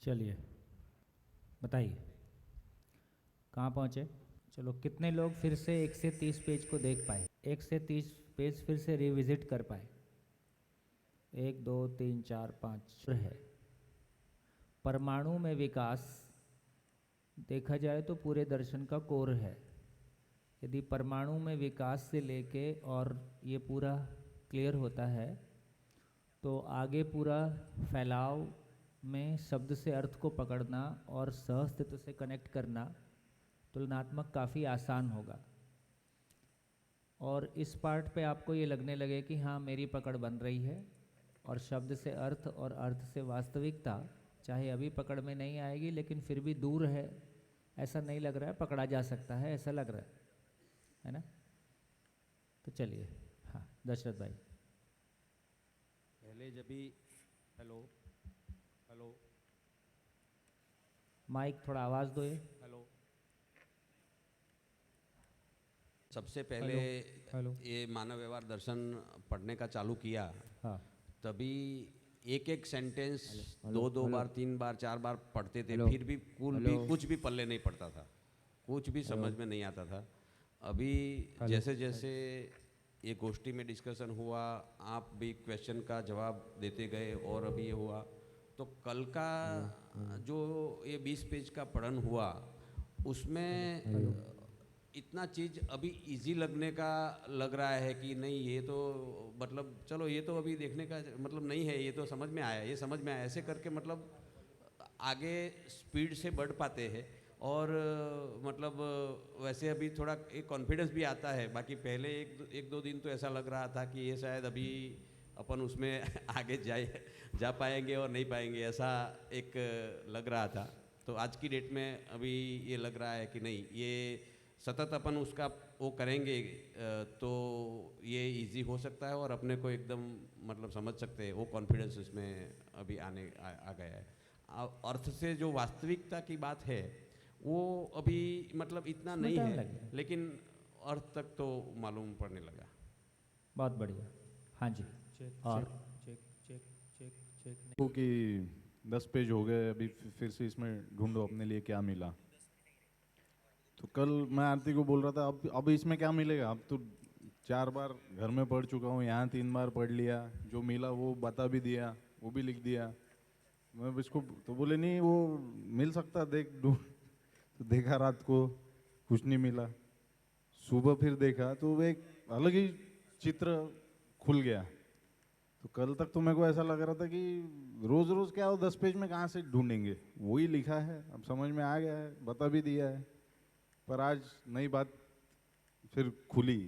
चलिए बताइए कहाँ पहुँचे। चलो कितने लोग फिर से 1 से 30 पेज को देख पाए, 1 से 30 पेज फिर से रिविजिट कर पाए। 1 2 3 4 5 है। परमाणु में विकास देखा जाए तो पूरे दर्शन का कोर है। यदि परमाणु में विकास से लेके और ये पूरा क्लियर होता है तो आगे पूरा फैलाव में शब्द से अर्थ को पकड़ना और सहअस्तित्व से कनेक्ट करना तुलनात्मक काफ़ी आसान होगा। और इस पार्ट पे आपको ये लगने लगे कि हाँ मेरी पकड़ बन रही है और शब्द से अर्थ और अर्थ से वास्तविकता चाहे अभी पकड़ में नहीं आएगी लेकिन फिर भी दूर है, ऐसा नहीं लग रहा है, पकड़ा जा सकता है ऐसा लग रहा है ना। तो चलिए हाँ दशरथ भाई। पहले जब भी हेलो हेलो माइक थोड़ा आवाज़ दो। हेलो सबसे पहले हेलो। ये मानव व्यवहार दर्शन पढ़ने का चालू किया, हाँ तभी एक एक सेंटेंस हेलो, दो हेलो। बार 3 बार 4 बार पढ़ते थे, हेलो, फिर भी कुछ भी पल्ले नहीं पड़ता था, कुछ भी समझ में नहीं आता था। अभी जैसे जैसे ये गोष्ठी में डिस्कशन हुआ, आप भी क्वेश्चन का जवाब देते गए और अभी ये हुआ, तो कल का जो ये 20 पेज का पढ़न हुआ उसमें इतना चीज़ अभी इजी लगने का लग रहा है कि नहीं ये तो मतलब चलो ये तो अभी देखने का मतलब नहीं है, ये तो समझ में आया, ये समझ में आया, ऐसे करके मतलब आगे स्पीड से बढ़ पाते हैं। और मतलब वैसे अभी थोड़ा एक कॉन्फिडेंस भी आता है। बाकी पहले एक दो दिन तो ऐसा लग रहा था कि ये शायद अभी अपन उसमें आगे जा पाएंगे और नहीं पाएंगे, ऐसा एक लग रहा था। तो आज की डेट में अभी ये लग रहा है कि नहीं, ये सतत अपन उसका वो करेंगे तो ये इजी हो सकता है और अपने को एकदम मतलब समझ सकते हैं, वो कॉन्फिडेंस इसमें अभी आ गया है। अर्थ से जो वास्तविकता की बात है वो अभी मतलब इतना नहीं टाइम है, लगेगा। लेकिन अर्थ तक तो मालूम पड़ने लगा। बहुत बढ़िया। हाँ जी। और चेक चेक चेक चेक को कि 10 पेज हो गए, अभी फिर से इसमें ढूंढो अपने लिए क्या मिला। तो कल मैं आरती को बोल रहा था अब इसमें क्या मिलेगा, अब तो 4 बार घर में पढ़ चुका हूँ, यहाँ 3 बार पढ़ लिया, जो मिला वो बता भी दिया, वो भी लिख दिया। मैं इसको तो बोले नहीं वो मिल सकता, देख ढूंढ। तो देखा रात को कुछ नहीं मिला, सुबह फिर देखा तो वो एक अलग ही चित्र खुल गया। तो कल तक तो मेरे को ऐसा लग रहा था कि रोज रोज क्या हो 10 पेज में कहाँ से ढूंढेंगे, वही लिखा है, अब समझ में आ गया है, बता भी दिया है। पर आज नई बात फिर खुली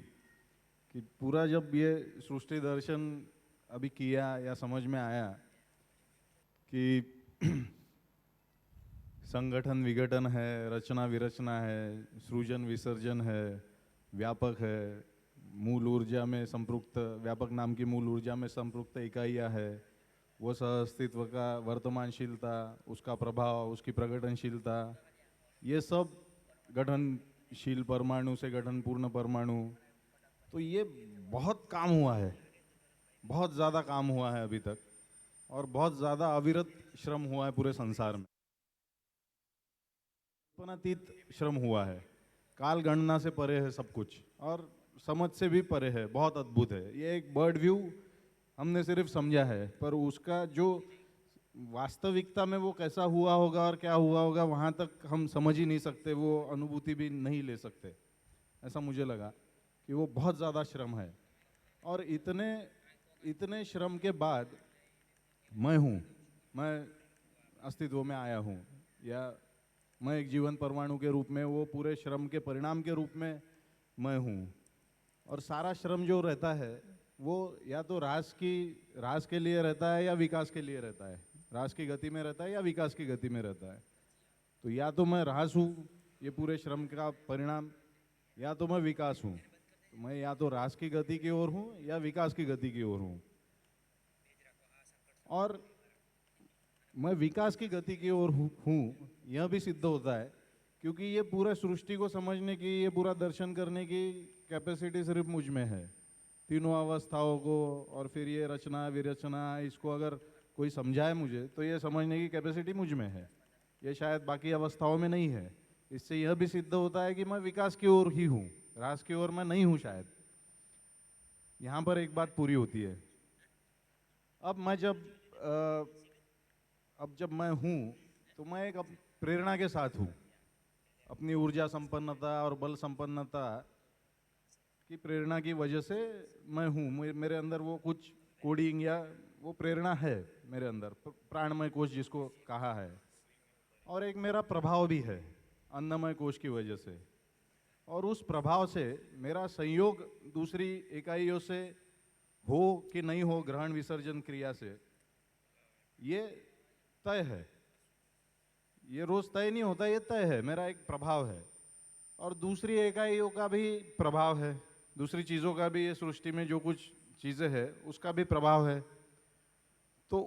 कि पूरा जब ये सृष्टि दर्शन अभी किया या समझ में आया कि संगठन विघटन है, रचना विरचना है, सृजन विसर्जन है, व्यापक है, मूल ऊर्जा में संपृक्त, व्यापक नाम की मूल ऊर्जा में संपृक्त इकाइयाँ है, वो सहअस्तित्व का वर्तमानशीलता, उसका प्रभाव, उसकी प्रकटनशीलता, ये सब गठनशील परमाणु से गठन पूर्ण परमाणु। तो ये बहुत काम हुआ है, बहुत ज़्यादा काम हुआ है अभी तक, और बहुत ज़्यादा अविरत श्रम हुआ है पूरे संसार में, कल्पनातीत श्रम हुआ है, काल गणना से परे है सब कुछ और समझ से भी परे है, बहुत अद्भुत है। ये एक बर्ड व्यू हमने सिर्फ समझा है, पर उसका जो वास्तविकता में वो कैसा हुआ होगा और क्या हुआ होगा वहाँ तक हम समझ ही नहीं सकते, वो अनुभूति भी नहीं ले सकते। ऐसा मुझे लगा कि वो बहुत ज़्यादा श्रम है। और इतने श्रम के बाद मैं अस्तित्व में आया हूँ, या मैं एक जीवन परमाणु के रूप में, वो पूरे श्रम के परिणाम के रूप में मैं हूँ। और सारा श्रम जो रहता है वो या तो रास के लिए रहता है या विकास के लिए रहता है, रास की गति में रहता है या विकास की गति में रहता है। तो या तो मैं रास हूँ ये पूरे श्रम का परिणाम, या तो मैं विकास हूँ। तो मैं या तो रास की गति की ओर हूँ या विकास की गति की ओर हूँ। और मैं विकास की गति की ओर हूँ यह भी सिद्ध होता है क्योंकि ये पूरे सृष्टि को समझने की, ये पूरा दर्शन करने की कैपेसिटी सिर्फ मुझ में है, तीनों अवस्थाओं को। और फिर ये रचना विरचना, इसको अगर कोई समझाए मुझे तो ये समझने की कैपेसिटी मुझ में है, ये शायद बाकी अवस्थाओं में नहीं है। इससे यह भी सिद्ध होता है कि मैं विकास की ओर ही हूँ, ह्रास की ओर मैं नहीं हूँ शायद। यहाँ पर एक बात पूरी होती है। अब जब मैं हूँ तो मैं एक प्रेरणा के साथ हूँ। अपनी ऊर्जा संपन्नता और बल संपन्नता की प्रेरणा की वजह से मैं हूँ। मेरे अंदर वो कुछ कोडिंग या वो प्रेरणा है मेरे अंदर, प्राणमय कोश जिसको कहा है। और एक मेरा प्रभाव भी है अन्नमय कोश की वजह से। और उस प्रभाव से मेरा संयोग दूसरी इकाइयों से हो कि नहीं हो, ग्रहण विसर्जन क्रिया से, ये तय है। ये रोज तय नहीं होता, ये तय है, मेरा एक प्रभाव है। और दूसरी इकाइयों का भी प्रभाव है, दूसरी चीज़ों का भी, ये सृष्टि में जो कुछ चीज़ें हैं उसका भी प्रभाव है। तो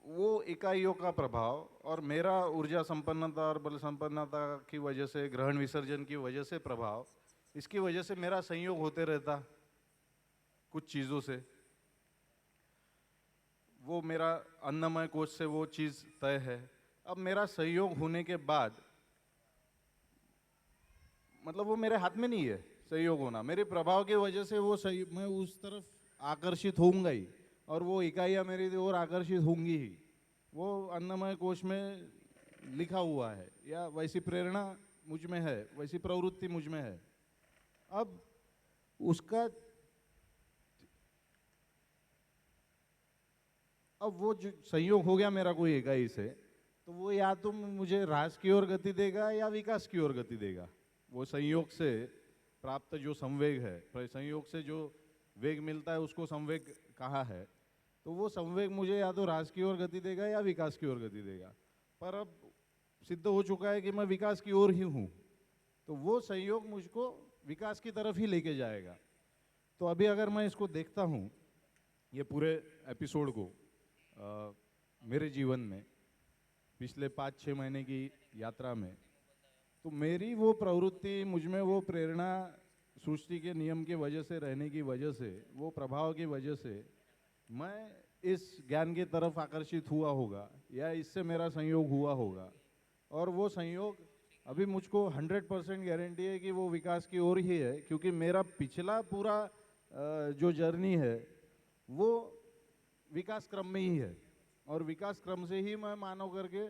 वो इकाइयों का प्रभाव और मेरा ऊर्जा संपन्नता और बल संपन्नता की वजह से, ग्रहण विसर्जन की वजह से प्रभाव, इसकी वजह से मेरा संयोग होते रहता कुछ चीज़ों से। वो मेरा अन्नमय कोश से वो चीज़ तय है। अब मेरा संयोग होने के बाद, मतलब वो मेरे हाथ में नहीं है संयोग होना, मेरे प्रभाव की वजह से वो सही, मैं उस तरफ आकर्षित होऊंगा ही और वो इकाइयाँ मेरी ओर आकर्षित होंगी ही। वो अन्नमय कोश में लिखा हुआ है, या वैसी प्रेरणा मुझ में है, वैसी प्रवृत्ति मुझ में है। अब वो जो संयोग हो गया मेरा कोई इकाई से, तो वो या तो मुझे ह्रास की ओर गति देगा या विकास की ओर गति देगा। वो संयोग से प्राप्त जो संवेग है, संयोग से जो वेग मिलता है उसको संवेग कहा है, तो वो संवेग मुझे या तो ह्रास की ओर गति देगा या विकास की ओर गति देगा। पर अब सिद्ध हो चुका है कि मैं विकास की ओर ही हूँ, तो वो संयोग मुझको विकास की तरफ ही लेके जाएगा। तो अभी अगर मैं इसको देखता हूँ, ये पूरे एपिसोड को, मेरे जीवन में पिछले 5-6 महीने की यात्रा में, तो मेरी वो प्रवृत्ति, मुझ में वो प्रेरणा, सृष्टि के नियम की वजह से, रहने की वजह से, वो प्रभाव की वजह से मैं इस ज्ञान की तरफ आकर्षित हुआ होगा, या इससे मेरा संयोग हुआ होगा। और वो संयोग अभी मुझको 100% गारंटी है कि वो विकास की ओर ही है, क्योंकि मेरा पिछला पूरा जो जर्नी है वो विकास क्रम में ही है, और विकास क्रम से ही मैं मानव करके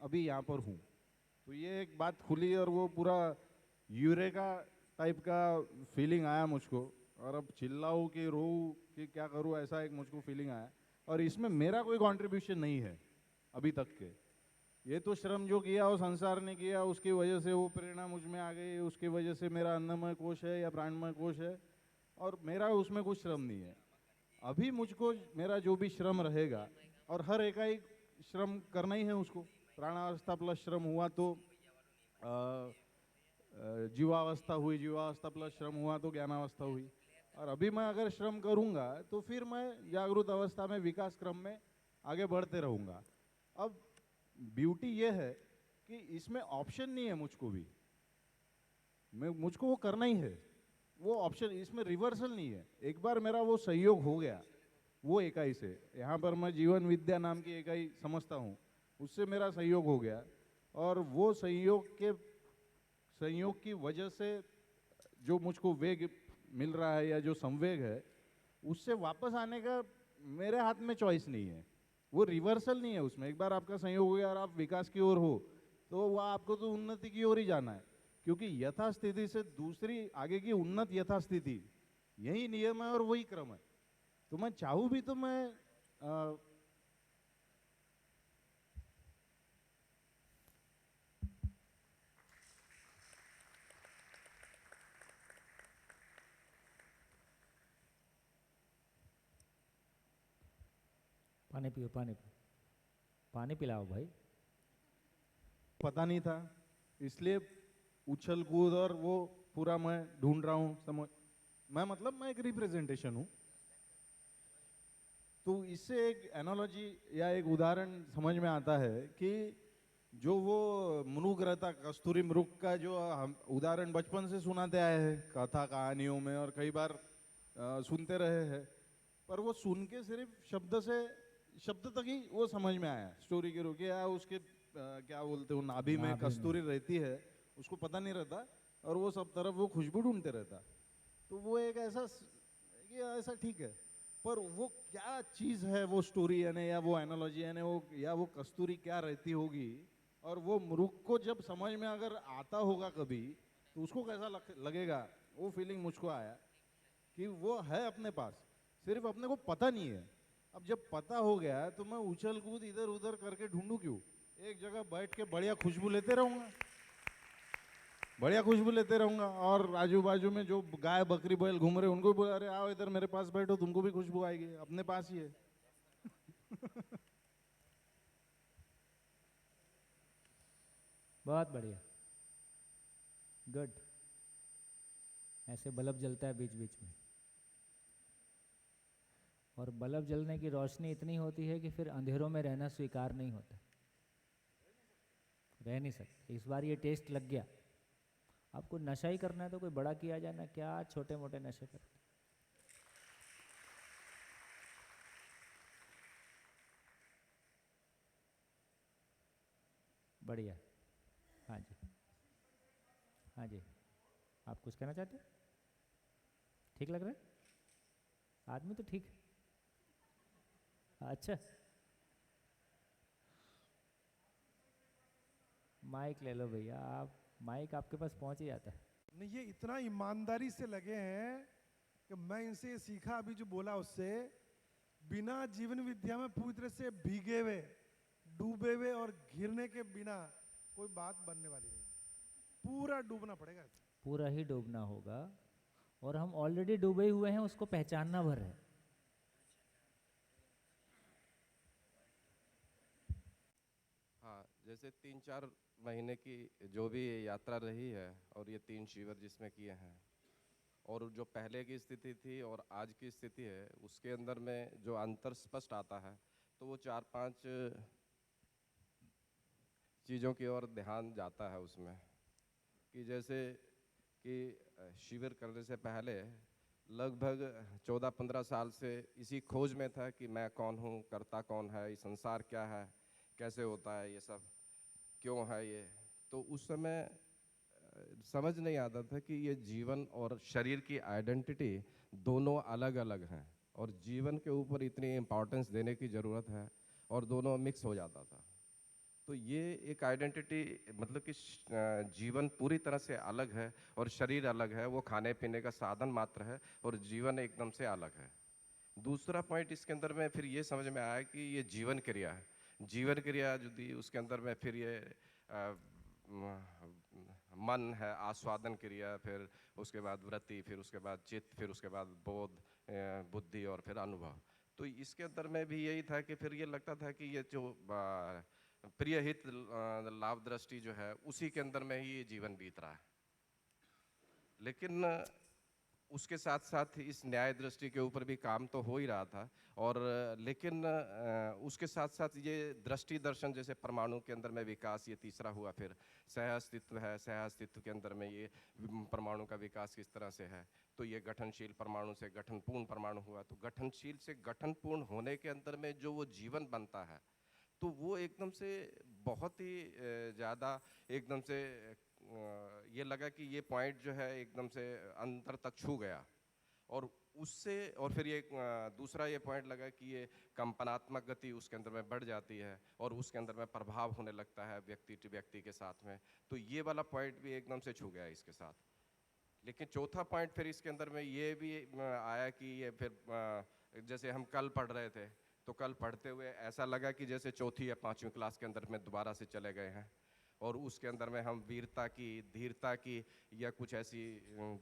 अभी यहाँ पर हूँ। तो ये एक बात खुली, और वो पूरा यूरेका टाइप का फीलिंग आया मुझको, और अब चिल्लाऊँ कि रोऊँ कि क्या करूँ, ऐसा एक मुझको फीलिंग आया। और इसमें मेरा कोई कंट्रीब्यूशन नहीं है अभी तक के। ये तो श्रम जो किया वो संसार ने किया, उसकी वजह से वो प्रेरणा मुझ में आ गई, उसकी वजह से मेरा अन्नमय कोश है या प्राणमय कोश है, और मेरा उसमें कुछ श्रम नहीं है। अभी मुझको मेरा जो भी श्रम रहेगा, और हर एकाएक श्रम करना ही है उसको। प्राणावस्था प्लस श्रम हुआ तो जीवावस्था हुई, जीवावस्था प्लस श्रम हुआ तो ज्ञानावस्था हुई। और अभी मैं अगर श्रम करूँगा तो फिर मैं जागृत अवस्था में विकास क्रम में आगे बढ़ते रहूँगा। अब ब्यूटी ये है कि इसमें ऑप्शन नहीं है मुझको भी, मुझको वो करना ही है। वो ऑप्शन, इसमें रिवर्सल नहीं है। एक बार मेरा वो संयोग हो गया वो इकाई से, यहाँ पर मैं जीवन विद्या नाम की इकाई समझता हूँ, उससे मेरा संयोग हो गया, और वो संयोग की वजह से जो मुझको वेग मिल रहा है या जो संवेग है, उससे वापस आने का मेरे हाथ में चॉइस नहीं है। वो रिवर्सल नहीं है उसमें। एक बार आपका संयोग हो गया और आप विकास की ओर हो, तो वह आपको तो उन्नति की ओर ही जाना है, क्योंकि यथास्थिति से दूसरी आगे की उन्नत यथास्थिति, यही नियम है और वही क्रम है। तो मैं चाहूँ भी तो मैं पानी पियो, पानी पियो, पानी पिलाओ भाई। पता नहीं था, इसलिए उछल कूद और वो पूरा मैं ढूंढ रहा हूँ। समझ, मैं एक रिप्रेजेंटेशन हूँ। तो इससे एक एनालॉजी या एक उदाहरण समझ में आता है कि जो वो मृग रहता, कस्तूरी मृग का जो हम उदाहरण बचपन से सुनाते आए हैं कथा कहानियों में, और कई बार सुनते रहे हैं, पर वो सुन के सिर्फ शब्द तक ही वो समझ में आया स्टोरी के रोके, या उसके क्या बोलते हो, नाभि में नाभि में। कस्तूरी रहती है, उसको पता नहीं रहता, और वो सब तरफ वो खुशबू ढूंढते रहता। तो वो एक ये ऐसा ठीक है, पर वो क्या चीज है वो स्टोरी, यानी या वो एनालॉजी, यानी वो या वो कस्तूरी क्या रहती होगी, और वो मृग को जब समझ में अगर आता होगा कभी, तो उसको कैसा लगेगा, वो फीलिंग मुझको आया कि वो है अपने पास, सिर्फ अपने को पता नहीं है। अब जब पता हो गया तो मैं उछल कूद इधर उधर करके ढूंढूं क्यों, एक जगह बैठ के बढ़िया खुशबू लेते रहूंगा, बढ़िया खुशबू लेते रहूंगा, और आजू बाजू में जो गाय बकरी बैल घूम रहे उनको भी बोला, अरे आओ इधर मेरे पास बैठो, तुमको भी खुशबू आएगी, अपने पास ही है। बहुत बढ़िया, गुड। ऐसे बल्ब जलता है बीच बीच में, और बल्ब जलने की रोशनी इतनी होती है कि फिर अंधेरों में रहना स्वीकार नहीं होता, रह नहीं सकते। इस बार ये टेस्ट लग गया। आपको नशा ही करना है तो कोई बड़ा किया जाए ना, क्या छोटे मोटे नशे करते। बढ़िया। हाँ जी, हाँ जी, आप कुछ कहना चाहते हैं? ठीक लग रहा है? आदमी तो ठीक है। अच्छा, माइक ले लो भैया, आप माइक आपके पास पहुंच ही जाता है। नहीं, ये इतना ईमानदारी से लगे हैं कि मैं इनसे ये सीखा अभी जो बोला उससे, बिना जीवन विद्या में पूरी तरह से भीगे हुए, डूबे हुए और घिरने के बिना कोई बात बनने वाली नहीं, पूरा डूबना पड़ेगा। पूरा ही डूबना होगा, और हम ऑलरेडी डूबे हुए हैं, उसको पहचानना भर है। हाँ, जैसे 3-4 महीने की जो भी यात्रा रही है, और ये 3 शिविर जिसमें किए हैं, और जो पहले की स्थिति थी और आज की स्थिति है, उसके अंदर में जो अंतर स्पष्ट आता है, तो वो 4-5 चीज़ों की ओर ध्यान जाता है उसमें। कि जैसे कि शिविर करने से पहले लगभग 14-15 साल से इसी खोज में था कि मैं कौन हूँ, करता कौन है, ये संसार क्या है, कैसे होता है, ये सब क्यों है ये। तो उस समय समझ नहीं आता था कि ये जीवन और शरीर की आइडेंटिटी दोनों अलग अलग हैं, और जीवन के ऊपर इतनी इम्पोर्टेंस देने की ज़रूरत है, और दोनों मिक्स हो जाता था। तो ये एक आइडेंटिटी, मतलब कि जीवन पूरी तरह से अलग है और शरीर अलग है, वो खाने पीने का साधन मात्र है, और जीवन एकदम से अलग है। दूसरा पॉइंट इसके अंदर में फिर ये समझ में आया कि ये जीवन क्रिया है, जीवन क्रिया जो दी उसके अंदर में फिर ये मन है, आस्वादन क्रिया, फिर उसके बाद वृत्ति, फिर उसके बाद चित्त, फिर उसके बाद बोध, बुद्धि, और फिर अनुभव। तो इसके अंदर में भी यही था कि फिर ये लगता था कि ये जो प्रिय हित लाभ दृष्टि जो है, उसी के अंदर में ही ये जीवन बीत रहा है। लेकिन उसके साथ साथ इस न्याय दृष्टि के ऊपर भी काम तो हो ही रहा था, और लेकिन उसके साथ साथ ये दृष्टि दर्शन, जैसे परमाणु के अंदर में विकास, ये तीसरा हुआ। फिर सह अस्तित्व है, सह अस्तित्व के अंदर में ये परमाणु का विकास किस तरह से है, तो ये गठनशील परमाणु से गठनपूर्ण परमाणु हुआ। तो गठनशील से गठनपूर्ण होने के अंदर में जो वो जीवन बनता है, तो वो एकदम से बहुत ही ज़्यादा एकदम से ये लगा कि ये पॉइंट जो है एकदम से अंतर तक छू गया। और उससे, और फिर ये दूसरा ये पॉइंट लगा कि ये कंपनात्मक गति उसके अंदर में बढ़ जाती है, और उसके अंदर में प्रभाव होने लगता है व्यक्ति टू व्यक्ति के साथ में। तो ये वाला पॉइंट भी एकदम से छू गया इसके साथ। लेकिन चौथा पॉइंट फिर इसके अंदर में ये भी आया कि ये फिर जैसे हम कल पढ़ रहे थे, तो कल पढ़ते हुए ऐसा लगा कि जैसे चौथी या 5वीं क्लास के अंदर में दोबारा से चले गए हैं, और उसके अंदर में हम वीरता की, धीरता की, या कुछ ऐसी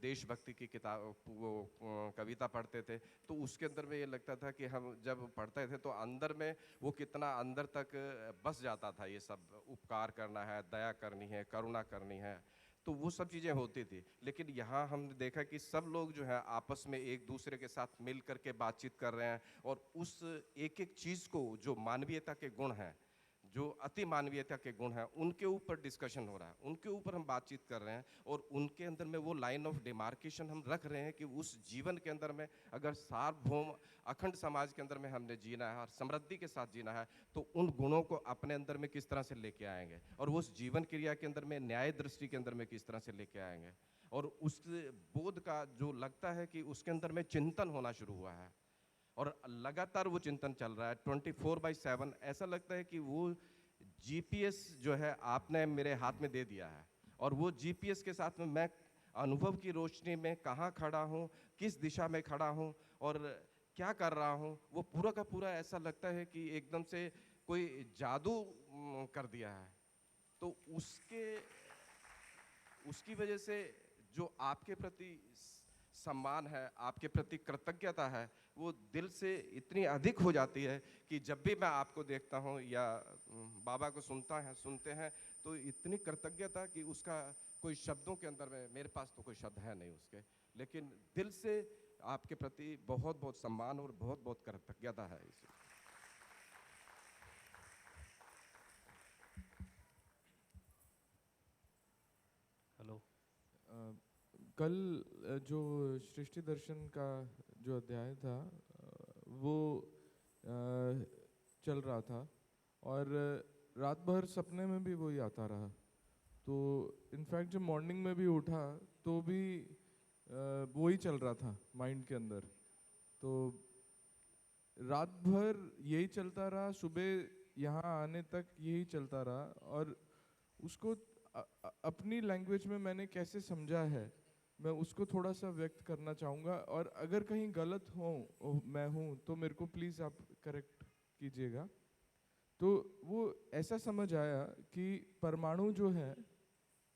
देशभक्ति की किताब, वो कविता पढ़ते थे। तो उसके अंदर में ये लगता था कि हम जब पढ़ते थे तो अंदर में वो कितना अंदर तक बस जाता था, ये सब उपकार करना है, दया करनी है, करुणा करनी है, तो वो सब चीज़ें होती थी। लेकिन यहाँ हमने देखा कि सब लोग जो है आपस में एक दूसरे के साथ मिल करके बातचीत कर रहे हैं, और उस एक एक चीज़ को, जो मानवीयता के गुण हैं, जो अति मानवीयता के गुण हैं उनके ऊपर डिस्कशन हो रहा है, उनके ऊपर हम बातचीत कर रहे हैं और उनके अंदर में वो लाइन ऑफ डिमार्केशन हम रख रहे हैं कि उस जीवन के अंदर में अगर सार्वभौम अखंड समाज के अंदर में हमने जीना है और समृद्धि के साथ जीना है तो उन गुणों को अपने अंदर में किस तरह से लेके आएंगे और उस जीवन क्रिया के अंदर में न्याय दृष्टि के अंदर में किस तरह से लेके आएंगे। और उस बोध का जो लगता है कि उसके अंदर में चिंतन होना शुरू हुआ है और लगातार वो चिंतन चल रहा है 24/7। ऐसा लगता है कि वो जीपीएस जो है आपने मेरे हाथ में दे दिया है और वो जीपीएस के साथ में मैं अनुभव की रोशनी में कहाँ खड़ा हूँ, किस दिशा में खड़ा हूँ और क्या कर रहा हूँ, वो पूरा का पूरा ऐसा लगता है कि एकदम से कोई जादू कर दिया है। तो उसकी वजह से जो आपके प्रति सम्मान है, आपके प्रति कृतज्ञता है, वो दिल से इतनी अधिक हो जाती है कि जब भी मैं आपको देखता हूँ या बाबा को सुनते हैं तो इतनी कृतज्ञता कि उसका कोई शब्दों के अंदर में, मेरे पास तो कोई शब्द है नहीं उसके, लेकिन दिल से आपके प्रति बहुत बहुत सम्मान और बहुत बहुत कृतज्ञता है इसे। हेलो। कल जो सृष्टि दर्शन का जो अध्याय था वो चल रहा था और रात भर सपने में भी वही आता रहा। तो इनफैक्ट जब मॉर्निंग में भी उठा तो भी वही चल रहा था माइंड के अंदर। तो रात भर यही चलता रहा, सुबह यहाँ आने तक यही चलता रहा और उसको अपनी लैंग्वेज में मैंने कैसे समझा है मैं उसको थोड़ा सा व्यक्त करना चाहूँगा और अगर कहीं गलत मैं हूँ तो मेरे को प्लीज़ आप करेक्ट कीजिएगा। तो वो ऐसा समझ आया कि परमाणु जो है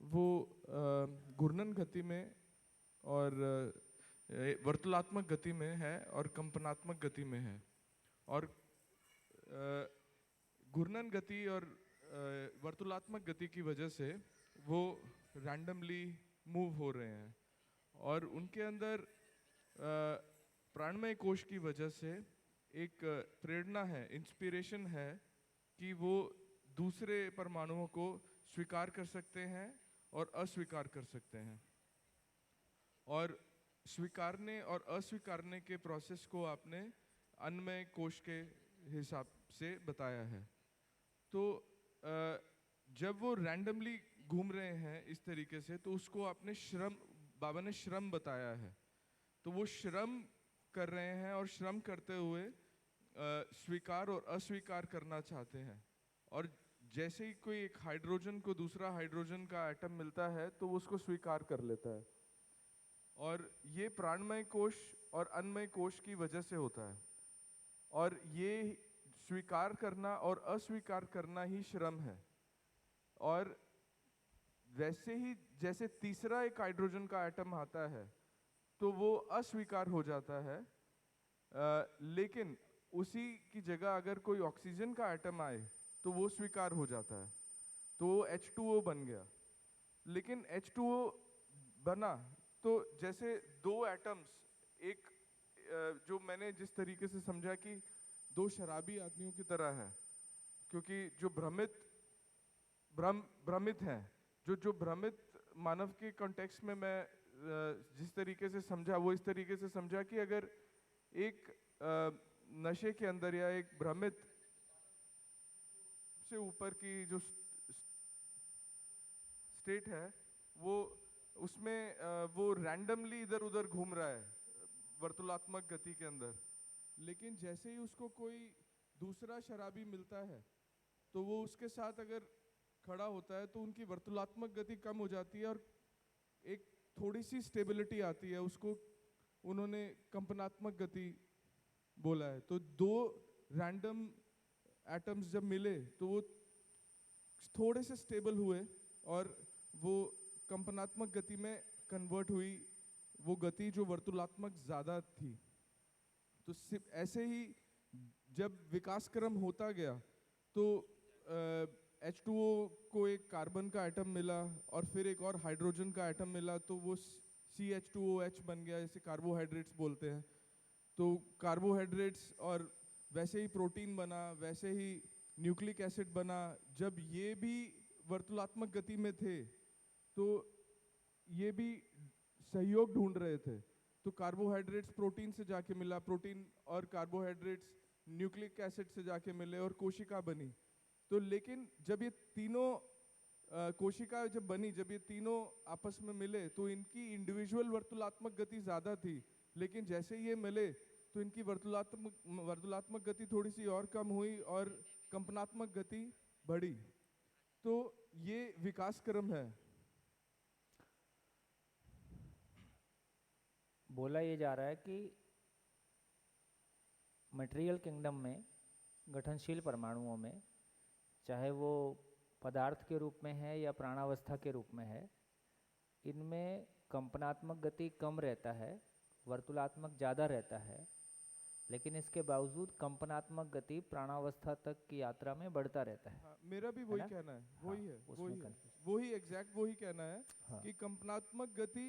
वो घूर्णन गति में और वर्तुलात्मक गति में है और कंपनात्मक गति में है और घूर्णन गति और वर्तुलात्मक गति की वजह से वो रैंडमली मूव हो रहे हैं और उनके अंदर प्राणमय कोश की वजह से एक प्रेरणा है, इंस्पिरेशन है कि वो दूसरे परमाणुओं को स्वीकार कर सकते हैं और अस्वीकार कर सकते हैं। और स्वीकारने और अस्वीकारने के प्रोसेस को आपने अन्नमय कोश के हिसाब से बताया है। तो जब वो रैंडमली घूम रहे हैं इस तरीके से तो उसको आपने श्रम, बाबा ने श्रम बताया है। तो वो श्रम कर रहे हैं और श्रम करते हुए स्वीकार और अस्वीकार करना चाहते हैं। और जैसे ही कोई एक हाइड्रोजन को दूसरा हाइड्रोजन का एटम मिलता है तो वो उसको स्वीकार कर लेता है और ये प्राणमय कोश और अन्नमय कोश की वजह से होता है। और ये स्वीकार करना और अस्वीकार करना ही श्रम है। और वैसे ही जैसे तीसरा एक हाइड्रोजन का एटम आता है तो वो अस्वीकार हो जाता है, लेकिन उसी की जगह अगर कोई ऑक्सीजन का एटम आए तो वो स्वीकार हो जाता है, तो वो H2O बन गया। लेकिन H2O बना तो जैसे दो एटम्स, एक जो मैंने जिस तरीके से समझा कि दो शराबी आदमियों की तरह है, क्योंकि जो भ्रमित हैं, जो भ्रमित मानव के कॉन्टेक्स्ट में मैं जिस तरीके से समझा वो इस तरीके से समझा कि अगर एक नशे के अंदर या एक भ्रमित से ऊपर की जो स्टेट है वो उसमें वो रैंडमली इधर उधर घूम रहा है वर्तुलात्मक गति के अंदर। लेकिन जैसे ही उसको कोई दूसरा शराबी मिलता है तो वो उसके साथ अगर खड़ा होता है तो उनकी वर्तुलात्मक गति कम हो जाती है और एक थोड़ी सी स्टेबिलिटी आती है। उसको उन्होंने कंपनात्मक गति बोला है। तो दो रैंडम एटम्स जब मिले तो वो थोड़े से स्टेबल हुए और वो कंपनात्मक गति में कन्वर्ट हुई, वो गति जो वर्तुलात्मक ज़्यादा थी। तो ऐसे ही जब विकास क्रम होता गया तो H2O को एक कार्बन का एटम मिला और फिर एक और हाइड्रोजन का एटम मिला तो वो CH2OH बन गया, जैसे कार्बोहाइड्रेट्स बोलते हैं। तो कार्बोहाइड्रेट्स और वैसे ही प्रोटीन बना, वैसे ही न्यूक्लिक एसिड बना, जब ये भी वर्तुलात्मक गति में थे तो ये भी सहयोग ढूंढ रहे थे। तो कार्बोहाइड्रेट्स प्रोटीन से जाके मिला, प्रोटीन और कार्बोहाइड्रेट्स न्यूक्लिक एसिड से जाके मिले और कोशिका बनी। तो लेकिन जब ये तीनों कोशिका जब बनी, जब ये तीनों आपस में मिले तो इनकी इंडिविजुअल वर्तुलात्मक गति ज़्यादा थी, लेकिन जैसे ये मिले तो इनकी वर्तुलात्मक गति थोड़ी सी और कम हुई और कंपनात्मक गति बढ़ी। तो ये विकास क्रम है। बोला ये जा रहा है कि मटेरियल किंगडम में गठनशील परमाणुओं में, चाहे वो पदार्थ के रूप में है या प्राणावस्था के रूप में है, इनमें कंपनात्मक गति कम रहता है, वर्तुलात्मक ज़्यादा रहता है, लेकिन इसके बावजूद कंपनात्मक गति प्राणावस्था तक की यात्रा में बढ़ता रहता है। हाँ, मेरा भी वही कहना है, वही है, वही एग्जैक्ट वही कहना है। हाँ। कि कंपनात्मक गति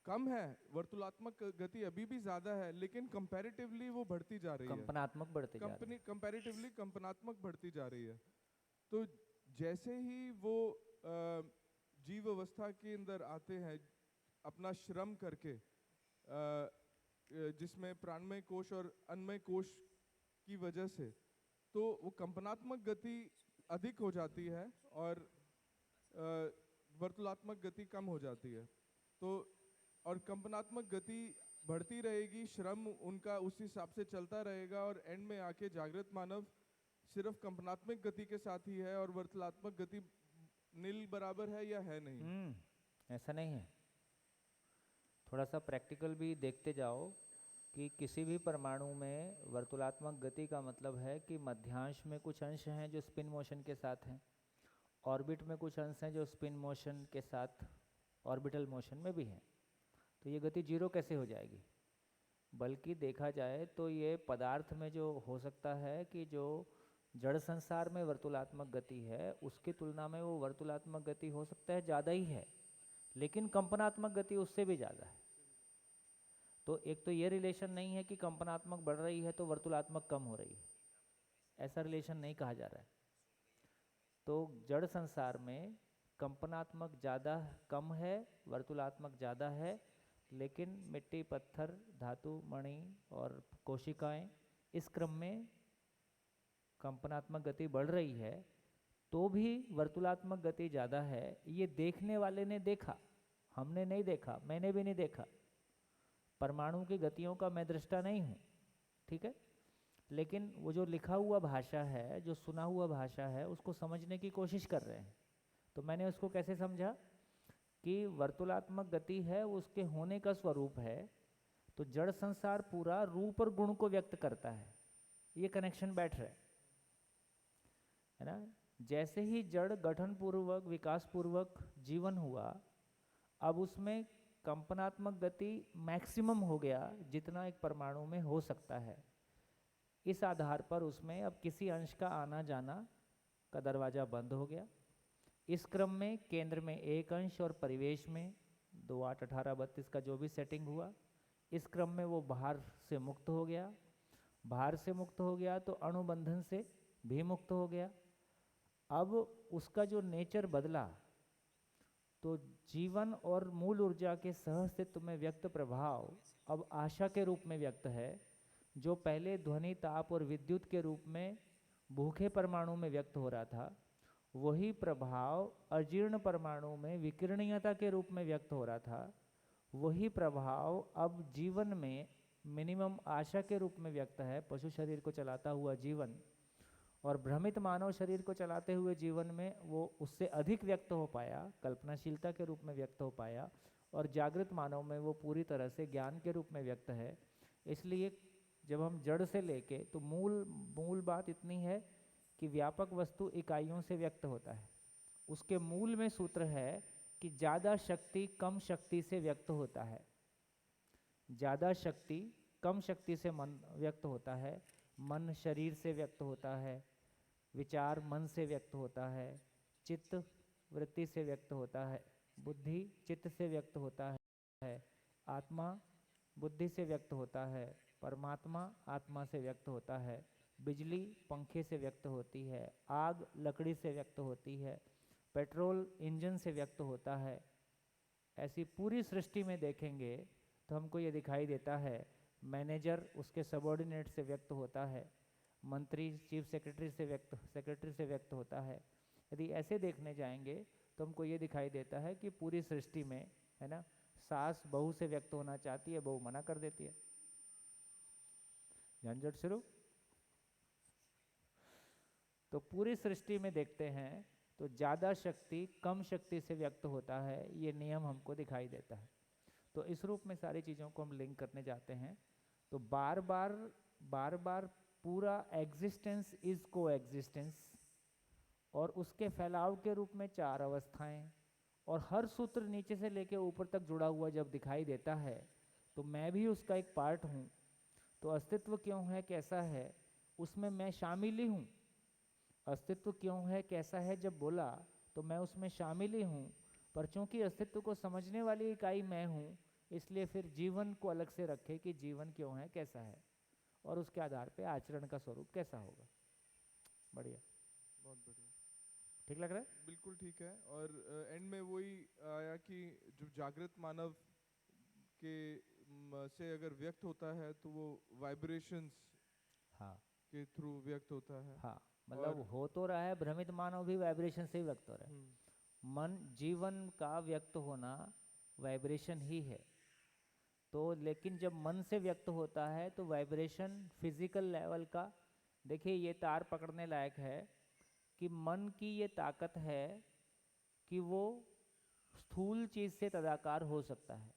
कम है, वर्तुलात्मक गति अभी भी ज्यादा है, लेकिन कंपैरेटिवली वो बढ़ती जा रही है। कंपनात्मक बढ़ते जा रही है। कंपैरेटिवली कंपनात्मक बढ़ती जा रही है। तो जैसे ही वो जीव अवस्था के अंदर आते हैं अपना श्रम करके, जिसमें प्राणमय कोश और अन्नमय कोश की वजह से, तो वो कंपनात्मक गति अधिक हो जाती है और वर्तुलात्मक गति कम हो जाती है। तो और कंपनात्मक गति बढ़ती रहेगी, श्रम उनका उस हिसाब से चलता रहेगा और एंड में आके जागृत मानव सिर्फ कंपनात्मक गति के साथ ही है और वर्तुलात्मक गति नील बराबर है या है नहीं। ऐसा नहीं है। थोड़ा सा प्रैक्टिकल भी देखते जाओ कि किसी भी परमाणु में वर्तुलात्मक गति का मतलब है कि मध्यांश में कुछ अंश हैं जो स्पिन मोशन के साथ हैं, ऑर्बिट में कुछ अंश हैं जो स्पिन मोशन के साथ ऑर्बिटल मोशन में भी हैं। तो ये गति जीरो कैसे हो जाएगी? बल्कि देखा जाए तो ये पदार्थ में जो हो सकता है कि जो जड़ संसार में वर्तुलात्मक गति है उसकी तुलना में वो वर्तुलात्मक गति हो सकता है ज़्यादा ही है, लेकिन कंपनात्मक गति उससे भी ज़्यादा है। तो एक तो ये रिलेशन नहीं है कि कंपनात्मक बढ़ रही है तो वर्तुलात्मक कम हो रही है, ऐसा रिलेशन नहीं कहा जा रहा है। तो जड़ संसार में कंपनात्मक ज़्यादा कम है, वर्तुलात्मक ज़्यादा है, लेकिन मिट्टी, पत्थर, धातु, मणि और कोशिकाएं इस क्रम में कंपनात्मक गति बढ़ रही है तो भी वर्तुलात्मक गति ज़्यादा है। ये देखने वाले ने देखा, हमने नहीं देखा, मैंने भी नहीं देखा। परमाणु की गतियों का मैं दृष्टा नहीं हूँ, ठीक है, लेकिन वो जो लिखा हुआ भाषा है, जो सुना हुआ भाषा है, उसको समझने की कोशिश कर रहे हैं। तो मैंने उसको कैसे समझा कि वर्तुलात्मक गति है, उसके होने का स्वरूप है। तो जड़ संसार पूरा रूप और गुण को व्यक्त करता है, ये कनेक्शन बैठ रहा है ना। जैसे ही जड़ गठन पूर्वक, विकास पूर्वक जीवन हुआ, अब उसमें कंपनात्मक गति मैक्सिमम हो गया जितना एक परमाणु में हो सकता है। इस आधार पर उसमें अब किसी अंश का आना जाना का दरवाज़ा बंद हो गया। इस क्रम में केंद्र में एक अंश और परिवेश में 2, 8, 18, 32 का जो भी सेटिंग हुआ, इस क्रम में वो बाहर से मुक्त हो गया। बाहर से मुक्त हो गया तो अणुबंधन से भी मुक्त हो गया। अब उसका जो नेचर बदला तो जीवन और मूल ऊर्जा के सहअस्तित्व में व्यक्त प्रभाव अब आशा के रूप में व्यक्त है। जो पहले ध्वनि, ताप और विद्युत के रूप में भूखे परमाणु में व्यक्त हो रहा था, वही प्रभाव अजीर्ण परमाणु में विकिरणीयता के रूप में व्यक्त हो रहा था। वही प्रभाव अब जीवन में मिनिमम आशा के रूप में व्यक्त है। पशु शरीर को चलाता हुआ जीवन और भ्रमित मानव शरीर को चलाते हुए जीवन में वो उससे अधिक व्यक्त हो पाया, कल्पनाशीलता के रूप में व्यक्त हो पाया, और जागृत मानव में वो पूरी तरह से ज्ञान के रूप में व्यक्त है। इसलिए जब हम जड़ से लेके, तो मूल बात इतनी है कि व्यापक वस्तु इकाइयों से व्यक्त होता है। उसके मूल में सूत्र है कि ज़्यादा शक्ति कम शक्ति से व्यक्त होता है। ज़्यादा शक्ति कम शक्ति से मन व्यक्त होता है। मन शरीर से व्यक्त होता है, विचार मन से व्यक्त होता है, चित्त वृत्ति से व्यक्त होता है, बुद्धि चित्त से व्यक्त होता है, आत्मा बुद्धि से व्यक्त होता है, परमात्मा आत्मा से व्यक्त होता है। बिजली पंखे से व्यक्त होती है, आग लकड़ी से व्यक्त होती है, पेट्रोल इंजन से व्यक्त होता है। ऐसी पूरी सृष्टि में देखेंगे तो हमको ये दिखाई देता है, मैनेजर उसके सबॉर्डिनेट से व्यक्त होता है, मंत्री चीफ सेक्रेटरी से व्यक्त होता है। यदि ऐसे देखने जाएंगे तो हमको ये दिखाई देता है कि पूरी सृष्टि में, है ना, सास बहू से व्यक्त होना चाहती है, बहू मना कर देती है। झंझट शुरू। तो पूरी सृष्टि में देखते हैं तो ज़्यादा शक्ति कम शक्ति से व्यक्त होता है, ये नियम हमको दिखाई देता है। तो इस रूप में सारी चीज़ों को हम लिंक करने जाते हैं। तो बार बार पूरा एग्जिस्टेंस इज को एग्जिस्टेंस, और उसके फैलाव के रूप में चार अवस्थाएं, और हर सूत्र नीचे से लेके ऊपर तक जुड़ा हुआ जब दिखाई देता है तो मैं भी उसका एक पार्ट हूँ। तो अस्तित्व क्यों है कैसा है, उसमें मैं शामिल ही हूँ। अस्तित्व क्यों है कैसा है जब बोला तो मैं उसमें शामिल ही हूँ, पर चूंकि अस्तित्व को समझने वाली इकाई मैं हूँ, इसलिए फिर जीवन को अलग से रखे कि जीवन क्यों है कैसा है, और उसके आधार पे आचरण का स्वरूप कैसा होगा। बढ़िया, बहुत बढ़िया, ठीक लग रहा है? बिल्कुल ठीक है। और एंड में वही आया कि जो जागृत मानव के से अगर व्यक्त होता है तो वो वाइब्रेशंस हाँ के थ्रू व्यक्त होता है। हाँ, मतलब हो तो रहा है, भ्रमित मानव भी वाइब्रेशन से ही व्यक्त हो रहा है। मन जीवन का व्यक्त होना वाइब्रेशन ही है। तो लेकिन जब मन से व्यक्त होता है तो वाइब्रेशन फिजिकल लेवल का, देखिए ये तार पकड़ने लायक है कि मन की ये ताकत है कि वो स्थूल चीज से तदाकार हो सकता है।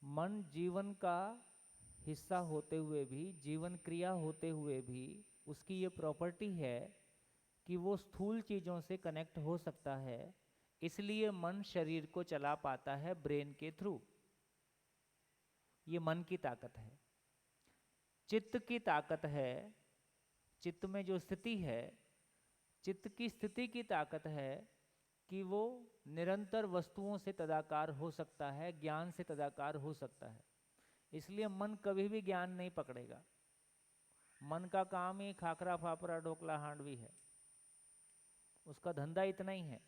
मन जीवन का हिस्सा होते हुए भी, जीवन क्रिया होते हुए भी, उसकी ये प्रॉपर्टी है कि वो स्थूल चीज़ों से कनेक्ट हो सकता है। इसलिए मन शरीर को चला पाता है ब्रेन के थ्रू। ये मन की ताकत है। चित्त की ताकत है, चित्त में जो स्थिति है, चित्त की स्थिति की ताकत है कि वो निरंतर वस्तुओं से तदाकार हो सकता है, ज्ञान से तदाकार हो सकता है। इसलिए मन कभी भी ज्ञान नहीं पकड़ेगा। मन का काम ही खाखरा फाफरा ढोकला हांडवी है, उसका धंधा इतना ही है।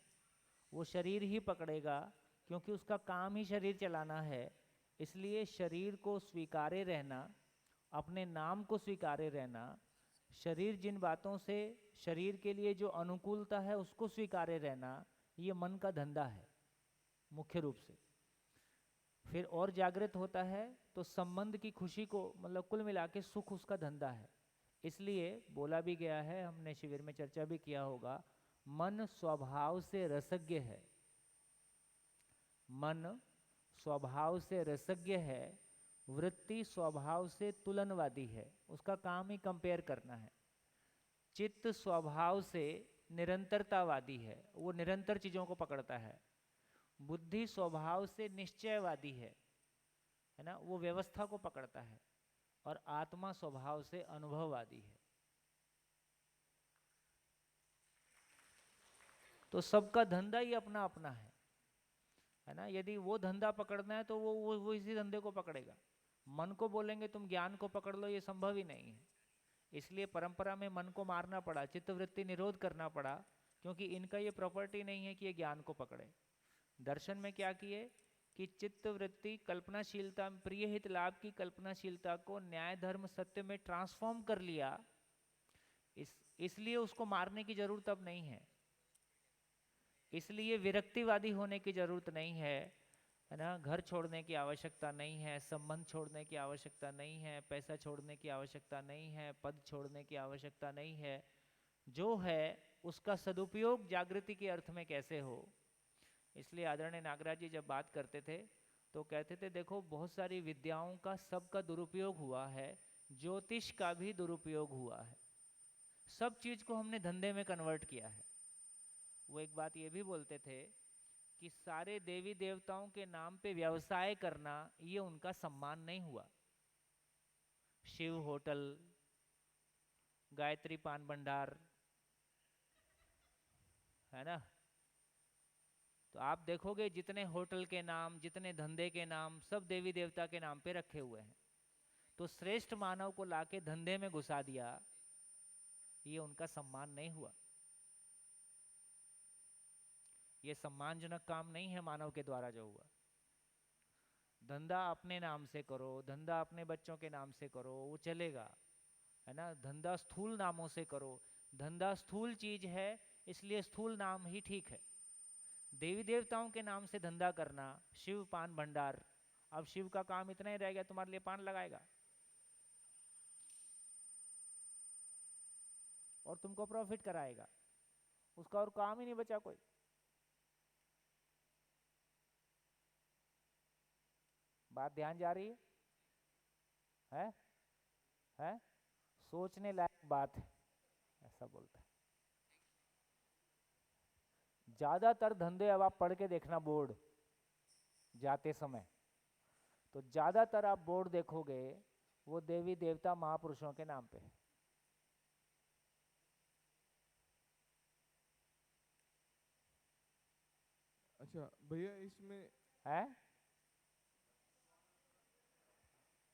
वो शरीर ही पकड़ेगा क्योंकि उसका काम ही शरीर चलाना है। इसलिए शरीर को स्वीकारे रहना, अपने नाम को स्वीकारे रहना, शरीर जिन बातों से शरीर के लिए जो अनुकूलता है उसको स्वीकारे रहना, ये मन का धंधा है मुख्य रूप से। फिर और जागृत होता है तो संबंध की खुशी को, मतलब कुल मिला के सुख उसका धंधा है। इसलिए बोला भी गया है, हमने शिविर में चर्चा भी किया होगा, मन स्वभाव से रसज्ञ है। मन स्वभाव से रसज्ञ है, वृत्ति स्वभाव से तुलनवादी है, उसका काम ही कंपेयर करना है। चित्त स्वभाव से निरंतरतावादी है, वो निरंतर चीजों को पकड़ता है। बुद्धि स्वभाव से निश्चयवादी है ना, वो व्यवस्था को पकड़ता है। और आत्मा स्वभाव से अनुभववादी है। तो सबका धंधा ही अपना अपना है ना। यदि वो धंधा पकड़ना है तो वो इसी धंधे को पकड़ेगा। मन को बोलेंगे तुम ज्ञान को पकड़ लो, ये संभव ही नहीं है। इसलिए परंपरा में मन को मारना पड़ा, चित्तवृत्ति निरोध करना पड़ा, क्योंकि इनका ये प्रॉपर्टी नहीं है कि ये ज्ञान को पकड़े। दर्शन में क्या किए कि चित्तवृत्ति कल्पनाशीलता, प्रिय हित लाभ की कल्पनाशीलता को न्याय धर्म सत्य में ट्रांसफॉर्म कर लिया। इसलिए उसको मारने की जरूरत अब नहीं है। इसलिए विरक्तिवादी होने की जरूरत नहीं है ना। घर छोड़ने की आवश्यकता नहीं है, संबंध छोड़ने की आवश्यकता नहीं है, पैसा छोड़ने की आवश्यकता नहीं है, पद छोड़ने की आवश्यकता नहीं है। जो है उसका सदुपयोग जागृति के अर्थ में कैसे हो। इसलिए आदरणीय नागराज जी जब बात करते थे तो कहते थे, देखो बहुत सारी विद्याओं का सबका दुरुपयोग हुआ है, ज्योतिष का भी दुरुपयोग हुआ है, सब चीज को हमने धंधे में कन्वर्ट किया है। वो एक बात ये भी बोलते थे कि सारे देवी देवताओं के नाम पे व्यवसाय करना ये उनका सम्मान नहीं हुआ। शिव होटल, गायत्री पान भंडार, है ना। तो आप देखोगे जितने होटल के नाम, जितने धंधे के नाम, सब देवी देवता के नाम पे रखे हुए हैं। तो श्रेष्ठ मानव को लाके धंधे में घुसा दिया, ये उनका सम्मान नहीं हुआ। ये सम्मानजनक काम नहीं है मानव के द्वारा जो हुआ। धंधा अपने नाम से करो, धंधा अपने बच्चों के नाम से करो, वो चलेगा, है ना। धंधा स्थूल नामों से करो, धंधा स्थूल चीज है, इसलिए स्थूल नाम ही ठीक है। देवी देवताओं के नाम से धंधा करना, शिव पान भंडार, अब शिव का काम इतना ही रह गया, तुम्हारे लिए पान लगाएगा और तुमको प्रॉफिट कराएगा, उसका और काम ही नहीं बचा कोई। बात ध्यान जा रही है? सोचने लायक बात है, ऐसा बोलता है। ज्यादातर धंधे अब आप पढ़ के देखना बोर्ड जाते समय, तो ज्यादातर आप बोर्ड देखोगे वो देवी देवता महापुरुषों के नाम पे है। अच्छा भैया, इसमें है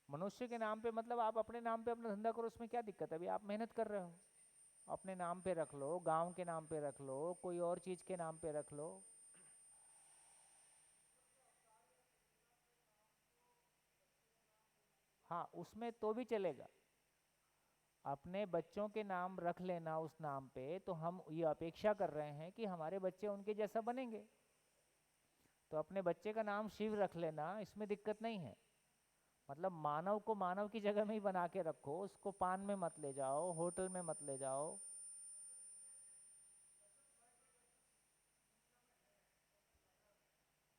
मनुष्य के नाम पे, मतलब आप अपने नाम पे अपना धंधा करो, उसमें क्या दिक्कत है? अभी आप मेहनत कर रहे हो, अपने नाम पे रख लो, गांव के नाम पे रख लो, कोई और चीज के नाम पे रख लो। हाँ, उसमें तो भी चलेगा, अपने बच्चों के नाम रख लेना उस नाम पे, तो हम ये अपेक्षा कर रहे हैं कि हमारे बच्चे उनके जैसा बनेंगे, तो अपने बच्चे का नाम शिव रख लेना, इसमें दिक्कत नहीं है। मतलब मानव को मानव की जगह में ही बना के रखो, उसको पान में मत ले जाओ, होटल में मत ले जाओ।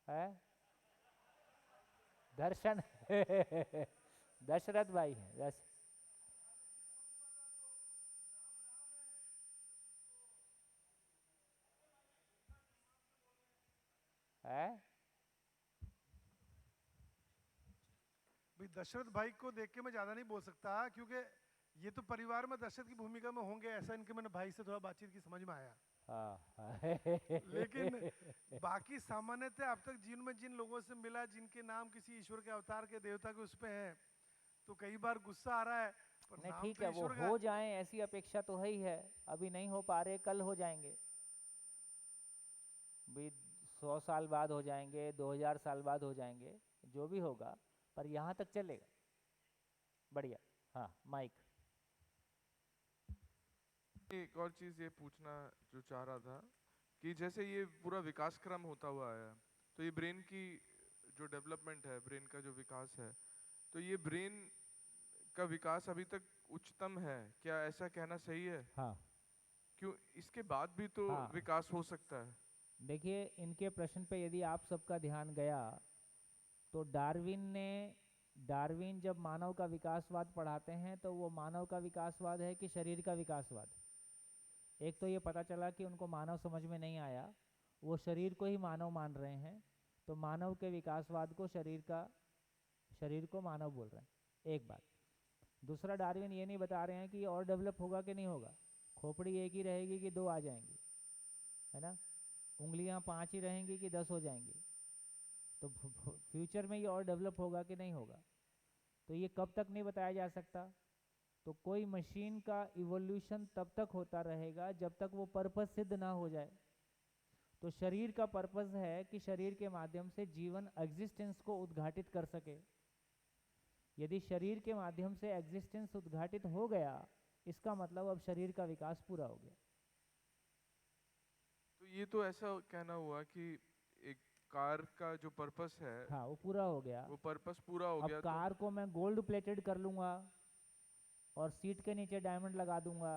है दर्शन दशरथ भाई है, है भाई दशरथ भाई को देख के मैं ज्यादा नहीं बोल सकता, क्योंकि ये तो परिवार में दशरथ की भूमिका में होंगे, ऐसा इनके मैंने भाई से थोड़ा बातचीत की समझ में आया। लेकिन बाकी सामान्यतः अब तक जिन लोगों से मिला, जिनके नाम किसी ईश्वर के अवतार के देवता के उस पे हैं, तो कई बार गुस्सा आ रहा है, पर नहीं नाम ठीक तो है, वो ईश्वर का हो जाए ऐसी अपेक्षा तो है ही है। अभी नहीं हो पा रहे, कल हो जाएंगे, भी 100 साल बाद हो जाएंगे, 2000 साल बाद हो जाएंगे, जो भी होगा, पर यहाँ तक चलेगा। बढ़िया। हाँ, माइक। एक और चीज़ ये पूछना जो चाह रहा था कि जैसे ये पूरा विकास क्रम होता हुआ आया, तो ये ब्रेन की जो डेवलपमेंट है, ब्रेन का जो विकास है, तो ये ब्रेन का विकास अभी तक उच्चतम है, क्या ऐसा कहना सही है? हाँ, क्यों इसके बाद भी तो हाँ। विकास हो सकता है? देखिए, इनके प्रश्न पे यदि आप सबका ध्यान गया तो डार्विन जब मानव का विकासवाद पढ़ाते हैं तो वो मानव का विकासवाद है कि शरीर का विकासवाद। एक तो ये पता चला कि उनको मानव समझ में नहीं आया, वो शरीर को ही मानव मान रहे हैं, तो मानव के विकासवाद को शरीर को मानव बोल रहे हैं, एक बात। दूसरा, डार्विन ये नहीं बता रहे हैं कि ये और डेवलप होगा कि नहीं होगा, खोपड़ी एक ही रहेगी कि 2 आ जाएंगी, है ना, उंगलियां 5 ही रहेंगी कि 10 हो जाएंगी, तो फ्यूचर में ये और डेवलप होगा कि नहीं होगा, तो ये कब तक नहीं बताया जा सकता। तो कोई मशीन का इवोल्यूशन तब तक होता रहेगा जब तक वो पर्पस सिद्ध ना हो जाए। तो शरीर का पर्पस है कि शरीर के माध्यम से जीवन एग्जिस्टेंस को उद्घाटित कर सके। यदि शरीर के माध्यम से एग्जिस्टेंस उद्घाटित हो गया, इसका मतलब अब शरीर का विकास पूरा हो गया। तो ये तो ऐसा कहना हुआ कि एक कार का जो पर्पस है, हाँ, वो पूरा हो गया, वो पर्पस पूरा हो गया। अब कार को मैं गोल्ड प्लेटेड कर लूंगा और सीट के नीचे डायमंड लगा दूंगा,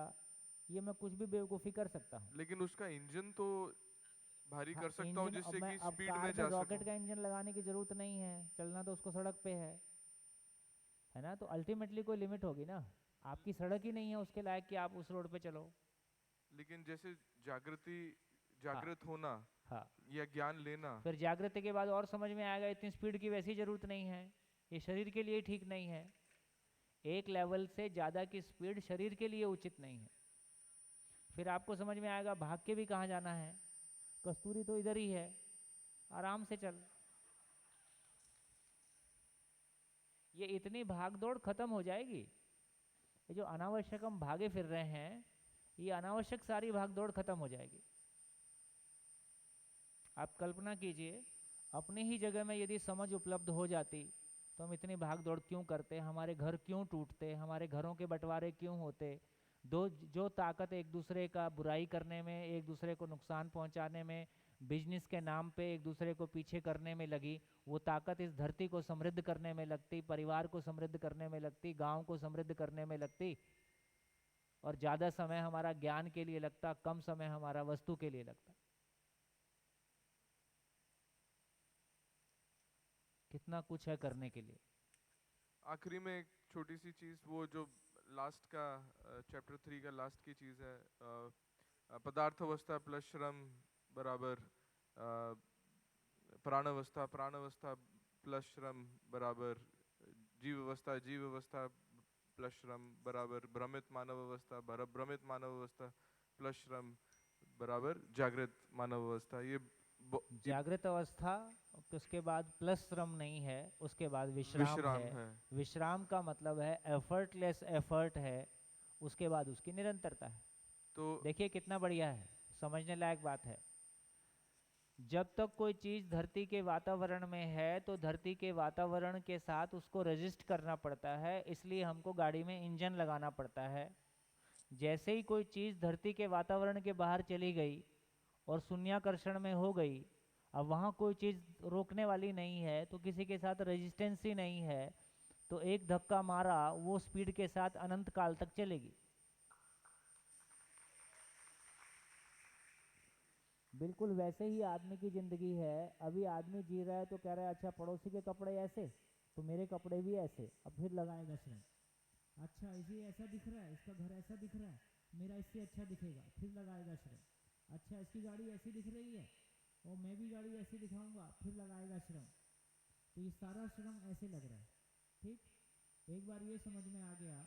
ये मैं कुछ भी बेवकूफ़ी कर सकता हूँ। लेकिन उसका इंजन तो भारी कर सकता हूँ जिससे कि अब स्पीड कार में पे जा रॉकेट सकूं। का इंजन लगाने की जरूरत नहीं है, चलना तो उसको सड़क पे है ना। तो अल्टीमेटली कोई लिमिट होगी ना, आपकी सड़क ही नहीं है उसके लायक कि आप उस रोड पे चलो। लेकिन जैसे जागृत होना, हाँ, या ज्ञान लेना, फिर जागृति के बाद और समझ में आएगा इतनी स्पीड की वैसी जरूरत नहीं है, ये शरीर के लिए ठीक नहीं है, एक लेवल से ज़्यादा की स्पीड शरीर के लिए उचित नहीं है। फिर आपको समझ में आएगा भाग के भी कहाँ जाना है, कस्तूरी तो इधर ही है, आराम से चल। ये इतनी भाग दौड़ खत्म हो जाएगी। ये जो अनावश्यक हम भागे फिर रहे हैं, ये अनावश्यक सारी भाग दौड़ खत्म हो जाएगी। आप कल्पना कीजिए, अपनी ही जगह में यदि समझ उपलब्ध हो जाती तो हम इतनी भाग दौड़ क्यों करते, हमारे घर क्यों टूटते, हमारे घरों के बंटवारे क्यों होते। जो ताकत एक दूसरे का बुराई करने में, एक दूसरे को नुकसान पहुंचाने में, बिजनेस के नाम पे एक दूसरे को पीछे करने में लगी, वो ताकत इस धरती को समृद्ध करने में लगती, परिवार को समृद्ध करने में लगती, गांव को समृद्ध करने में लगती, और ज़्यादा समय हमारा ज्ञान के लिए लगता, कम समय हमारा वस्तु के लिए लगता। कितना कुछ है करने के लिए। आखिरी में एक छोटी सी चीज़, वो जो लास्ट का चैप्टर 3 का लास्ट की चीज़ है, पदार्थ अवस्था प्लस श्रम बराबर प्राणावस्था, प्राणावस्था प्लस श्रम बराबर जीव अवस्था प्लस श्रम बराबर भ्रमित मानव अवस्था, भ्रमित मानव अवस्था प्लस श्रम बराबर जागृत मानव अवस्था। ये जागृत अवस्था, उसके बाद प्लस श्रम नहीं है, उसके बाद विश्राम है। विश्राम का मतलब है एफर्टलेस एफर्ट है, उसके बाद उसकी निरंतरता है। तो देखिए कितना बढ़िया है, समझने लायक बात है। जब तक कोई चीज धरती के वातावरण में है तो धरती के वातावरण के साथ उसको रेजिस्ट करना पड़ता है, इसलिए हमको गाड़ी में इंजन लगाना पड़ता है। जैसे ही कोई चीज धरती के वातावरण के बाहर चली गई और शून्याकर्षण में हो गई, अब वहाँ कोई चीज़ रोकने वाली नहीं है, तो किसी के साथ रेजिस्टेंस ही नहीं है, तो एक धक्का मारा वो स्पीड के साथ अनंत काल तक चलेगी। बिल्कुल वैसे ही आदमी की जिंदगी है। अभी आदमी जी रहा है तो कह रहा है अच्छा पड़ोसी के कपड़े ऐसे तो मेरे कपड़े भी ऐसे, अब फिर लगाएगा श्रम। अच्छा इसे ऐसा दिख रहा है, इसका घर ऐसा दिख रहा है, मेरा इससे अच्छा दिखेगा, फिर लगाएगा श्रम। अच्छा इसकी गाड़ी ऐसी दिख रही है और मैं भी गाड़ी ऐसी दिखाऊंगा, फिर लगाएगा श्रम। तो ये सारा श्रम ऐसे लग रहा है। ठीक, एक बार ये समझ में आ गया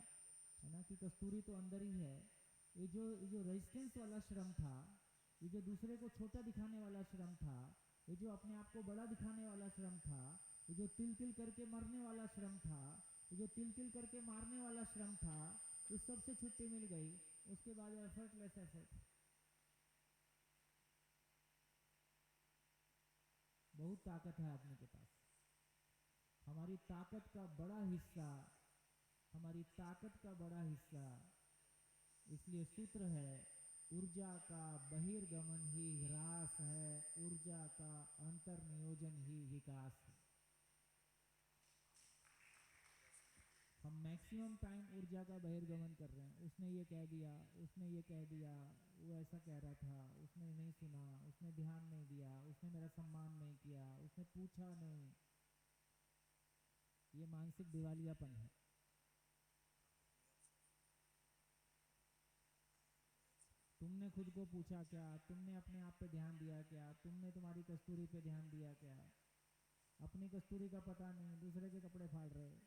है ना कि कस्तूरी तो अंदर ही है। ये जो रेजिस्टेंस वाला श्रम था, ये जो दूसरे को छोटा दिखाने वाला श्रम था, ये जो अपने आप को बड़ा दिखाने वाला श्रम था, ये जो तिल तिल करके मरने वाला श्रम था, ये जो तिल तिल करके मारने वाला श्रम था, इस सब से छुट्टी मिल गई। उसके बाद एफर्टलेस एफर्ट। बहुत ताकत है आदमी के पास। हमारी ताकत का बड़ा हिस्सा, हमारी ताकत का बड़ा हिस्सा, इसलिए सूत्र है ऊर्जा का बहिर्गमन ही ह्रास है, ऊर्जा का अंतर्नियोजन ही विकास है। हम मैक्सिमम टाइम ऊर्जा का बहिर्गमन कर रहे हैं। उसने ये कह दिया, उसने ये कह दिया, वो ऐसा कह रहा था, उसने नहीं सुना, उसने ध्यान नहीं दिया, उसने मेरा सम्मान नहीं किया, उसने पूछा नहीं। ये मानसिक दिवालियापन है। तुमने खुद को पूछा क्या? तुमने अपने आप पे ध्यान दिया क्या? तुमने तुम्हारी कस्तूरी पे ध्यान दिया क्या? अपनी कस्तूरी का पता नहीं, दूसरे के कपड़े फाड़ रहे हो।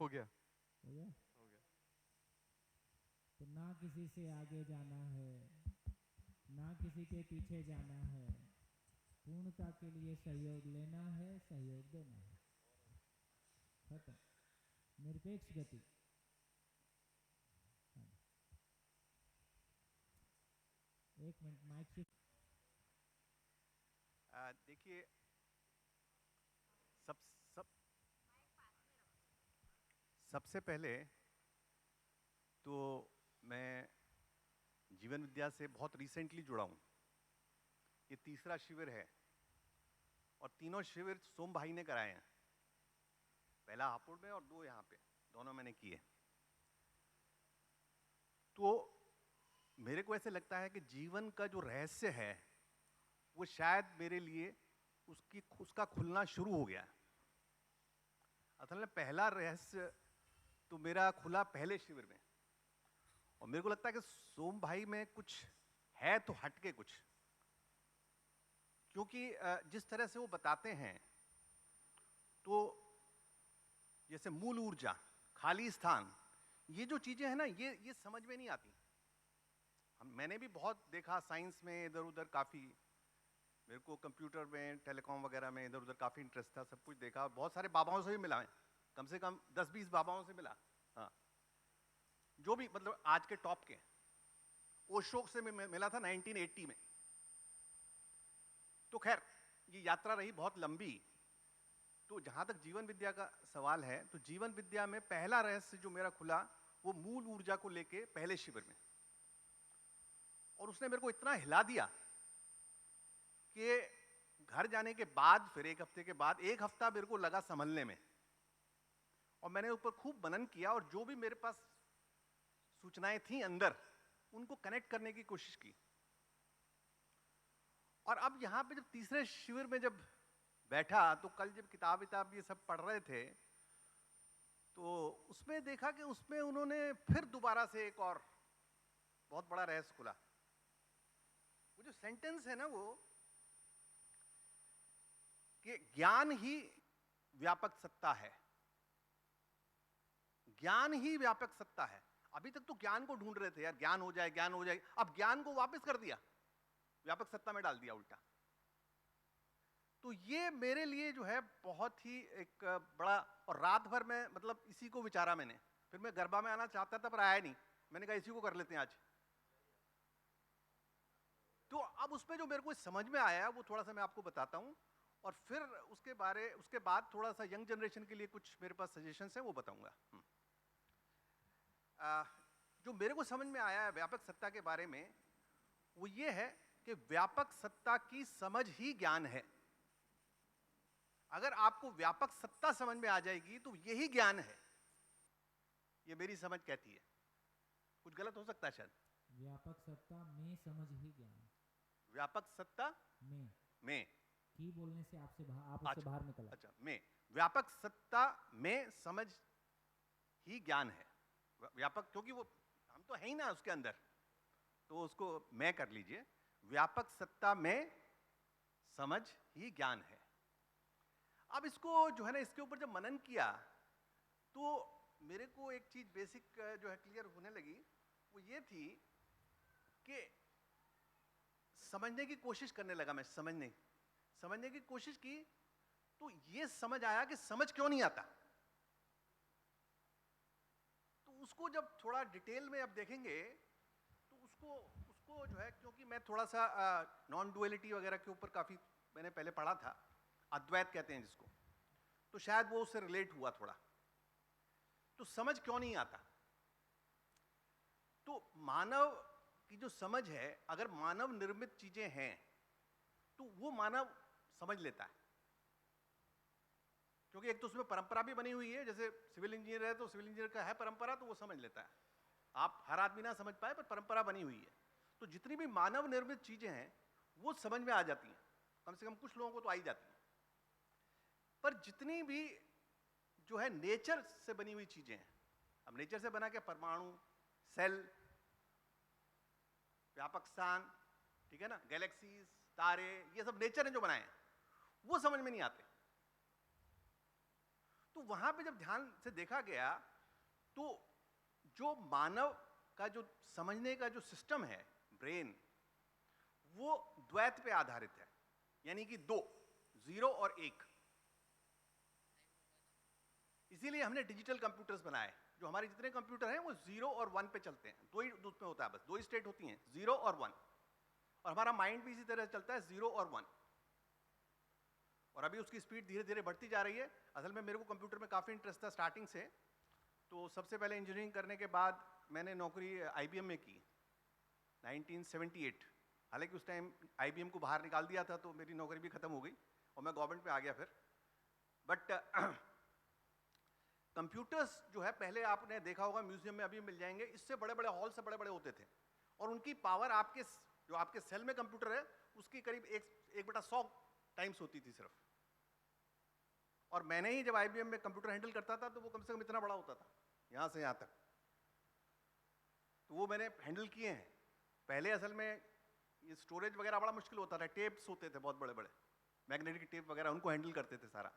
हो गया, हो गया? हो गया। तो ना किसी से आगे जाना है, ना किसी के पीछे जाना है, पूर्णता के लिए सहयोग लेना है, सहयोग देना है। खत्म। निरपेक्ष गति। एक मिनट माइक शिफ्ट। देखिए सबसे पहले तो मैं जीवन विद्या से बहुत रिसेंटली जुड़ा हूँ। ये तीसरा शिविर है और तीनों शिविर सोम भाई ने कराए हैं। पहला हापुड़ में और 2 यहाँ पे, दोनों मैंने किए। तो मेरे को ऐसे लगता है कि जीवन का जो रहस्य है वो शायद मेरे लिए उसका खुलना शुरू हो गया। असल में पहला रहस्य तो मेरा खुला पहले शिविर में, और मेरे को लगता है कि सोम भाई में कुछ है तो हटके कुछ, क्योंकि जिस तरह से वो बताते हैं तो जैसे मूल ऊर्जा, खाली स्थान, ये जो चीजें हैं ना, ये समझ में नहीं आती। मैंने भी बहुत देखा साइंस में इधर उधर, काफी मेरे को कंप्यूटर में, टेलीकॉम वगैरह में इधर उधर काफी इंटरेस्ट था, सब कुछ देखा, बहुत सारे बाबाओं से भी मिला है, कम से कम 10-20 बाबाओं से मिला। हाँ, जो भी मतलब आज के टॉप के। ओशो से मिला था 1980 में। तो खैर ये यात्रा रही बहुत लंबी। तो जहां तक जीवन विद्या का सवाल है, तो जीवन विद्या में पहला रहस्य जो मेरा खुला वो मूल ऊर्जा को लेके पहले शिविर में, और उसने मेरे को इतना हिला दिया कि घर जाने के बाद फिर 1 हफ्ते के बाद 1 हफ्ता मेरे को लगा संभलने में, और मैंने ऊपर खूब मनन किया, और जो भी मेरे पास सूचनाएं थी अंदर उनको कनेक्ट करने की कोशिश की। और अब यहां पे जब तीसरे शिविर में जब बैठा, तो कल जब किताब ये सब पढ़ रहे थे, तो उसमें देखा कि उसमें उन्होंने फिर दोबारा से एक और बहुत बड़ा रहस्य खुला। वो जो सेंटेंस है ना, वो कि ज्ञान ही व्यापक सत्ता है। ज्ञान ही व्यापक सत्ता है। अभी तक तो ज्ञान को ढूंढ रहे थे यार, ज्ञान हो जाए, ज्ञान हो जाए। अब ज्ञान को वापस कर दिया, व्यापक सत्ता में डाल दिया उल्टा। तो ये मेरे लिए जो है बहुत ही एक बड़ा, और रात भर में मतलब इसी को विचारा मैंने। फिर मैं गरबा में आना चाहता था पर आया नहीं, मैंने कहा इसी को कर लेते हैं आज। तो अब उसमें जो मेरे को समझ में आया वो थोड़ा सा मैं आपको बताता हूं, और फिर उसके बाद थोड़ा सा यंग जनरेशन के लिए कुछ मेरे पास सजेशंस हैं, वो बताऊंगा। जो मेरे को समझ में आया है व्यापक सत्ता के बारे में, वो ये है कि व्यापक सत्ता की समझ ही ज्ञान है। अगर आपको व्यापक सत्ता समझ में आ जाएगी तो यही ज्ञान है, ये मेरी समझ कहती है। कुछ गलत हो सकता है शायद। व्यापक सत्ता में समझ ही ज्ञान। व्यापक सत्ता में की बोलने से आप उससे बाहर निकला। अच्छा, में व्यापक सत्ता में समझ ही ज्ञान है। व्यापक, क्योंकि वो हम तो है ही ना उसके अंदर, तो उसको मैं कर लीजिए। व्यापक सत्ता में समझ ही ज्ञान है। अब इसको जो है ना, इसके ऊपर जब मनन किया तो मेरे को एक चीज बेसिक जो है क्लियर होने लगी। वो ये थी कि समझने की कोशिश करने लगा मैं, समझने की कोशिश की, तो ये समझ आया कि समझ क्यों नहीं आता। तो उसको जब थोड़ा डिटेल में अब देखेंगे तो उसको जो है, क्योंकि मैं थोड़ा सा नॉन डुअलिटी वगैरह के ऊपर काफी मैंने पहले पढ़ा था, अद्वैत कहते हैं जिसको, तो शायद वो उससे रिलेट हुआ थोड़ा। तो समझ क्यों नहीं आता? तो मानव की जो समझ है, अगर मानव निर्मित चीजें हैं तो वो मानव समझ लेता है, क्योंकि एक तो उसमें परंपरा भी बनी हुई है। जैसे सिविल इंजीनियर है तो सिविल इंजीनियर का है परंपरा, तो वो समझ लेता है। आप हर आदमी ना समझ पाए, पर परंपरा बनी हुई है। तो जितनी भी मानव निर्मित चीजें हैं वो समझ में आ जाती हैं, कम से कम कुछ लोगों को तो आ ही जाती हैं। पर जितनी भी जो है नेचर से बनी हुई चीजें हैं, अब नेचर से बना क्या, परमाणु, सेल, व्यापक स्थान, ठीक है ना, गैलेक्सीज, तारे, ये सब नेचर ने जो बनाए हैं, वो समझ में नहीं आते। तो वहां पे जब ध्यान से देखा गया तो जो मानव का जो समझने का जो सिस्टम है, ब्रेन, वो द्वैत पे आधारित है, यानी कि 2, 0 और 1। इसीलिए हमने डिजिटल कंप्यूटर्स बनाए। जो हमारे जितने कंप्यूटर हैं वो 0 और 1 पे चलते हैं। दो ही उसमें होता है, बस 2 ही स्टेट होती हैं, 0 और 1। और हमारा माइंड भी इसी तरह चलता है, 0 और 1। और अभी उसकी स्पीड धीरे धीरे बढ़ती जा रही है। असल में मेरे को कंप्यूटर में काफ़ी इंटरेस्ट था स्टार्टिंग से। तो सबसे पहले इंजीनियरिंग करने के बाद मैंने नौकरी IBM में की 1978। हालांकि उस टाइम IBM को बाहर निकाल दिया था तो मेरी नौकरी भी खत्म हो गई और मैं गवर्नमेंट पे आ गया फिर। बट कंप्यूटर्स जो है, पहले आपने देखा होगा म्यूजियम में अभी मिल जाएंगे, इससे बड़े बड़े हॉल से बड़े बड़े होते थे, और उनकी पावर आपके सेल में कंप्यूटर है उसकी करीब 1/100 टाइम्स होती थी सिर्फ। और मैंने ही जब IBM में कंप्यूटर हैंडल करता था तो वो कम से कम इतना बड़ा होता था, यहां से यहां तक। तो वो मैंने हैंडल किए हैं। पहले असल में ये स्टोरेज वगैरह बड़ा मुश्किल होता था, टेप्स होते थे बहुत बड़े बड़े, मैग्नेटिक टेप वगैरह, उनको हैंडल करते थे सारा,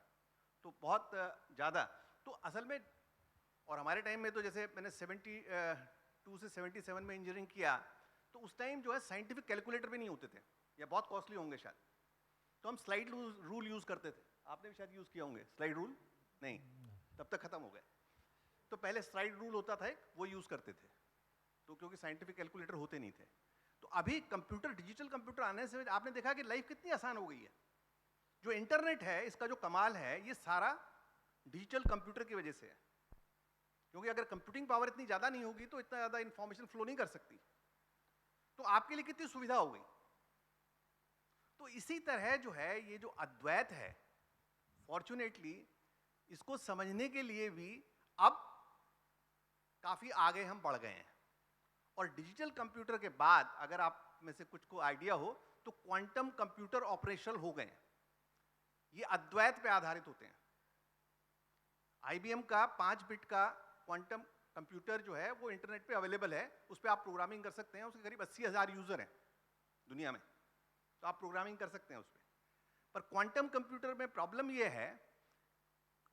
तो बहुत ज़्यादा। तो असल में, और हमारे टाइम में तो जैसे मैंने 72 से 77 में इंजीनियरिंग किया, तो उस टाइम जो है साइंटिफिक कैलकुलेटर भी नहीं होते थे, या बहुत कॉस्टली होंगे शायद, तो हम स्लाइड रूल यूज़ करते थे। आपने भी शायद यूज़ किया होंगे स्लाइड रूल, नहीं तब तक ख़त्म हो गए। तो पहले स्लाइड रूल होता था एक, वो यूज़ करते थे, तो क्योंकि साइंटिफिक कैलकुलेटर होते नहीं थे। तो अभी कंप्यूटर, डिजिटल कंप्यूटर आने से आपने देखा कि लाइफ कितनी आसान हो गई है। जो इंटरनेट है, इसका जो कमाल है, ये सारा डिजिटल कंप्यूटर की वजह से है, क्योंकि अगर कंप्यूटिंग पावर इतनी ज़्यादा नहीं होगी तो इतना ज़्यादा इंफॉर्मेशन फ्लो नहीं कर सकती। तो आपके लिए कितनी सुविधा हो गई। तो इसी तरह जो है ये जो अद्वैत है, फॉर्चुनेटली इसको समझने के लिए भी अब काफ़ी आगे हम बढ़ गए हैं। और डिजिटल कंप्यूटर के बाद अगर आप में से कुछ को आइडिया हो तो क्वांटम कंप्यूटर ऑपरेशनल हो गए हैं। ये अद्वैत पे आधारित होते हैं। IBM का 5 बिट का क्वांटम कंप्यूटर जो है वो इंटरनेट पे अवेलेबल है, उस पर आप प्रोग्रामिंग कर सकते हैं। उसके करीब 80,000 यूजर हैं दुनिया में, तो आप प्रोग्रामिंग कर सकते हैं उस पर। पर क्वांटम कंप्यूटर में प्रॉब्लम ये है,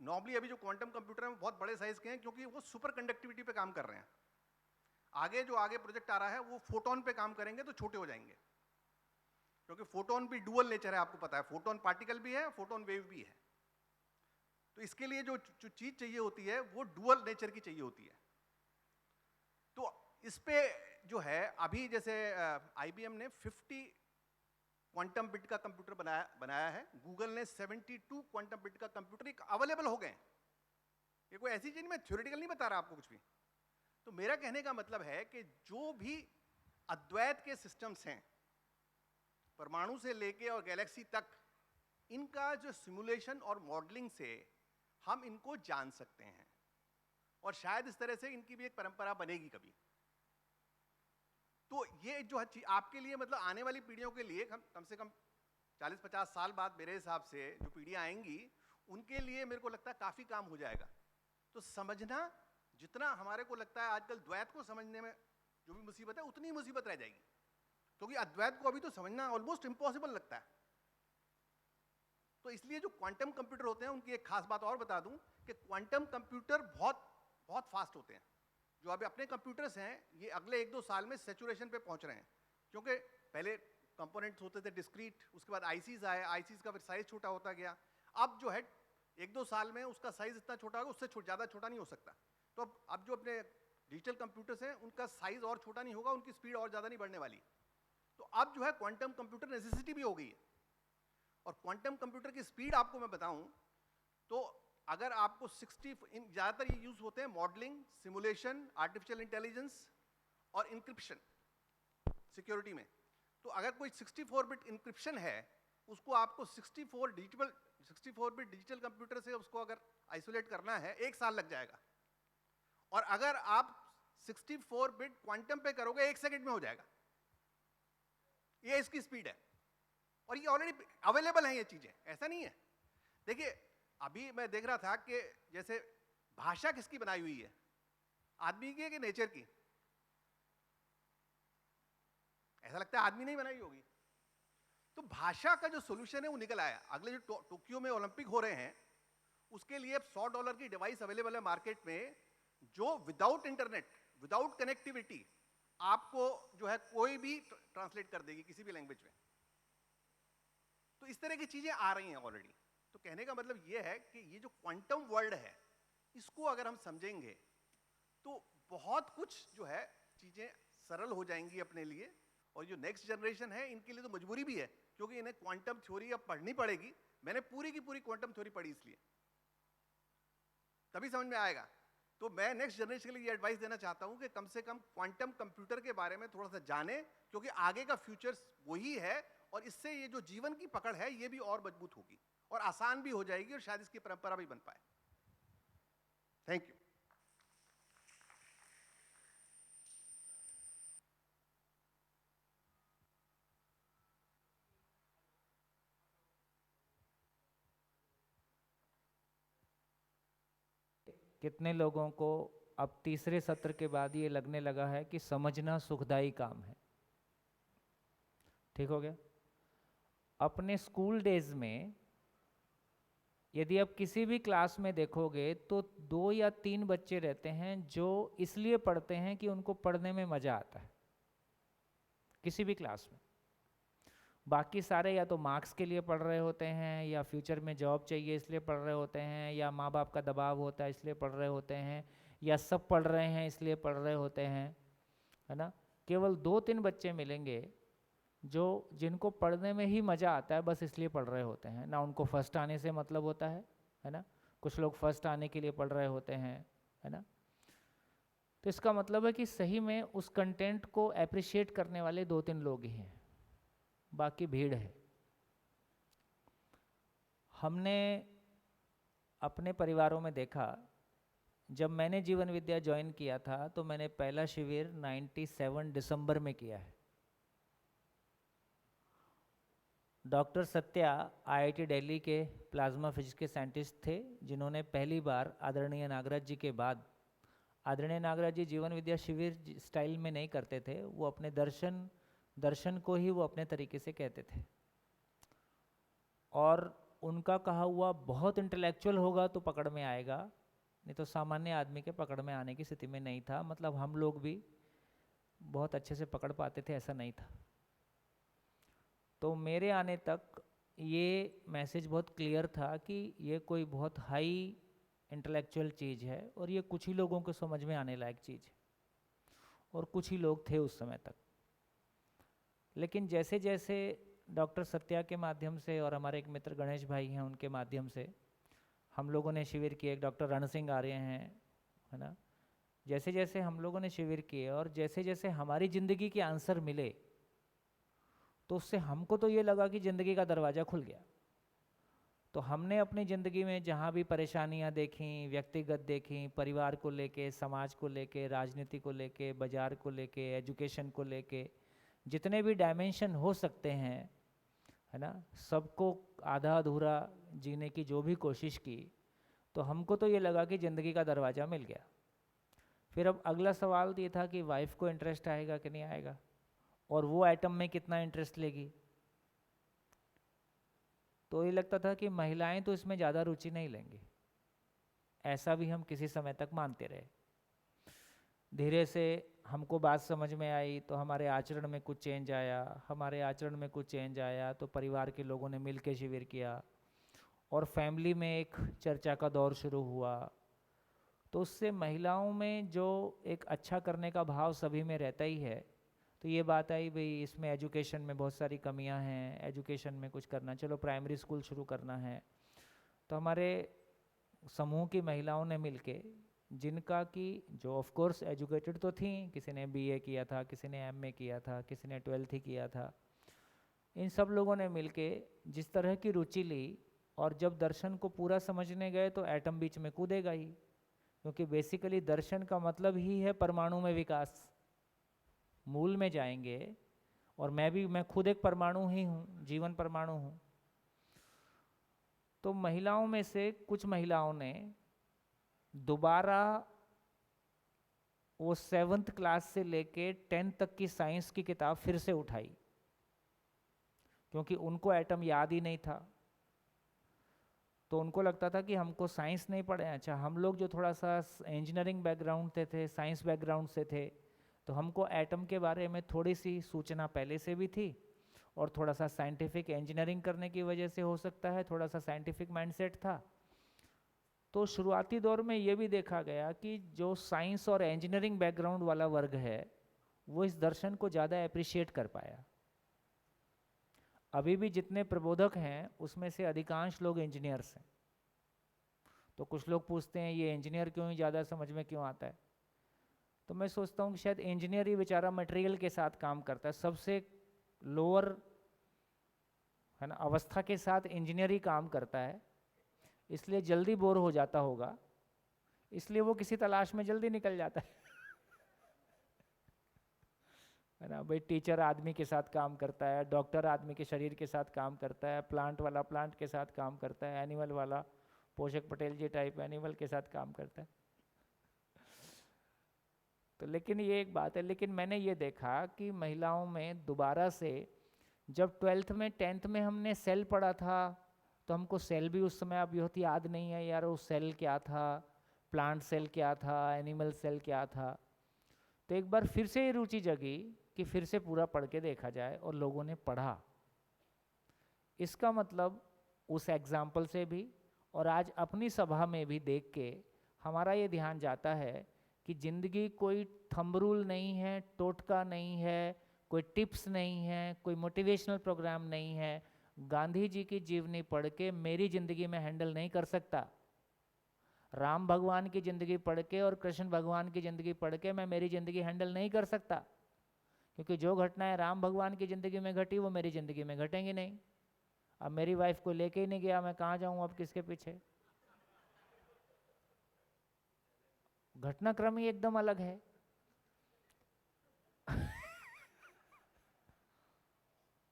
नॉर्मली अभी जो क्वांटम कंप्यूटर है वो बहुत बड़े साइज के हैं, क्योंकि वो सुपर कंडक्टिविटी पे काम कर रहे हैं। आगे जो आगे प्रोजेक्ट आ रहा है वो फोटोन पे काम करेंगे तो छोटे हो जाएंगे, क्योंकि फोटोन भी डुअल नेचर है, आपको पता है, फोटोन पार्टिकल भी है, फोटोन वेव भी है। तो इसके लिए जो चीज चाहिए होती है वो डुअल नेचर की चाहिए होती है। तो इस पे जो है अभी जैसे IBM ने 50 क्वांटम बिट का कंप्यूटर बनाया है, गूगल ने 72 क्वांटम बिट का कंप्यूटर अवेलेबल हो गए। ये कोई ऐसी चीज मैं थ्योरेटिकल नहीं बता रहा आपको कुछ भी। तो मेरा कहने का मतलब है कि जो भी अद्वैत के सिस्टम्स हैं, परमाणु से लेके और गैलेक्सी तक, इनका जो सिमुलेशन और मॉडलिंग से हम इनको जान सकते हैं, और शायद इस तरह से इनकी भी एक परंपरा बनेगी कभी। तो ये जो आपके लिए, मतलब आने वाली पीढ़ियों के लिए, कम से कम 40-50 साल बाद मेरे हिसाब से जो पीढ़ियां आएंगी उनके लिए मेरे को लगता है काफी काम हो जाएगा। तो समझना, जितना हमारे को लगता है आजकल द्वैत को समझने में जो भी मुसीबत है, उतनी मुसीबत रह जाएगी, क्योंकि अद्वैत को अभी तो समझना ऑलमोस्ट इम्पॉसिबल लगता है। तो इसलिए जो क्वांटम कंप्यूटर होते हैं, उनकी एक खास बात और बता दूं कि क्वांटम कंप्यूटर बहुत बहुत फास्ट होते हैं। जो अभी अपने कंप्यूटर्स हैं, ये अगले 1-2 साल में सैचुरेशन पे पहुंच रहे हैं, क्योंकि पहले कंपोनेंट्स होते थे डिस्क्रीट, उसके बाद आईसीज आए, आईसीज का फिर साइज छोटा होता गया। अब जो है 1-2 साल में उसका साइज इतना छोटा होगा, उससे ज़्यादा छोटा नहीं हो सकता। तो अब जो अपने डिजिटल कंप्यूटर्स हैं, उनका साइज और छोटा नहीं होगा, उनकी स्पीड और ज़्यादा नहीं बढ़ने वाली। तो अब जो है क्वांटम कंप्यूटर नेसेसिटी भी हो गई है। और क्वांटम कंप्यूटर की स्पीड आपको मैं बताऊं तो अगर आपको 60, ज़्यादातर ये यूज़ होते हैं मॉडलिंग, सिमुलेशन, आर्टिफिशियल इंटेलिजेंस और इंक्रिप्शन सिक्योरिटी में। तो अगर कोई 64 बिट इंक्रिप्शन है, उसको आपको 64 बिट डिजिटल कंप्यूटर से उसको अगर आइसोलेट करना है, 1 साल लग जाएगा। और अगर आप 64 बिट क्वांटम पे करोगे, 1 सेकंड में हो जाएगा। ये इसकी स्पीड है, और ये ऑलरेडी अवेलेबल है ये चीजें, ऐसा नहीं है। देखिए अभी मैं देख रहा था कि जैसे भाषा किसकी बनाई हुई है, आदमी की है कि नेचर की? ऐसा लगता है आदमी नहीं बनाई होगी। तो भाषा का जो सॉल्यूशन है वो निकल आया। अगले जो टोक्यो में ओलंपिक हो रहे हैं, उसके लिए $100 की डिवाइस अवेलेबल है मार्केट में, जो विदाउट इंटरनेट, विदाउट कनेक्टिविटी आपको जो है कोई भी ट्रांसलेट कर देगी किसी भी लैंग्वेज में। तो इस तरह की चीजें आ रही हैं ऑलरेडी। तो कहने का मतलब यह है कि ये जो क्वांटम वर्ल्ड है, इसको अगर हम समझेंगे तो बहुत कुछ जो है चीजें सरल हो जाएंगी अपने लिए। और जो नेक्स्ट जनरेशन है, इनके लिए तो मजबूरी भी है, क्योंकि इन्हें क्वांटम थ्योरी अब पढ़नी पड़ेगी। मैंने पूरी की पूरी क्वांटम थ्योरी पढ़ी, इसलिए तभी समझ में आएगा। तो मैं नेक्स्ट जनरेशन के लिए ये एडवाइस देना चाहता हूं कि कम से कम क्वांटम कंप्यूटर के बारे में थोड़ा सा जाने, क्योंकि आगे का फ्यूचर वही है, और इससे ये जो जीवन की पकड़ है ये भी और मजबूत होगी और आसान भी हो जाएगी, और शायद इसकी परंपरा भी बन पाए। Thank you. कितने लोगों को अब तीसरे सत्र के बाद ये लगने लगा है कि समझना सुखदाई काम है? ठीक हो गया। अपने स्कूल डेज में यदि आप किसी भी क्लास में देखोगे तो 2 या 3 बच्चे रहते हैं जो इसलिए पढ़ते हैं कि उनको पढ़ने में मज़ा आता है, किसी भी क्लास में। बाकी सारे या तो मार्क्स के लिए पढ़ रहे होते हैं, या फ्यूचर में जॉब चाहिए इसलिए पढ़ रहे होते हैं, या माँ बाप का दबाव होता है इसलिए पढ़ रहे होते हैं, या सब पढ़ रहे हैं इसलिए पढ़ रहे होते हैं, है ना। केवल 2-3 बच्चे मिलेंगे जो जिनको पढ़ने में ही मज़ा आता है, बस इसलिए पढ़ रहे होते हैं ना। उनको फर्स्ट आने से मतलब होता है ना। कुछ लोग फर्स्ट आने के लिए पढ़ रहे होते हैं, है ना। तो इसका मतलब है कि सही में उस कंटेंट को एप्रिशिएट करने वाले 2-3 लोग ही हैं, बाकी भीड़ है। हमने अपने परिवारों में देखा, जब मैंने जीवन विद्या ज्वाइन किया था तो मैंने पहला शिविर 97 दिसंबर में किया है। डॉक्टर सत्या आईआईटी दिल्ली के प्लाज्मा फिजिक्स के साइंटिस्ट थे, जिन्होंने पहली बार आदरणीय नागराज जी के बाद, आदरणीय नागराज जी जीवन विद्या शिविर स्टाइल में नहीं करते थे, वो अपने दर्शन को ही वो अपने तरीके से कहते थे। और उनका कहा हुआ बहुत इंटेलेक्चुअल होगा तो पकड़ में आएगा, नहीं तो सामान्य आदमी के पकड़ में आने की स्थिति में नहीं था। मतलब हम लोग भी बहुत अच्छे से पकड़ पाते थे, ऐसा नहीं था। तो मेरे आने तक ये मैसेज बहुत क्लियर था कि ये कोई बहुत हाई इंटेलेक्चुअल चीज़ है और ये कुछ ही लोगों को समझ में आने लायक चीज़ है, और कुछ ही लोग थे उस समय तक। लेकिन जैसे जैसे डॉक्टर सत्या के माध्यम से और हमारे एक मित्र गणेश भाई हैं, उनके माध्यम से हम लोगों ने शिविर किए, एक डॉक्टर रण सिंह आर्य हैं, है ना। जैसे जैसे हम लोगों ने शिविर किए और जैसे जैसे हमारी ज़िंदगी के आंसर मिले, तो उससे हमको तो ये लगा कि ज़िंदगी का दरवाज़ा खुल गया। तो हमने अपनी ज़िंदगी में जहाँ भी परेशानियाँ देखी, व्यक्तिगत देखी, परिवार को लेके, समाज को लेके, राजनीति को लेके, बाजार को लेके, एजुकेशन को लेके, जितने भी डायमेंशन हो सकते हैं, है ना, सबको आधा अधूरा जीने की जो भी कोशिश की, तो हमको तो ये लगा कि ज़िंदगी का दरवाज़ा मिल गया। फिर अब अगला सवाल ये था कि वाइफ को इंटरेस्ट आएगा कि नहीं आएगा, और वो आइटम में कितना इंटरेस्ट लेगी। तो ये लगता था कि महिलाएं तो इसमें ज़्यादा रुचि नहीं लेंगी, ऐसा भी हम किसी समय तक मानते रहे। धीरे से हमको बात समझ में आई, तो हमारे आचरण में कुछ चेंज आया, तो परिवार के लोगों ने मिल के शिविर किया, और फैमिली में एक चर्चा का दौर शुरू हुआ। तो उससे महिलाओं में जो एक अच्छा करने का भाव सभी में रहता ही है, तो ये बात आई भाई इसमें एजुकेशन में बहुत सारी कमियां हैं, एजुकेशन में कुछ करना, चलो प्राइमरी स्कूल शुरू करना है। तो हमारे समूह की महिलाओं ने मिलके, जिनका कि जो ऑफ कोर्स एजुकेटेड तो थी, किसी ने बीए किया था, किसी ने एमए किया था, किसी ने 12th ही किया था, इन सब लोगों ने मिलके जिस तरह की रुचि ली, और जब दर्शन को पूरा समझने गए तो एटम बीच में कूदेगा ही, क्योंकि बेसिकली दर्शन का मतलब ही है परमाणु में विकास। मूल में जाएंगे, और मैं खुद एक परमाणु ही हूँ, जीवन परमाणु हूँ। तो महिलाओं में से कुछ महिलाओं ने दोबारा वो 7th क्लास से लेके 10th तक की साइंस की किताब फिर से उठाई, क्योंकि उनको एटम याद ही नहीं था। तो उनको लगता था कि हमको साइंस नहीं पढ़े। अच्छा, हम लोग जो थोड़ा सा इंजीनियरिंग बैकग्राउंड से थे, साइंस बैकग्राउंड से थे, तो हमको एटम के बारे में थोड़ी सी सूचना पहले से भी थी, और थोड़ा सा साइंटिफिक इंजीनियरिंग करने की वजह से हो सकता है थोड़ा सा साइंटिफिक माइंडसेट था। तो शुरुआती दौर में ये भी देखा गया कि जो साइंस और इंजीनियरिंग बैकग्राउंड वाला वर्ग है, वो इस दर्शन को ज़्यादा अप्रिशिएट कर पाया। अभी भी जितने प्रबोधक हैं उसमें से अधिकांश लोग इंजीनियर्स हैं। तो कुछ लोग पूछते हैं ये इंजीनियर क्यों ही ज़्यादा समझ में क्यों आता है। तो मैं सोचता हूँ कि शायद इंजीनियर ही बेचारा मटेरियल के साथ काम करता है, सबसे लोअर, है ना, अवस्था के साथ इंजीनियर ही काम करता है, इसलिए जल्दी बोर हो जाता होगा, इसलिए वो किसी तलाश में जल्दी निकल जाता है ना। भाई टीचर आदमी के साथ काम करता है, डॉक्टर आदमी के शरीर के साथ काम करता है, प्लांट वाला प्लांट के साथ काम करता है, एनिमल वाला पोषक पटेल जी टाइप एनिमल के साथ काम करता है। तो लेकिन ये एक बात है, लेकिन मैंने ये देखा कि महिलाओं में दोबारा से, जब 12th में 10th में हमने सेल पढ़ा था, तो हमको सेल भी उस समय अभी बहुत याद नहीं है यार, वो सेल क्या था, प्लांट सेल क्या था, एनिमल सेल क्या था। तो एक बार फिर से ये रुचि जगी कि फिर से पूरा पढ़ के देखा जाए, और लोगों ने पढ़ा। इसका मतलब उस एग्जाम्पल से भी और आज अपनी सभा में भी देख के हमारा ये ध्यान जाता है कि ज़िंदगी कोई थंब रूल नहीं है, टोटका नहीं है, कोई टिप्स नहीं है, कोई मोटिवेशनल प्रोग्राम नहीं है। गांधी जी की जीवनी पढ़ के मेरी ज़िंदगी में हैंडल नहीं कर सकता। राम भगवान की ज़िंदगी पढ़ के और कृष्ण भगवान की ज़िंदगी पढ़ के मैं मेरी ज़िंदगी हैंडल नहीं कर सकता, क्योंकि जो घटनाएं राम भगवान की ज़िंदगी में घटी वो मेरी ज़िंदगी में घटेंगी नहीं। अब मेरी वाइफ को लेके ही नहीं गया, मैं कहाँ जाऊँ अब किसके पीछे? घटनाक्रम ही एकदम अलग है।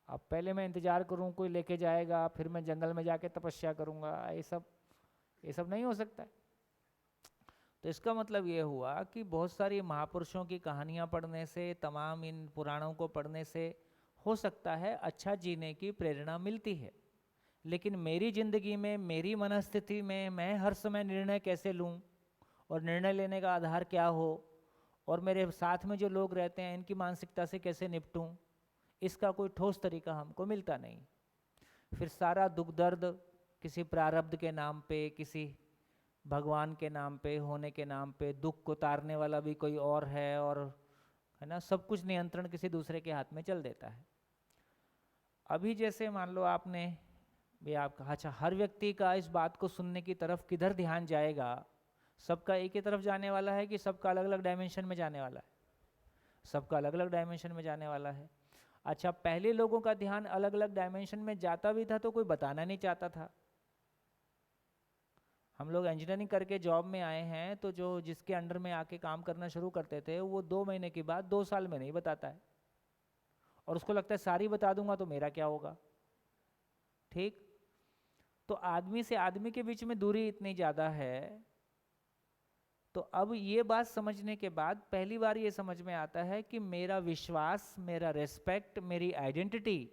अब पहले मैं इंतजार करूं कोई लेके जाएगा, फिर मैं जंगल में जाके तपस्या करूंगा, ये सब नहीं हो सकता है। तो इसका मतलब ये हुआ कि बहुत सारी महापुरुषों की कहानियां पढ़ने से, तमाम इन पुराणों को पढ़ने से हो सकता है अच्छा जीने की प्रेरणा मिलती है। लेकिन मेरी ज़िंदगी में, मेरी मनस्थिति में मैं हर समय निर्णय कैसे लूं और निर्णय लेने का आधार क्या हो, और मेरे साथ में जो लोग रहते हैं इनकी मानसिकता से कैसे निपटूं, इसका कोई ठोस तरीका हमको मिलता नहीं। फिर सारा दुख दर्द किसी प्रारब्ध के नाम पे, किसी भगवान के नाम पे, होने के नाम पे, दुख को तारने वाला भी कोई और है, और है ना, सब कुछ नियंत्रण किसी दूसरे के हाथ में चल देता है। अभी जैसे मान लो आपने भी आप कहा, अच्छा हर व्यक्ति का इस बात को सुनने की तरफ किधर ध्यान जाएगा? सबका एक ही तरफ जाने वाला है कि सबका अलग अलग डायमेंशन में जाने वाला है? सबका अलग अलग डायमेंशन में जाने वाला है। अच्छा, पहले लोगों का ध्यान अलग अलग डायमेंशन में जाता भी था तो कोई बताना नहीं चाहता था। हम लोग इंजीनियरिंग करके जॉब में आए हैं तो जो जिसके अंडर में आके काम करना शुरू करते थे वो 2 महीने के बाद 2 साल में नहीं बताता है, और उसको लगता है सारी बता दूंगा तो मेरा क्या होगा। ठीक, तो आदमी से आदमी के बीच में दूरी इतनी ज़्यादा है। तो अब ये बात समझने के बाद पहली बार ये समझ में आता है कि मेरा विश्वास, मेरा रेस्पेक्ट, मेरी आइडेंटिटी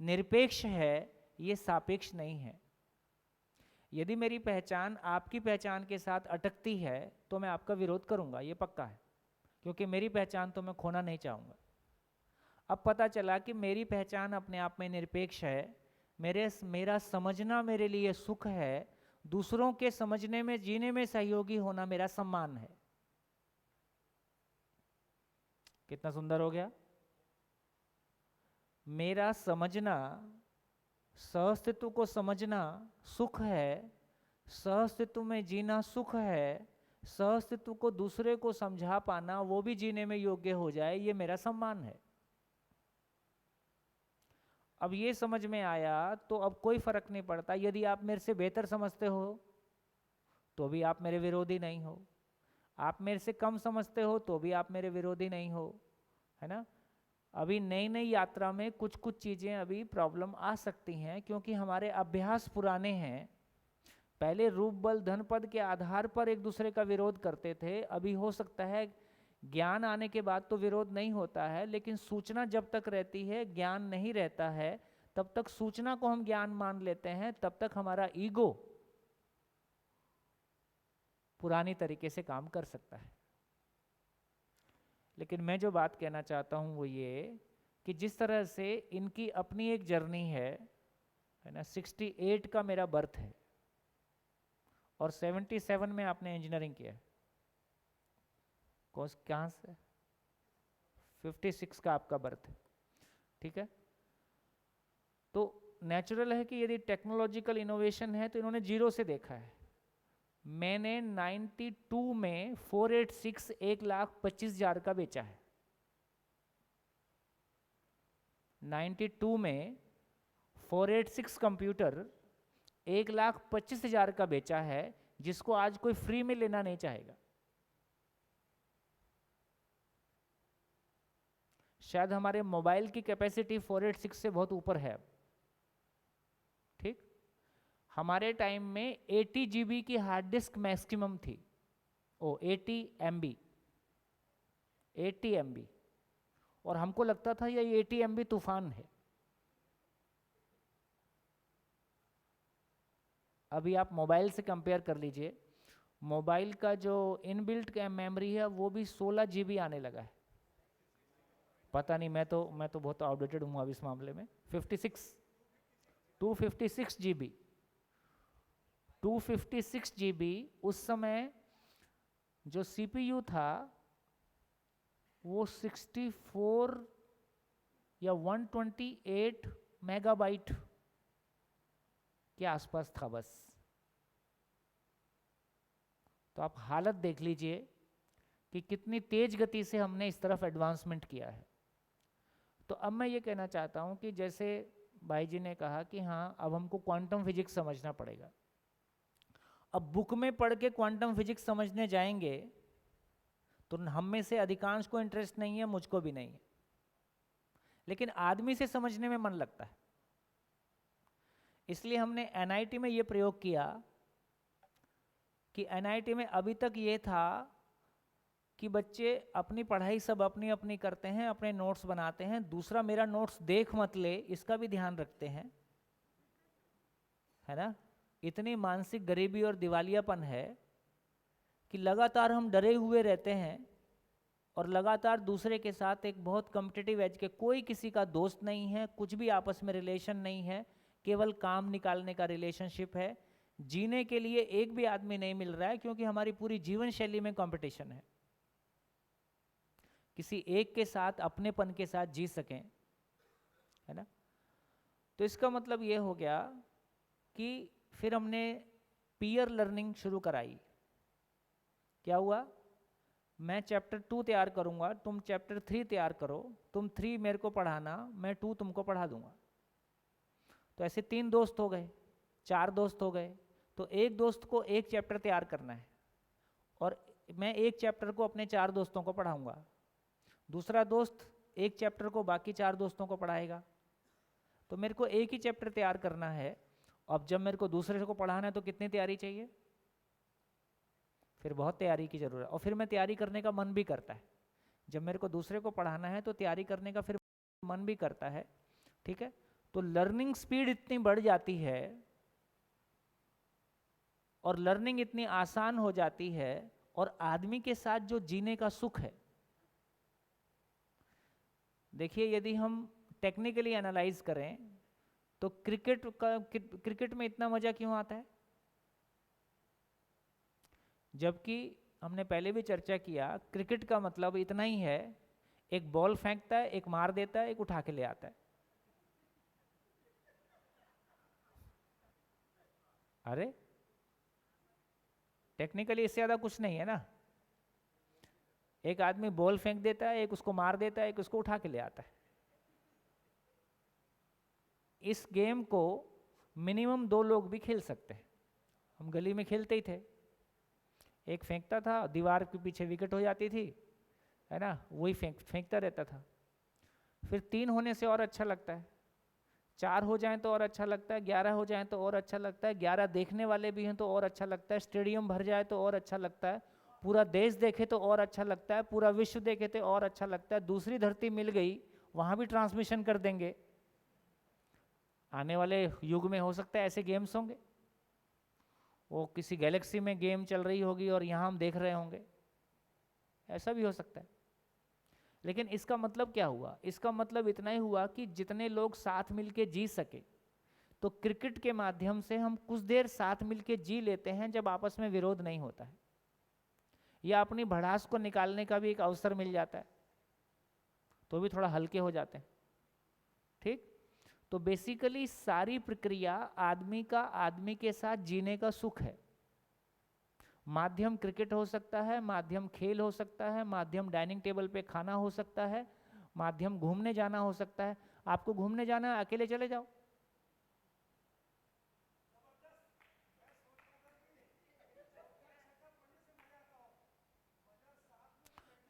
निरपेक्ष है, ये सापेक्ष नहीं है। यदि मेरी पहचान आपकी पहचान के साथ अटकती है तो मैं आपका विरोध करूंगा, ये पक्का है, क्योंकि मेरी पहचान तो मैं खोना नहीं चाहूँगा। अब पता चला कि मेरी पहचान अपने आप में निरपेक्ष है, मेरा समझना मेरे लिए सुख है, दूसरों के समझने में, जीने में सहयोगी होना मेरा सम्मान है। कितना सुंदर हो गया। मेरा समझना, सहअस्तित्व को समझना सुख है, सहअस्तित्व में जीना सुख है, सहअस्तित्व को दूसरे को समझा पाना, वो भी जीने में योग्य हो जाए, ये मेरा सम्मान है। अब ये समझ में आया तो अब कोई फर्क नहीं पड़ता यदि आप मेरे से बेहतर समझते हो तो भी आप मेरे विरोधी नहीं हो, आप मेरे से कम समझते हो तो भी आप मेरे विरोधी नहीं हो, है ना। अभी नई नई यात्रा में कुछ कुछ चीज़ें अभी प्रॉब्लम आ सकती हैं क्योंकि हमारे अभ्यास पुराने हैं। पहले रूप बल धन पद के आधार पर एक दूसरे का विरोध करते थे, अभी हो सकता है ज्ञान आने के बाद तो विरोध नहीं होता है, लेकिन सूचना जब तक रहती है, ज्ञान नहीं रहता है, तब तक सूचना को हम ज्ञान मान लेते हैं, तब तक हमारा ईगो पुरानी तरीके से काम कर सकता है। लेकिन मैं जो बात कहना चाहता हूं वो ये कि जिस तरह से इनकी अपनी एक जर्नी है ना, 68 का मेरा बर्थ है और 77 में आपने इंजीनियरिंग किया है, कहाँ से? 56 का आपका बर्थ है, ठीक है। तो नेचुरल है कि यदि टेक्नोलॉजिकल इनोवेशन है तो इन्होंने 0 से देखा है। मैंने 92 में 486 1,25,000 का बेचा है। 92 में 486 कंप्यूटर 1,25,000 का बेचा है, जिसको आज कोई फ्री में लेना नहीं चाहेगा। शायद हमारे मोबाइल की कैपेसिटी 486 से बहुत ऊपर है। ठीक, हमारे टाइम में 80 GB की हार्ड डिस्क मैक्सिमम थी, 80 MB, 80 MB, और हमको लगता था ये 80 MB तूफान है। अभी आप मोबाइल से कंपेयर कर लीजिए, मोबाइल का जो इनबिल्ट मेमोरी है वो भी 16 GB आने लगा है। पता नहीं, मैं तो बहुत आउटडेटेड हूँ अब इस मामले में। 256 GB 256 GB उस समय जो CPU था वो 64 या 128 मेगाबाइट के आसपास था बस। तो आप हालत देख लीजिए कि कितनी तेज गति से हमने इस तरफ एडवांसमेंट किया है। तो अब मैं ये कहना चाहता हूँ कि जैसे भाई जी ने कहा कि हाँ, अब हमको क्वांटम फिजिक्स समझना पड़ेगा। अब बुक में पढ़ के क्वांटम फिजिक्स समझने जाएंगे तो हम में से अधिकांश को इंटरेस्ट नहीं है, मुझको भी नहीं है, लेकिन आदमी से समझने में मन लगता है। इसलिए हमने NIT में ये प्रयोग किया कि NIT में अभी तक ये था कि बच्चे अपनी पढ़ाई सब अपनी अपनी करते हैं, अपने नोट्स बनाते हैं, दूसरा मेरा नोट्स देख मत ले इसका भी ध्यान रखते हैं, है ना। इतनी मानसिक गरीबी और दिवालियापन है कि लगातार हम डरे हुए रहते हैं और लगातार दूसरे के साथ एक बहुत कॉम्पिटिटिव एज के, कोई किसी का दोस्त नहीं है, कुछ भी आपस में रिलेशन नहीं है, केवल काम निकालने का रिलेशनशिप है। जीने के लिए एक भी आदमी नहीं मिल रहा है क्योंकि हमारी पूरी जीवन शैली में कंपटीशन है। किसी एक के साथ अपनेपन के साथ जी सकें, है ना। तो इसका मतलब ये हो गया कि फिर हमने पीयर लर्निंग शुरू कराई। क्या हुआ, मैं चैप्टर 2 तैयार करूंगा, तुम चैप्टर 3 तैयार करो, तुम 3 मेरे को पढ़ाना, मैं 2 तुमको पढ़ा दूंगा। तो ऐसे 3 दोस्त हो गए, 4 दोस्त हो गए। तो एक दोस्त को एक चैप्टर तैयार करना है और मैं एक चैप्टर को अपने 4 दोस्तों को पढ़ाऊंगा, दूसरा दोस्त एक चैप्टर को बाकी 4 दोस्तों को पढ़ाएगा। तो मेरे को एक ही चैप्टर तैयार करना है। अब जब मेरे को दूसरे को पढ़ाना है तो कितनी तैयारी चाहिए, फिर बहुत तैयारी की जरूरत है। और फिर मैं तैयारी करने का मन भी करता है, जब मेरे को दूसरे को पढ़ाना है तो तैयारी करने का फिर मन भी करता है, ठीक है। तो लर्निंग स्पीड इतनी बढ़ जाती है और लर्निंग इतनी आसान हो जाती है, और आदमी के साथ जो जीने का सुख है, देखिए यदि हम टेक्निकली एनालाइज करें तो क्रिकेट में इतना मजा क्यों आता है, जबकि हमने पहले भी चर्चा किया क्रिकेट का मतलब इतना ही है, एक बॉल फेंकता है, एक मार देता है, एक उठा के ले आता है। अरे टेक्निकली इससे ज्यादा कुछ नहीं है ना। एक आदमी बॉल फेंक देता है, एक उसको मार देता है, एक उसको उठा के ले आता है। इस गेम को मिनिमम 2 लोग भी खेल सकते हैं। हम गली में खेलते ही थे, एक फेंकता था, दीवार के पीछे विकेट हो जाती थी, है ना, वही फेंकता रहता था। फिर 3 होने से और अच्छा लगता है, 4 हो जाएं तो और अच्छा लगता है, 11 हो जाएं तो और अच्छा लगता है, 11 देखने वाले भी हैं तो और अच्छा लगता है, स्टेडियम भर जाए तो और अच्छा लगता है, पूरा देश देखे तो और अच्छा लगता है, पूरा विश्व देखे तो और अच्छा लगता है। दूसरी धरती मिल गई, वहाँ भी ट्रांसमिशन कर देंगे। आने वाले युग में हो सकता है ऐसे गेम्स होंगे, वो किसी गैलेक्सी में गेम चल रही होगी और यहाँ हम देख रहे होंगे, ऐसा भी हो सकता है। लेकिन इसका मतलब क्या हुआ, इसका मतलब इतना ही हुआ कि जितने लोग साथ मिलके जी सके, तो क्रिकेट के माध्यम से हम कुछ देर साथ मिलके जी लेते हैं जब आपस में विरोध नहीं होता है, या अपनी भड़ास को निकालने का भी एक अवसर मिल जाता है, तो भी थोड़ा हल्के हो जाते हैं, ठीक। तो बेसिकली सारी प्रक्रिया आदमी का आदमी के साथ जीने का सुख है। माध्यम क्रिकेट हो सकता है, माध्यम खेल हो सकता है, माध्यम डाइनिंग टेबल पे खाना हो सकता है, माध्यम घूमने जाना हो सकता है। आपको घूमने जाना है, अकेले चले जाओ,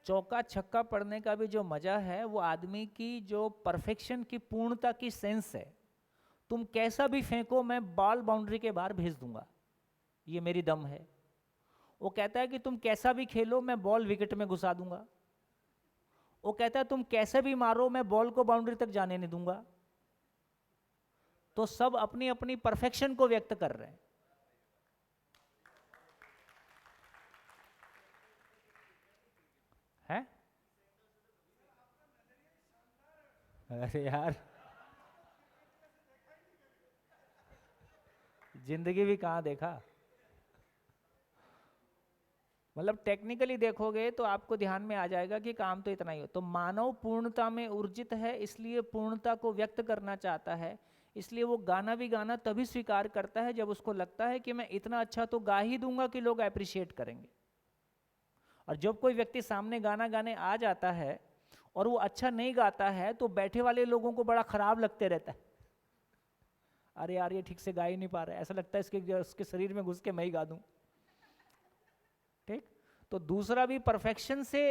चौका छक्का पड़ने का भी जो मजा है वो आदमी की जो परफेक्शन की पूर्णता की सेंस है। तुम कैसा भी फेंको, मैं बॉल बाउंड्री के बाहर भेज दूंगा, ये मेरी दम है। वो कहता है कि तुम कैसा भी खेलो, मैं बॉल विकेट में घुसा दूंगा। वो कहता है तुम कैसे भी मारो, मैं बॉल को बाउंड्री तक जाने नहीं दूंगा। तो सब अपनी अपनी परफेक्शन को व्यक्त कर रहे हैं। अरे यार, जिंदगी भी कहाँ देखा। मतलब टेक्निकली देखोगे तो आपको ध्यान में आ जाएगा कि काम तो इतना ही हो। तो मानव पूर्णता में ऊर्जित है, इसलिए पूर्णता को व्यक्त करना चाहता है, इसलिए वो गाना भी गाना तभी स्वीकार करता है जब उसको लगता है कि मैं इतना अच्छा तो गा ही दूंगा कि लोग अप्रिशिएट करेंगे। और जब कोई व्यक्ति सामने गाना गाने आ जाता है और वो अच्छा नहीं गाता है तो बैठे वाले लोगों को बड़ा खराब लगते रहता है। अरे यार ये ठीक से गा ही नहीं पा रहा है, ऐसा लगता है इसके शरीर में घुस के मैं ही गा दूं। ठीक, तो दूसरा भी परफेक्शन से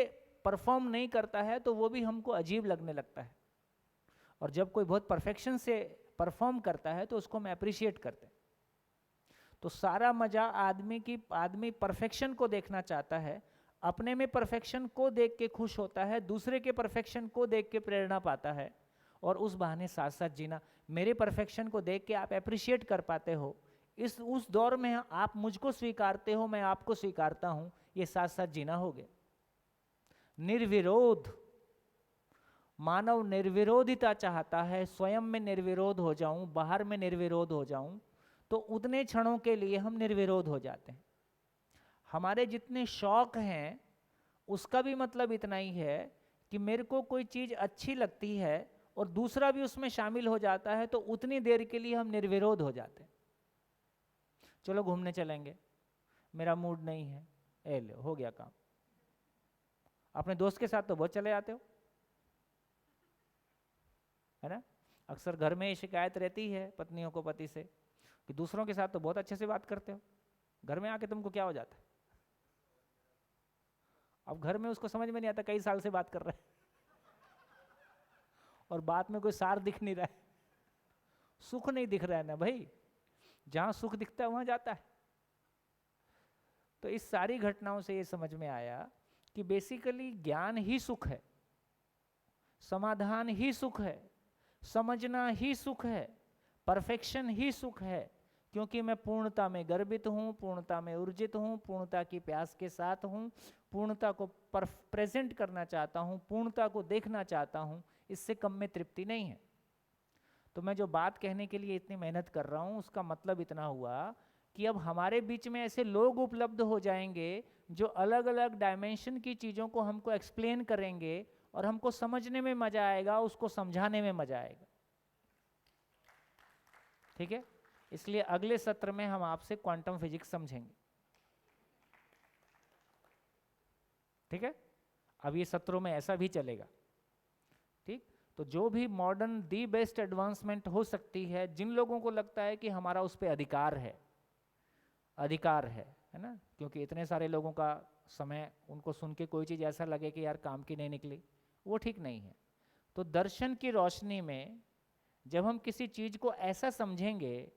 परफॉर्म नहीं करता है तो वो भी हमको अजीब लगने लगता है। और जब कोई बहुत परफेक्शन से परफॉर्म करता है तो उसको हम अप्रिशिएट करते हैं। तो सारा मजा आदमी परफेक्शन को देखना चाहता है, अपने में परफेक्शन को देख के खुश होता है, दूसरे के परफेक्शन को देख के प्रेरणा पाता है, और उस बहाने साथ साथ जीना। मेरे परफेक्शन को देख के आप अप्रिशिएट कर पाते हो, उस दौर में आप मुझको स्वीकारते हो, मैं आपको स्वीकारता हूं, ये साथ साथ जीना हो गया। निर्विरोध, मानव निर्विरोधिता चाहता है, स्वयं में निर्विरोध हो जाऊं, बाहर में निर्विरोध हो जाऊं, तो उतने क्षणों के लिए हम निर्विरोध हो जाते हैं। हमारे जितने शौक हैं उसका भी मतलब इतना ही है कि मेरे को कोई चीज अच्छी लगती है और दूसरा भी उसमें शामिल हो जाता है, तो उतनी देर के लिए हम निर्विरोध हो जाते हैं। चलो घूमने चलेंगे, मेरा मूड नहीं है, ए लो हो गया काम। अपने दोस्त के साथ तो बहुत चले जाते हो, है ना। अक्सर घर में ये शिकायत रहती है पत्नियों को पति से कि दूसरों के साथ तो बहुत अच्छे से बात करते हो, घर में आके तुमको क्या हो जाता है। अब घर में उसको समझ में नहीं आता, कई साल से बात कर रहे हैं और बात में कोई सार दिख नहीं रहा है, सुख नहीं दिख रहा है ना भाई, जहां सुख दिखता है वहां जाता है। तो इस सारी घटनाओं से ये समझ में आया कि बेसिकली ज्ञान ही सुख है, समाधान ही सुख है, समझना ही सुख है, परफेक्शन ही सुख है। क्योंकि मैं पूर्णता में गर्वित हूं, पूर्णता में ऊर्जित हूं, पूर्णता की प्यास के साथ हूं, पूर्णता को प्रेजेंट करना चाहता हूं, पूर्णता को देखना चाहता हूं, इससे कम में तृप्ति नहीं है। तो मैं जो बात कहने के लिए इतनी मेहनत कर रहा हूं उसका मतलब इतना हुआ कि अब हमारे बीच में ऐसे लोग उपलब्ध हो जाएंगे जो अलग अलग डायमेंशन की चीज़ों को हमको एक्सप्लेन करेंगे और हमको समझने में मजा आएगा, उसको समझाने में मजा आएगा। ठीक है, इसलिए अगले सत्र में हम आपसे क्वांटम फिजिक्स समझेंगे। ठीक है, अब ये सत्रों में ऐसा भी चलेगा। ठीक, तो जो भी मॉडर्न दी बेस्ट एडवांसमेंट हो सकती है, जिन लोगों को लगता है कि हमारा उस पर अधिकार है ना, क्योंकि इतने सारे लोगों का समय, उनको सुन के कोई चीज़ ऐसा लगे कि यार काम की नहीं निकली, वो ठीक नहीं है। तो दर्शन की रोशनी में जब हम किसी चीज़ को ऐसा समझेंगे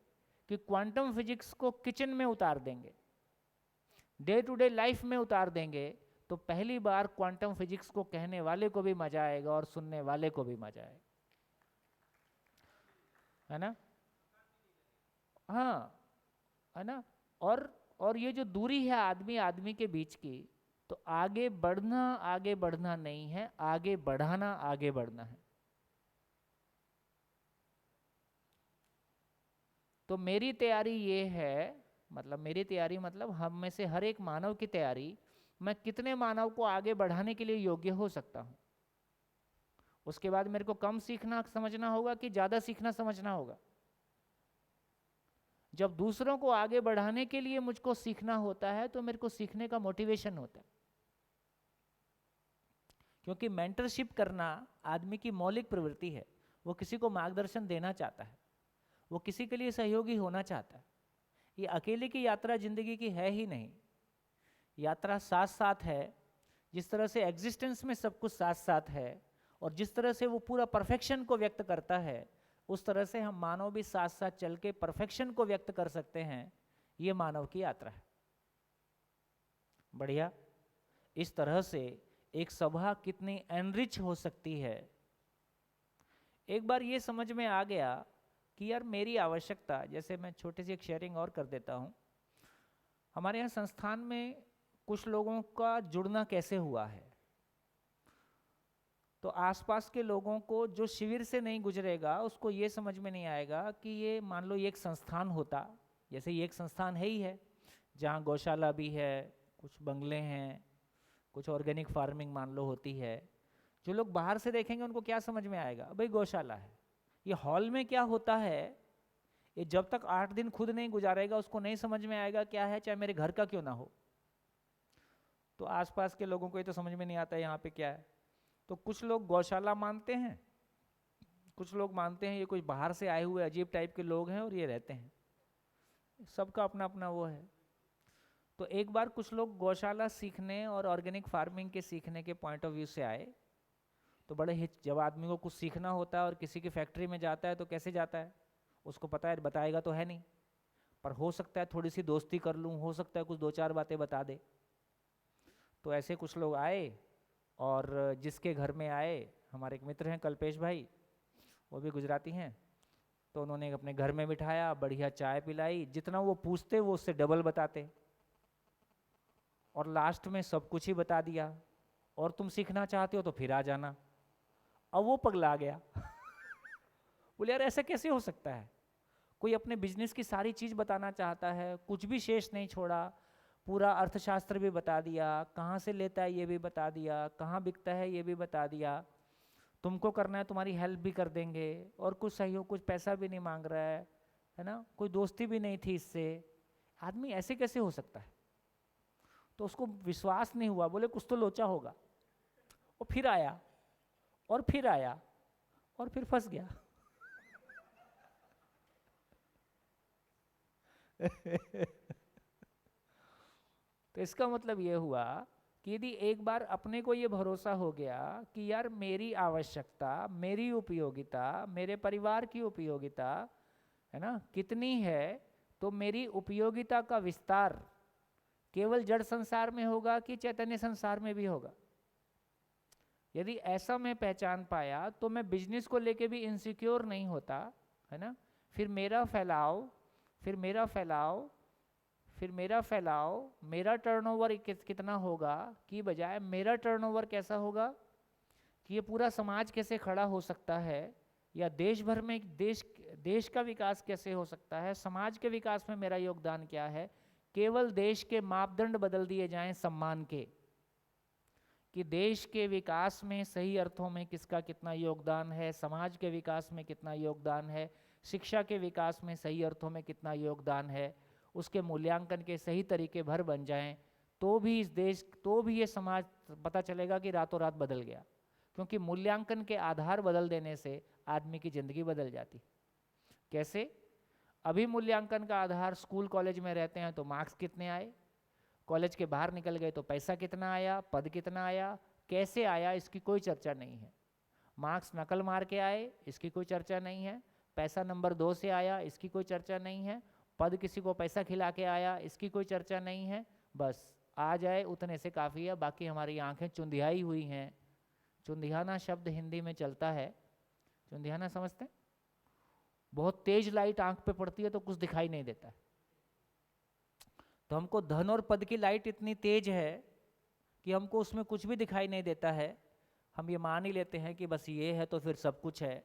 कि क्वांटम फिजिक्स को किचन में उतार देंगे, डे टू डे लाइफ में उतार देंगे, तो पहली बार क्वांटम फिजिक्स को कहने वाले को भी मजा आएगा और सुनने वाले को भी मजा आएगा, है ना। हाँ, है ना। और ये जो दूरी है आदमी आदमी के बीच की, तो आगे बढ़ना नहीं है, आगे बढ़ना है। तो मेरी तैयारी ये है, मतलब हम में से हर एक मानव की तैयारी, मैं कितने मानव को आगे बढ़ाने के लिए योग्य हो सकता हूं। उसके बाद मेरे को कम सीखना समझना होगा कि ज्यादा सीखना समझना होगा। जब दूसरों को आगे बढ़ाने के लिए मुझको सीखना होता है तो मेरे को सीखने का मोटिवेशन होता है, क्योंकि मेंटरशिप करना आदमी की मौलिक प्रवृत्ति है। वो किसी को मार्गदर्शन देना चाहता है, वो किसी के लिए सहयोगी होना चाहता है। ये अकेले की यात्रा जिंदगी की है ही नहीं, यात्रा साथ साथ है। जिस तरह से एग्जिस्टेंस में सब कुछ साथ साथ है और जिस तरह से वो पूरा परफेक्शन को व्यक्त करता है, उस तरह से हम मानव भी साथ साथ चल के परफेक्शन को व्यक्त कर सकते हैं। ये मानव की यात्रा है। बढ़िया। इस तरह से एक सभा कितनी एनरिच हो सकती है। एक बार ये समझ में आ गया कि यार मेरी आवश्यकता, जैसे मैं छोटी सी एक शेयरिंग और कर देता हूँ। हमारे यहाँ संस्थान में कुछ लोगों का जुड़ना कैसे हुआ है, तो आसपास के लोगों को जो शिविर से नहीं गुजरेगा उसको ये समझ में नहीं आएगा कि ये मान लो ये एक संस्थान होता, जैसे ये एक संस्थान है ही है, जहाँ गौशाला भी है, कुछ बंगले हैं, कुछ ऑर्गेनिक फार्मिंग मान लो होती है। जो लोग बाहर से देखेंगे उनको क्या समझ में आएगा, भाई गौशाला है। ये हॉल में क्या होता है, ये जब तक 8 दिन खुद नहीं गुजारेगा उसको नहीं समझ में आएगा क्या है, चाहे मेरे घर का क्यों ना हो। तो आसपास के लोगों को ये तो समझ में नहीं आता यहाँ पे क्या है। तो कुछ लोग गौशाला मानते हैं, कुछ लोग मानते हैं ये कुछ बाहर से आए हुए अजीब टाइप के लोग हैं और ये रहते हैं, सबका अपना अपना वो है। तो एक बार कुछ लोग गौशाला सीखने और ऑर्गेनिक फार्मिंग के सीखने के पॉइंट ऑफ व्यू से आए, तो बड़े जब आदमी को कुछ सीखना होता है और किसी की फैक्ट्री में जाता है तो कैसे जाता है, उसको पता है बताएगा तो है नहीं, पर हो सकता है थोड़ी सी दोस्ती कर लूँ, हो सकता है कुछ 2-4 बातें बता दे। तो ऐसे कुछ लोग आए और जिसके घर में आए, हमारे एक मित्र हैं कल्पेश भाई, वो भी गुजराती हैं, तो उन्होंने अपने घर में बिठाया, बढ़िया चाय पिलाई, जितना वो पूछते वो उससे डबल बताते, और लास्ट में सब कुछ ही बता दिया, और तुम सीखना चाहते हो तो फिर आ जाना। अब वो पगला गया बोले यार ऐसा कैसे हो सकता है, कोई अपने बिजनेस की सारी चीज़ बताना चाहता है, कुछ भी शेष नहीं छोड़ा, पूरा अर्थशास्त्र भी बता दिया, कहाँ से लेता है ये भी बता दिया, कहाँ बिकता है ये भी बता दिया, तुमको करना है तुम्हारी हेल्प भी कर देंगे, और कुछ सहयोग, कुछ पैसा भी नहीं मांग रहा है ना, कोई दोस्ती भी नहीं थी इससे। आदमी ऐसे कैसे हो सकता है, तो उसको विश्वास नहीं हुआ, बोले कुछ तो लोचा होगा। और फिर आया और फिर आया और फिर फंस गया तो इसका मतलब ये हुआ कि यदि एक बार अपने को ये भरोसा हो गया कि यार मेरी आवश्यकता, मेरी उपयोगिता, मेरे परिवार की उपयोगिता है ना कितनी है, तो मेरी उपयोगिता का विस्तार केवल जड़ संसार में होगा कि चैतन्य संसार में भी होगा। यदि ऐसा मैं पहचान पाया तो मैं बिजनेस को लेके भी इनसिक्योर नहीं होता, है ना। फिर मेरा फैलाव, फिर मेरा फैलाव, फिर मेरा फैलाव, मेरा टर्नओवर कितना होगा कि बजाय मेरा टर्नओवर कैसा होगा कि ये पूरा समाज कैसे खड़ा हो सकता है, या देश भर में देश का विकास कैसे हो सकता है, समाज के विकास में मेरा योगदान क्या है। केवल देश के मापदंड बदल दिए जाएं सम्मान के, कि देश के विकास में सही अर्थों में किसका कितना योगदान है, समाज के विकास में कितना योगदान है, शिक्षा के विकास में सही अर्थों में कितना योगदान है, उसके मूल्यांकन के सही तरीके भर बन जाएं, तो भी इस देश, तो भी ये समाज पता चलेगा कि रातों रात बदल गया। क्योंकि मूल्यांकन के आधार बदल देने से आदमी की ज़िंदगी बदल जाती। कैसे? अभी मूल्यांकन का आधार स्कूल कॉलेज में रहते हैं तो मार्क्स कितने आए, कॉलेज के बाहर निकल गए तो पैसा कितना आया, पद कितना आया, कैसे आया, इसकी कोई चर्चा नहीं है। मार्क्स नकल मार के आए, इसकी कोई चर्चा नहीं है। पैसा नंबर 2 से आया, इसकी कोई चर्चा नहीं है। पद किसी को पैसा खिला के आया, इसकी कोई चर्चा नहीं है। बस आ जाए उतने से काफ़ी है, बाकी हमारी आंखें चुंधियाई हुई हैं। चुंधियाना शब्द हिंदी में चलता है, चुंधियाना समझते हैं? बहुत तेज लाइट आंख पे पड़ती है तो कुछ दिखाई नहीं देता है। तो हमको धन और पद की लाइट इतनी तेज है कि हमको उसमें कुछ भी दिखाई नहीं देता है। हम ये मान ही लेते हैं कि बस ये है तो फिर सब कुछ है।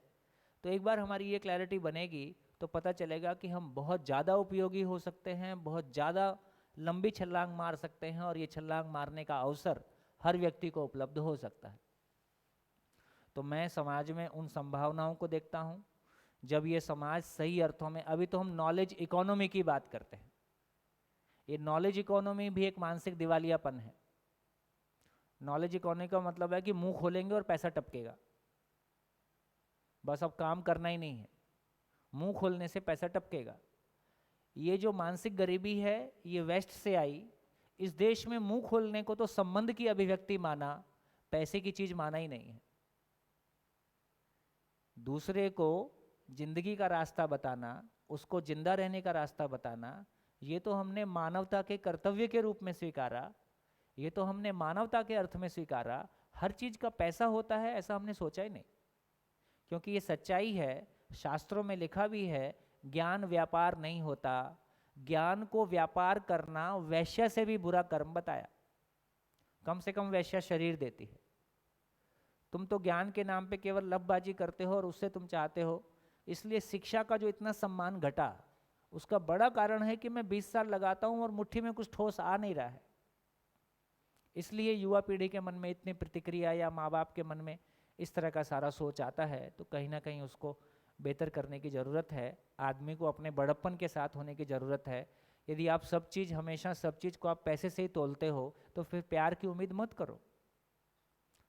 तो एक बार हमारी ये क्लैरिटी बनेगी तो पता चलेगा कि हम बहुत ज़्यादा उपयोगी हो सकते हैं, बहुत ज़्यादा लंबी छलांग मार सकते हैं, और ये छलांग मारने का अवसर हर व्यक्ति को उपलब्ध हो सकता है। तो मैं समाज में उन संभावनाओं को देखता हूँ जब ये समाज सही अर्थों में, अभी तो हम नॉलेज इकोनॉमी की बात करते हैं, ये नॉलेज इकोनॉमी भी एक मानसिक दिवालियापन है। नॉलेज इकोनॉमी का मतलब है कि मुंह खोलेंगे और पैसा टपकेगा, बस अब काम करना ही नहीं है, मुंह खोलने से पैसा टपकेगा। ये जो मानसिक गरीबी है ये वेस्ट से आई। इस देश में मुंह खोलने को तो संबंध की अभिव्यक्ति माना, पैसे की चीज माना ही नहीं है। दूसरे को जिंदगी का रास्ता बताना, उसको जिंदा रहने का रास्ता बताना, ये तो हमने मानवता के कर्तव्य के रूप में स्वीकारा, ये तो हमने मानवता के अर्थ में स्वीकारा। हर चीज का पैसा होता है ऐसा हमने सोचा ही नहीं, क्योंकि ये सच्चाई है, शास्त्रों में लिखा भी है, ज्ञान व्यापार नहीं होता। ज्ञान को व्यापार करना वैश्य से भी बुरा कर्म बताया, कम से कम वैश्य शरीर देती है। तुम तो ज्ञान के नाम पे केवल लफबाजी करते हो और उससे तुम चाहते हो, इसलिए शिक्षा का जो इतना सम्मान घटा उसका बड़ा कारण है कि मैं 20 साल लगाता हूं और मुट्ठी में कुछ ठोस आ नहीं रहा है। इसलिए युवा पीढ़ी के मन में इतनी प्रतिक्रिया या माँ बाप के मन में इस तरह का सारा सोच आता है, तो कहीं ना कहीं उसको बेहतर करने की ज़रूरत है। आदमी को अपने बड़प्पन के साथ होने की ज़रूरत है। यदि आप सब चीज़ हमेशा सब चीज़ को आप पैसे से ही तोलते हो तो फिर प्यार की उम्मीद मत करो,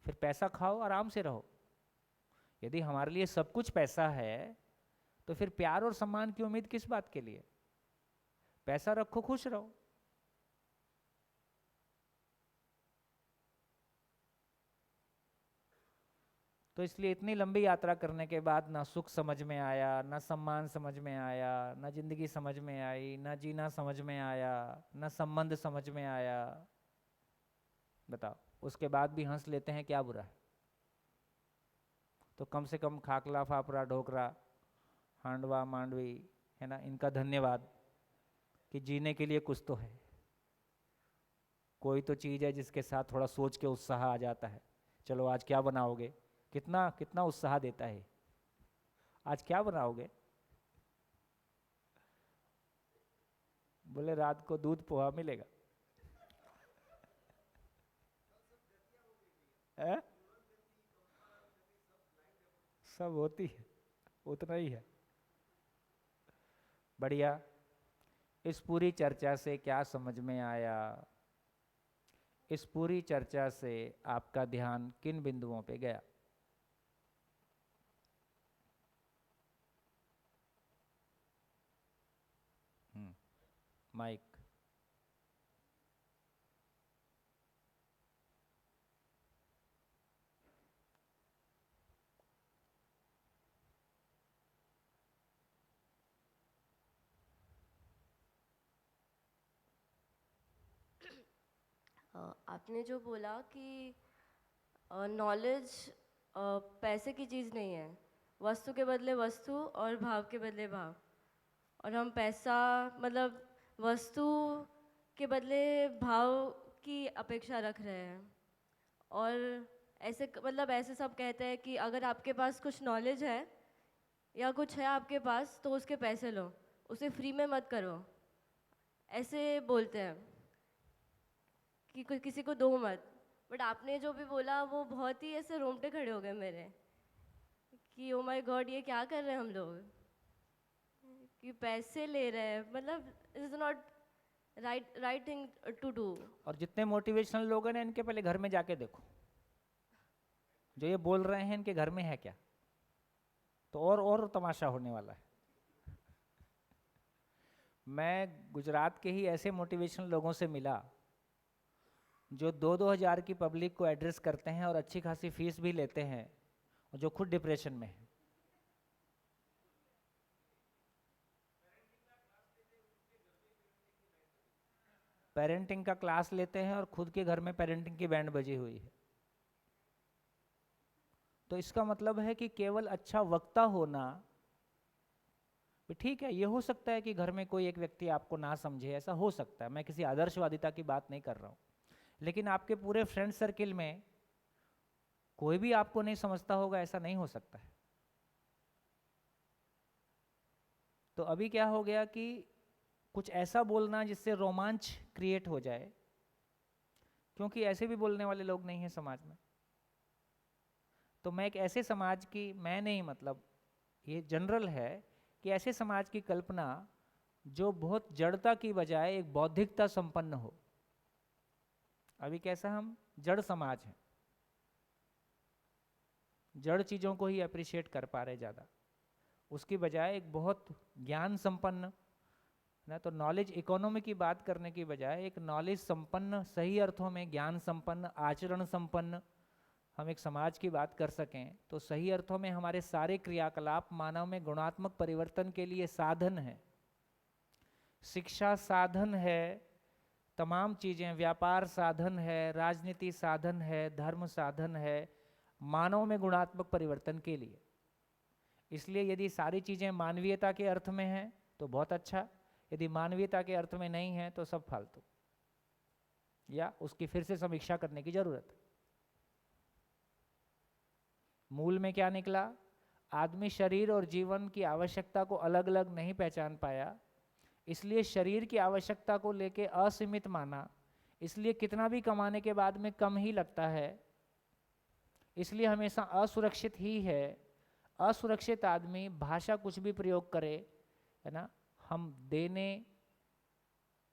फिर पैसा खाओ आराम से रहो। यदि हमारे लिए सब कुछ पैसा है तो फिर प्यार और सम्मान की उम्मीद किस बात के लिए? पैसा रखो, खुश रहो। तो इसलिए इतनी लंबी यात्रा करने के बाद ना सुख समझ में आया, ना सम्मान समझ में आया, ना जिंदगी समझ में आई, ना जीना समझ में आया, ना संबंध समझ में आया, बताओ उसके बाद भी हंस लेते हैं, क्या बुरा है? तो कम से कम खाकला, फाफड़ा, ढोकरा, हांडवा, मांडवी, है ना, इनका धन्यवाद कि जीने के लिए कुछ तो है, कोई तो चीज़ है जिसके साथ थोड़ा सोच के उत्साह आ जाता है। चलो आज क्या बनाओगे, कितना कितना उत्साह देता है, आज क्या बनाओगे? बोले रात को दूध पोहा मिलेगा। है? सब होती है, उतना ही है। बढ़िया। इस पूरी चर्चा से क्या समझ में आया? इस पूरी चर्चा से आपका ध्यान किन बिंदुओं पे गया? माइक। आपने जो बोला कि नॉलेज पैसे की चीज़ नहीं है, वस्तु के बदले वस्तु और भाव के बदले भाव, और हम पैसा मतलब वस्तु के बदले भाव की अपेक्षा रख रहे हैं। और ऐसे मतलब ऐसे सब कहते हैं कि अगर आपके पास कुछ नॉलेज है या कुछ है आपके पास तो उसके पैसे लो, उसे फ्री में मत करो, ऐसे बोलते हैं कि किसी को दो मत। बट आपने जो भी बोला वो बहुत ही ऐसे रोंगटे खड़े हो गए मेरे कि ओ माय गॉड, ये क्या कर रहे हैं हम लोग कि पैसे ले रहे हैं, मतलब is not right thing to do. और जितने मोटिवेशनल लोग हैं ना, इनके पहले घर में जाके देखो, जो ये बोल रहे हैं इनके घर में है क्या, तो और तमाशा होने वाला है। मैं गुजरात के ही ऐसे मोटिवेशनल लोगों से मिला जो 2-2 हज़ार की पब्लिक को एड्रेस करते हैं और अच्छी खासी फीस भी लेते हैं, और जो खुद डिप्रेशन में है। पेरेंटिंग का क्लास लेते हैं और खुद के घर में पेरेंटिंग की बैंड बजी हुई है। तो इसका मतलब है कि केवल अच्छा वक्ता होना ठीक है, ये हो सकता है कि घर में कोई एक व्यक्ति आपको ना समझे, ऐसा हो सकता है, मैं किसी आदर्शवादिता की बात नहीं कर रहा हूँ, लेकिन आपके पूरे फ्रेंड सर्किल में कोई भी आपको नहीं समझता होगा, ऐसा नहीं हो सकता है। तो अभी क्या हो गया कि कुछ ऐसा बोलना जिससे रोमांच क्रिएट हो जाए, क्योंकि ऐसे भी बोलने वाले लोग नहीं हैं समाज में। तो मैं एक ऐसे समाज की, मैं नहीं मतलब ये जनरल है कि ऐसे समाज की कल्पना जो बहुत जड़ता की बजाय एक बौद्धिकता संपन्न हो। अभी कैसा हम जड़ समाज हैं, जड़ चीज़ों को ही अप्रिशिएट कर पा रहे ज़्यादा, उसकी बजाय एक बहुत ज्ञान संपन्न ना, तो नॉलेज इकोनॉमी की बात करने की बजाय एक नॉलेज संपन्न, सही अर्थों में ज्ञान संपन्न, आचरण संपन्न हम एक समाज की बात कर सकें, तो सही अर्थों में हमारे सारे क्रियाकलाप मानव में गुणात्मक परिवर्तन के लिए साधन है। शिक्षा साधन है, तमाम चीज़ें, व्यापार साधन है, राजनीति साधन है, धर्म साधन है मानव में गुणात्मक परिवर्तन के लिए। इसलिए यदि सारी चीज़ें मानवीयता के अर्थ में हैं तो बहुत अच्छा, यदि मानवीयता के अर्थ में नहीं है तो सब फालतू, या उसकी फिर से समीक्षा करने की जरूरत है। मूल में क्या निकला? आदमी शरीर और जीवन की आवश्यकता को अलग अलग नहीं पहचान पाया, इसलिए शरीर की आवश्यकता को लेके असीमित माना, इसलिए कितना भी कमाने के बाद में कम ही लगता है, इसलिए हमेशा असुरक्षित ही है। असुरक्षित आदमी भाषा कुछ भी प्रयोग करे, है ना, हम देने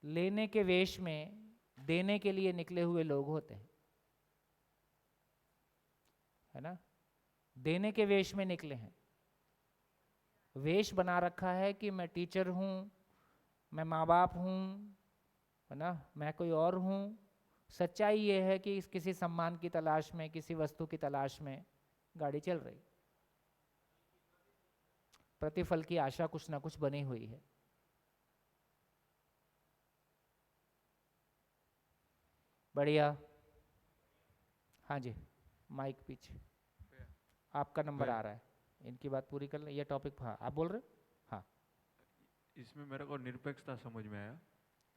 लेने के वेश में देने के लिए निकले हुए लोग होते हैं, है ना, देने के वेश में निकले हैं। वेश बना रखा है कि मैं टीचर हूँ, मैं माँ बाप हूँ, है ना, मैं कोई और हूँ। सच्चाई ये है कि किसी सम्मान की तलाश में, किसी वस्तु की तलाश में गाड़ी चल रही, प्रतिफल की आशा कुछ ना कुछ बनी हुई है। बढ़िया। हाँ जी, माइक पीछे, आपका नंबर आ रहा है, इनकी बात पूरी कर लें, ये टॉपिक। हाँ, आप बोल रहे हो? हाँ, इसमें मेरे को निरपेक्षता समझ में आया।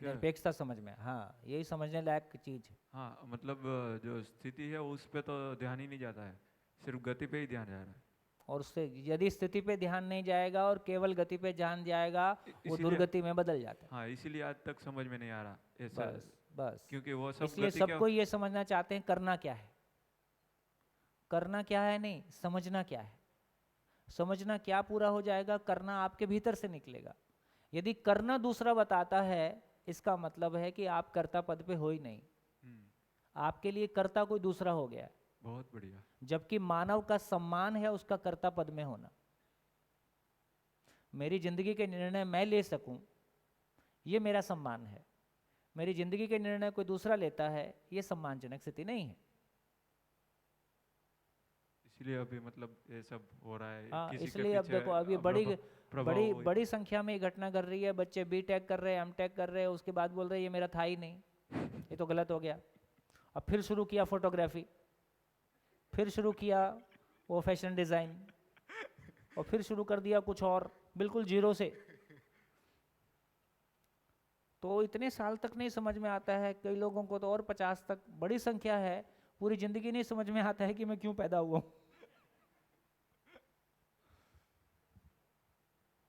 निरपेक्षता समझ में, हाँ, यही समझने लायक चीज है। हाँ, मतलब जो स्थिति है उस पे तो ध्यान ही नहीं जाता है, सिर्फ गति पे ही ध्यान जा रहा है। और उससे यदि स्थिति पे ध्यान नहीं जाएगा और केवल गति पे ध्यान जाएगा, वो दुर्गति में बदल जाता है। हाँ, इसीलिए आज तक समझ में नहीं आ रहा ऐसा। बस क्योंकि वो सब इसलिए सबको ये समझना चाहते हैं करना क्या है, करना क्या है नहीं, समझना क्या है। समझना क्या पूरा हो जाएगा, करना आपके भीतर से निकलेगा। यदि करना दूसरा बताता है, इसका मतलब है कि आप कर्ता पद पे हो ही नहीं, आपके लिए कर्ता कोई दूसरा हो गया है। बहुत बढ़िया। जबकि मानव का सम्मान है उसका कर्ता पद में होना। मेरी जिंदगी के निर्णय मैं ले सकूं, ये मेरा सम्मान है। मेरी जिंदगी के निर्णय कोई दूसरा लेता है, ये सम्मानजनक स्थिति नहीं है। इसलिए अभी मतलब ये सब हो रहा है। हाँ, इसलिए अब देखो, अभी बड़ी संख्या में ये घटना कर रही है। बच्चे B.Tech कर रहे हैं, M.Tech कर रहे हैं, उसके बाद बोल रहे हैं ये मेरा था ही नहीं, ये तो गलत हो गया। अब फिर शुरू किया फोटोग्राफी, फिर शुरू किया वो फैशन डिज़ाइन, और फिर शुरू कर दिया कुछ और बिल्कुल जीरो से। तो इतने साल तक नहीं समझ में आता है, कई लोगों को तो और 50 तक, बड़ी संख्या है, पूरी जिंदगी नहीं समझ में आता है कि मैं क्यों पैदा हुआ हूं।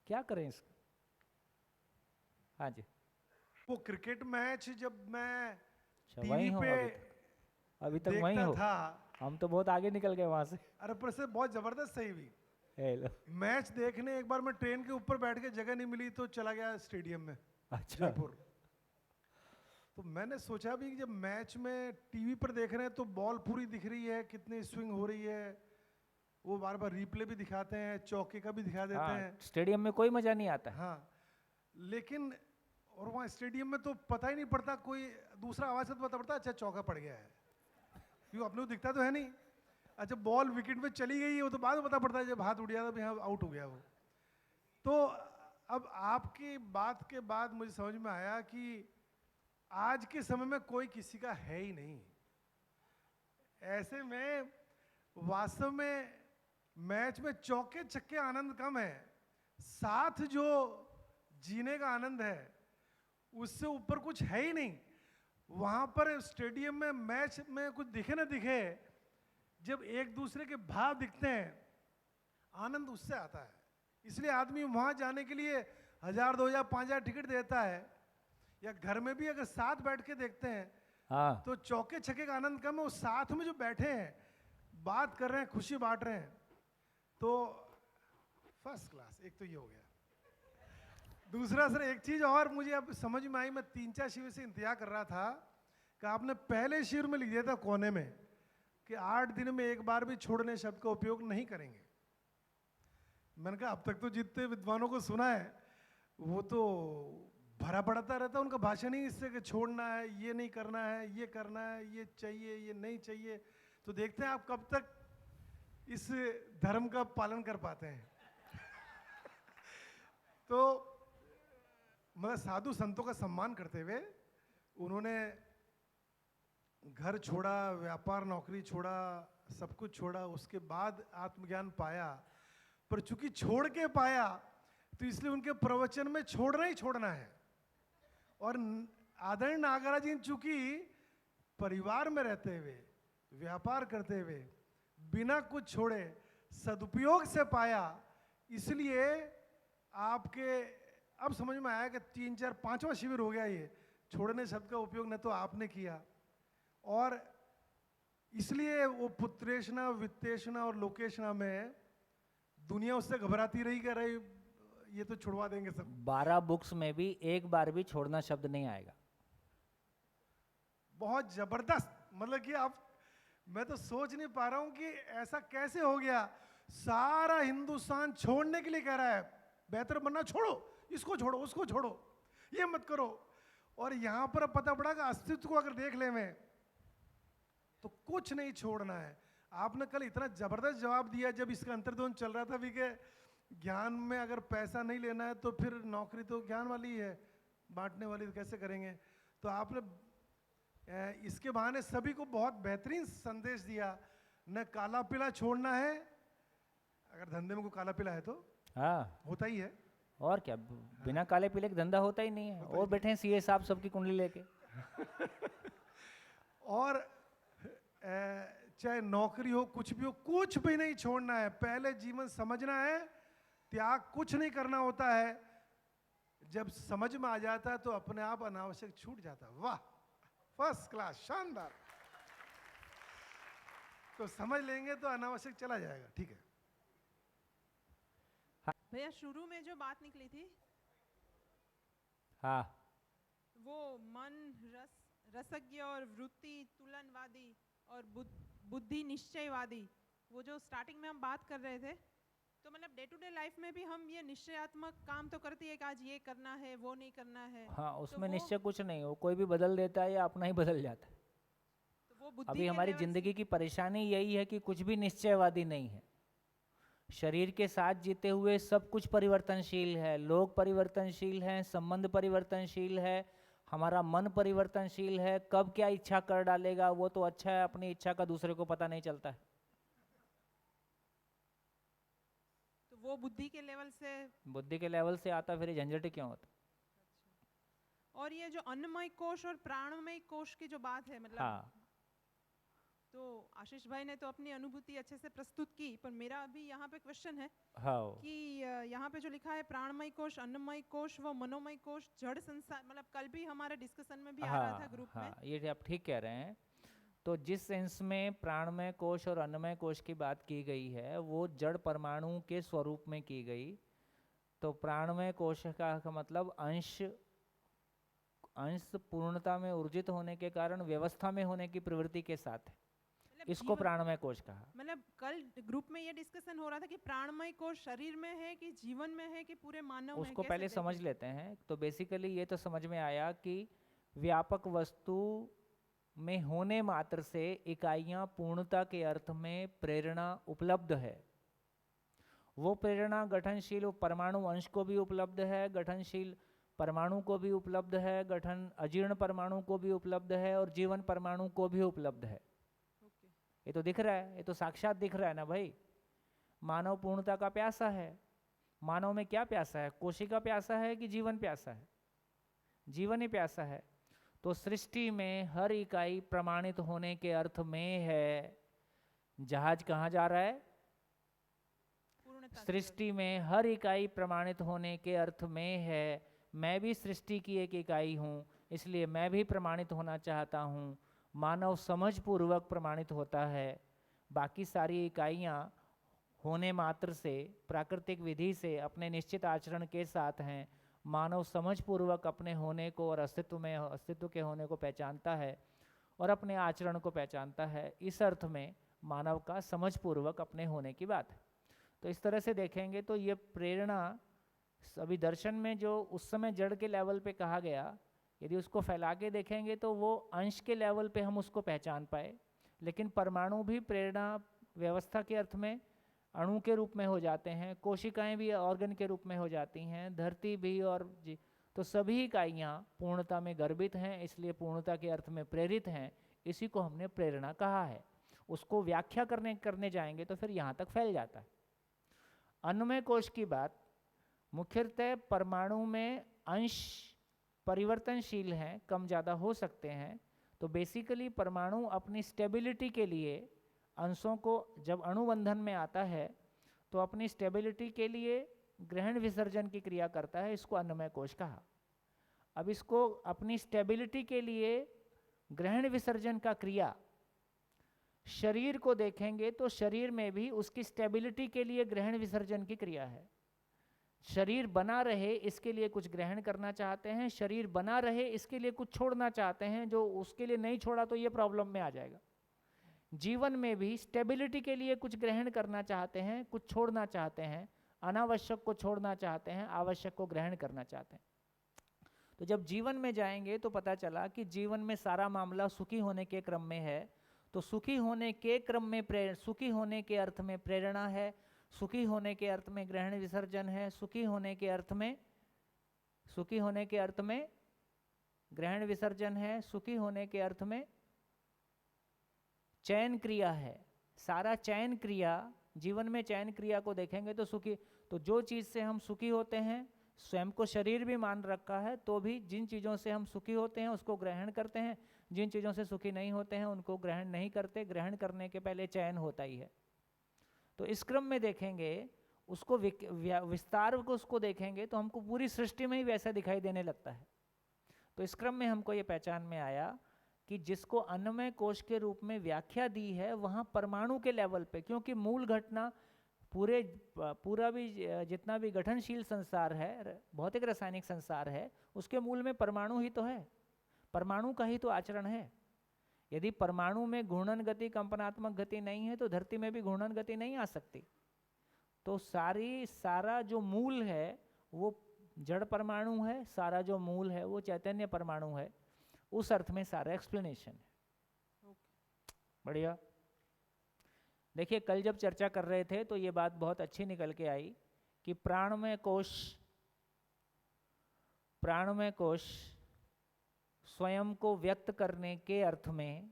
क्या करें इसका? हाँ जी, वो क्रिकेट मैच जब मैं वहीं टीवी हो, पे अभी तक वहीं देखता हो। था, हम तो बहुत आगे निकल गए वहां से। अरे पर से बहुत जबरदस्त सही हुई। हेलो, मैच देखने एक बार मैं ट्रेन के ऊपर बैठ के, जगह नहीं मिली तो चला गया स्टेडियम में, अच्छा, जयपुर। तो मैंने सोचा भी कि जब मैच में टीवी पर देख रहे हैं तो बॉल पूरी दिख रही है, कितनी स्विंग हो रही है, वो बार बार रिप्ले भी दिखाते हैं, चौके का भी दिखा देते हाँ, हैं। स्टेडियम में कोई मजा नहीं आता। हाँ, लेकिन और वहाँ स्टेडियम में तो पता ही नहीं पड़ता, कोई दूसरा आवाज से तो पता पड़ता अच्छा चौका पड़ गया है, क्यों अपने को दिखता तो है नहीं। अच्छा बॉल विकेट पे चली गई है वो तो बाद में पता पड़ता है, जब हाथ उठ गया तो यहाँ आउट हो गया वो। तो अब आपकी बात के बाद मुझे समझ में आया कि आज के समय में कोई किसी का है ही नहीं। ऐसे में वास्तव में मैच में चौके छक्के आनंद कम है, साथ जो जीने का आनंद है उससे ऊपर कुछ है ही नहीं। वहां पर स्टेडियम में मैच में कुछ दिखे ना दिखे, जब एक दूसरे के भाव दिखते हैं आनंद उससे आता है। इसलिए आदमी वहां जाने के लिए 1000, 2000, 5000 टिकट देता है, या घर में भी अगर साथ बैठ के देखते हैं हाँ, तो चौके छक्के का आनंद कम है, वो साथ में जो बैठे हैं बात कर रहे हैं, खुशी बांट रहे हैं, तो फर्स्ट क्लास। एक तो ये हो गया। दूसरा सर एक चीज और मुझे अब समझ में आई, मैं 3-4 शिविर से इंतजार कर रहा था कि आपने पहले शिविर में लिख दिया था कोने में कि 8 दिन में एक बार भी छोड़ने शब्द का उपयोग नहीं करेंगे। मैंने कहा अब तक तो जितने विद्वानों को सुना है वो तो भरा पड़ता रहता है उनका भाषण ही इससे कि छोड़ना है, ये नहीं करना है, ये करना है, ये चाहिए, ये नहीं चाहिए। तो देखते हैं आप कब तक इस धर्म का पालन कर पाते हैं। तो मैं साधु संतों का सम्मान करते हुए, उन्होंने घर छोड़ा, व्यापार नौकरी छोड़ा, सब कुछ छोड़ा, उसके बाद आत्मज्ञान पाया। पर चूंकि छोड़ के पाया तो इसलिए उनके प्रवचन में छोड़ना ही छोड़ना है। और आदरणीय नागराज जी चूंकि परिवार में रहते हुए, व्यापार करते हुए, बिना कुछ छोड़े सदुपयोग से पाया, इसलिए आपके अब समझ में आया कि 3, 4, 5वां शिविर हो गया ये, छोड़ने शब्द का उपयोग न तो आपने किया, और इसलिए वो पुत्रेषणा, वित्तेषणा और लोकेशना में दुनिया उससे घबराती रही कि रही ये तो छुड़वा देंगे सब। 12 बुक्स में भी एक बार भी छोड़ना शब्द नहीं आएगा। बहुत जबरदस्त, मतलब कि आप, मैं तो सोच नहीं पा रहा हूं कि ऐसा कैसे हो गया। सारा हिंदुस्तान छोड़ने के लिए कह रहा है, बेहतर बनना छोड़ो, इसको छोड़ो, उसको छोड़ो, ये मत करो, और यहां पर अब पता पड़ा कि अस्तित्व को अगर देख ले में तो कुछ नहीं छोड़ना है। आपने कल इतना जबरदस्त जवाब दिया जब इसका अंतर्द्वंद चल रहा था भी कि ज्ञान में अगर पैसा नहीं लेना है तो फिर नौकरी तो ज्ञान वाली ही है, बांटने वाली तो कैसे करेंगे। तो आपने इसके बहाने सभी को बहुत बेहतरीन संदेश दिया। न काला पीला छोड़ना है, अगर धंधे में कोई काला पीला है तो हाँ, होता ही है, और क्या, बिना काले पीले के धंधा होता ही नहीं है। और बैठे हैं सीए साहब सबकी कुंडली लेके। और चाहे नौकरी हो, कुछ भी हो, कुछ भी नहीं छोड़ना है। पहले जीवन समझना है, त्याग कुछ नहीं करना होता है। जब समझ में आ जाता है तो अपने आप अनावश्यक छूट जाता है। वाह, फर्स्ट क्लास, शानदार। तो समझ लेंगे तो अनावश्यक चला जाएगा। ठीक है भैया, शुरू में जो बात निकली थी, हाँ, वो मन, रसज्ञ और वृत्ति तुलनवादी और बुद्धि निश्चयवादी, वो जो स्टार्टिंग में हम बात कर रहे थे, तो मतलब डे टू डे लाइफ में भी हम ये निश्चयात्मक काम तो करती है कि आज ये करना है, वो नहीं करना है। हाँ, उसमें तो निश्चय कुछ नहीं, वो कोई भी बदल देता है या अपना ही बदल जाता है। तो वो बुद्धि अभी के हमारी लेवल जिंदगी की परेशानी यही है कि कुछ भी निश्चयवादी नहीं है। शरीर के साथ जीते हुए सब कुछ परिवर्तनशील है, लोग परिवर्तनशील हैं, संबंध परिवर्तनशील है, हमारा मन परिवर्तनशील है। कब क्या इच्छा कर डालेगा वो तो अच्छा है, अपनी इच्छा का दूसरे को पता नहीं चलता है। तो वो बुद्धि के लेवल से, बुद्धि के लेवल से आता, फिर झंझट क्यों होता। और ये जो अन्नमय कोश और प्राणमय कोश की जो बात है, मतलब हाँ, तो आशीष भाई ने तो अपनी अनुभूति अच्छे से प्रस्तुत की, पर मेरा अभी यहाँ पे क्वेश्चन है हाँ, कि यहाँ पे जो लिखा है प्राणमय कोश, अन्नमय कोश व मनोमय कोश, जड़ संसार, मतलब कल भी हमारे डिस्कशन में भी आ रहा था ग्रुप में। हाँ, ये आप ठीक कह रहे हैं। तो जिस सेंस में प्राणमय कोश और अन्नमय कोश की बात की गई है वो जड़ परमाणु के स्वरूप में की गई। तो प्राणमय कोश का मतलब अंश पूर्णता में ऊर्जित होने के कारण व्यवस्था में होने की प्रवृत्ति के साथ है, इसको प्राणमय कोश कहा। मतलब कल ग्रुप में ये डिस्कशन हो रहा था कि प्राणमय कोश शरीर में है कि जीवन में है कि पूरे मानव में, उसको कैसे पहले समझ देखें? लेते हैं। तो बेसिकली ये तो समझ में आया कि व्यापक वस्तु में होने मात्र से इकाइयां पूर्णता के अर्थ में प्रेरणा उपलब्ध है। वो प्रेरणा गठनशील परमाणु अंश को भी उपलब्ध है, गठनशील परमाणु को भी उपलब्ध है, गठन अजीर्ण परमाणु को भी उपलब्ध है, और जीवन परमाणु को भी उपलब्ध है। ये तो दिख रहा है, ये तो साक्षात दिख रहा है ना भाई। मानव पूर्णता का प्यासा है। मानव में क्या प्यासा है? कोशिका प्यासा है कि जीवन प्यासा है? जीवन ही प्यासा है। तो सृष्टि में हर इकाई प्रमाणित होने के अर्थ में है। जहाज कहाँ जा रहा है? सृष्टि में हर इकाई प्रमाणित होने के अर्थ में है। मैं भी सृष्टि की एक इकाई हूँ, इसलिए मैं भी प्रमाणित होना चाहता हूँ। मानव समझ पूर्वक प्रमाणित होता है। बाकी सारी इकाइयाँ होने मात्र से, प्राकृतिक विधि से, अपने निश्चित आचरण के साथ हैं। मानव समझ पूर्वक अपने होने को और अस्तित्व के होने को पहचानता है और अपने आचरण को पहचानता है। इस अर्थ में मानव का समझ पूर्वक अपने होने की बात है। तो इस तरह से देखेंगे तो ये प्रेरणा अभी दर्शन में जो उस समय जड़ के लेवल पे कहा गया, यदि उसको फैला के देखेंगे तो वो अंश के लेवल पे हम उसको पहचान पाए। लेकिन परमाणु भी प्रेरणा व्यवस्था के अर्थ में अणु के रूप में हो जाते हैं, कोशिकाएं भी ऑर्गन के रूप में हो जाती हैं, धरती भी और तो सभी इकाइयाँ पूर्णता में गर्भित हैं, इसलिए पूर्णता के अर्थ में प्रेरित हैं। इसी को हमने प्रेरणा कहा है। उसको व्याख्या करने जाएंगे तो फिर यहाँ तक फैल जाता है। अन्नमय कोश की बात मुख्यतः परमाणु में अंश परिवर्तनशील हैं, कम ज़्यादा हो सकते हैं। तो बेसिकली परमाणु अपनी स्टेबिलिटी के लिए अंशों को जब अणुबंधन में आता है तो अपनी स्टेबिलिटी के लिए ग्रहण विसर्जन की क्रिया करता है, इसको अन्नमय कोश कहा। अब इसको अपनी स्टेबिलिटी के लिए ग्रहण विसर्जन का क्रिया शरीर को देखेंगे तो शरीर में भी उसकी स्टेबिलिटी के लिए ग्रहण विसर्जन की क्रिया है। शरीर बना रहे इसके लिए कुछ ग्रहण करना चाहते हैं, शरीर बना रहे इसके लिए कुछ छोड़ना चाहते हैं, जो उसके लिए नहीं छोड़ा तो ये प्रॉब्लम में आ जाएगा। जीवन में भी स्टेबिलिटी के लिए कुछ ग्रहण करना चाहते हैं, कुछ छोड़ना चाहते हैं, अनावश्यक को छोड़ना चाहते हैं, आवश्यक को ग्रहण करना चाहते हैं। तो जब जीवन में जाएंगे तो पता चला कि जीवन में सारा मामला सुखी होने के क्रम में है, तो सुखी होने के क्रम में सुखी होने के अर्थ में प्रेरणा है, सुखी होने के अर्थ में ग्रहण विसर्जन है, सुखी होने के अर्थ में ग्रहण विसर्जन है, सुखी होने के अर्थ में चयन क्रिया है। सारा चयन क्रिया, जीवन में चयन क्रिया को देखेंगे तो सुखी, तो जो चीज़ से हम सुखी होते हैं, स्वयं को शरीर भी मान रखा है, तो भी जिन चीज़ों से हम सुखी होते हैं उसको ग्रहण करते हैं, जिन चीज़ों से सुखी नहीं होते हैं उनको ग्रहण नहीं करते। ग्रहण करने के पहले चयन होता ही है। तो इस क्रम में देखेंगे उसको विस्तार को उसको देखेंगे तो हमको पूरी सृष्टि में ही वैसा दिखाई देने लगता है। तो इस क्रम में हमको ये पहचान में आया कि जिसको अन्नमय कोश के रूप में व्याख्या दी है वहाँ परमाणु के लेवल पे, क्योंकि मूल घटना पूरा भी जितना भी गठनशील संसार है, भौतिक रासायनिक संसार है, उसके मूल में परमाणु ही तो है, परमाणु का ही तो आचरण है। यदि परमाणु में घूर्णन गति, कंपनात्मक गति नहीं है तो धरती में भी घूर्णन गति नहीं आ सकती। तो सारा जो मूल है वो जड़ परमाणु है, सारा जो मूल है वो चैतन्य परमाणु है। उस अर्थ में सारा एक्सप्लेनेशन है। बढ़िया। देखिए कल जब चर्चा कर रहे थे तो ये बात बहुत अच्छी निकल के आई कि प्राणमय कोश स्वयं को व्यक्त करने के अर्थ में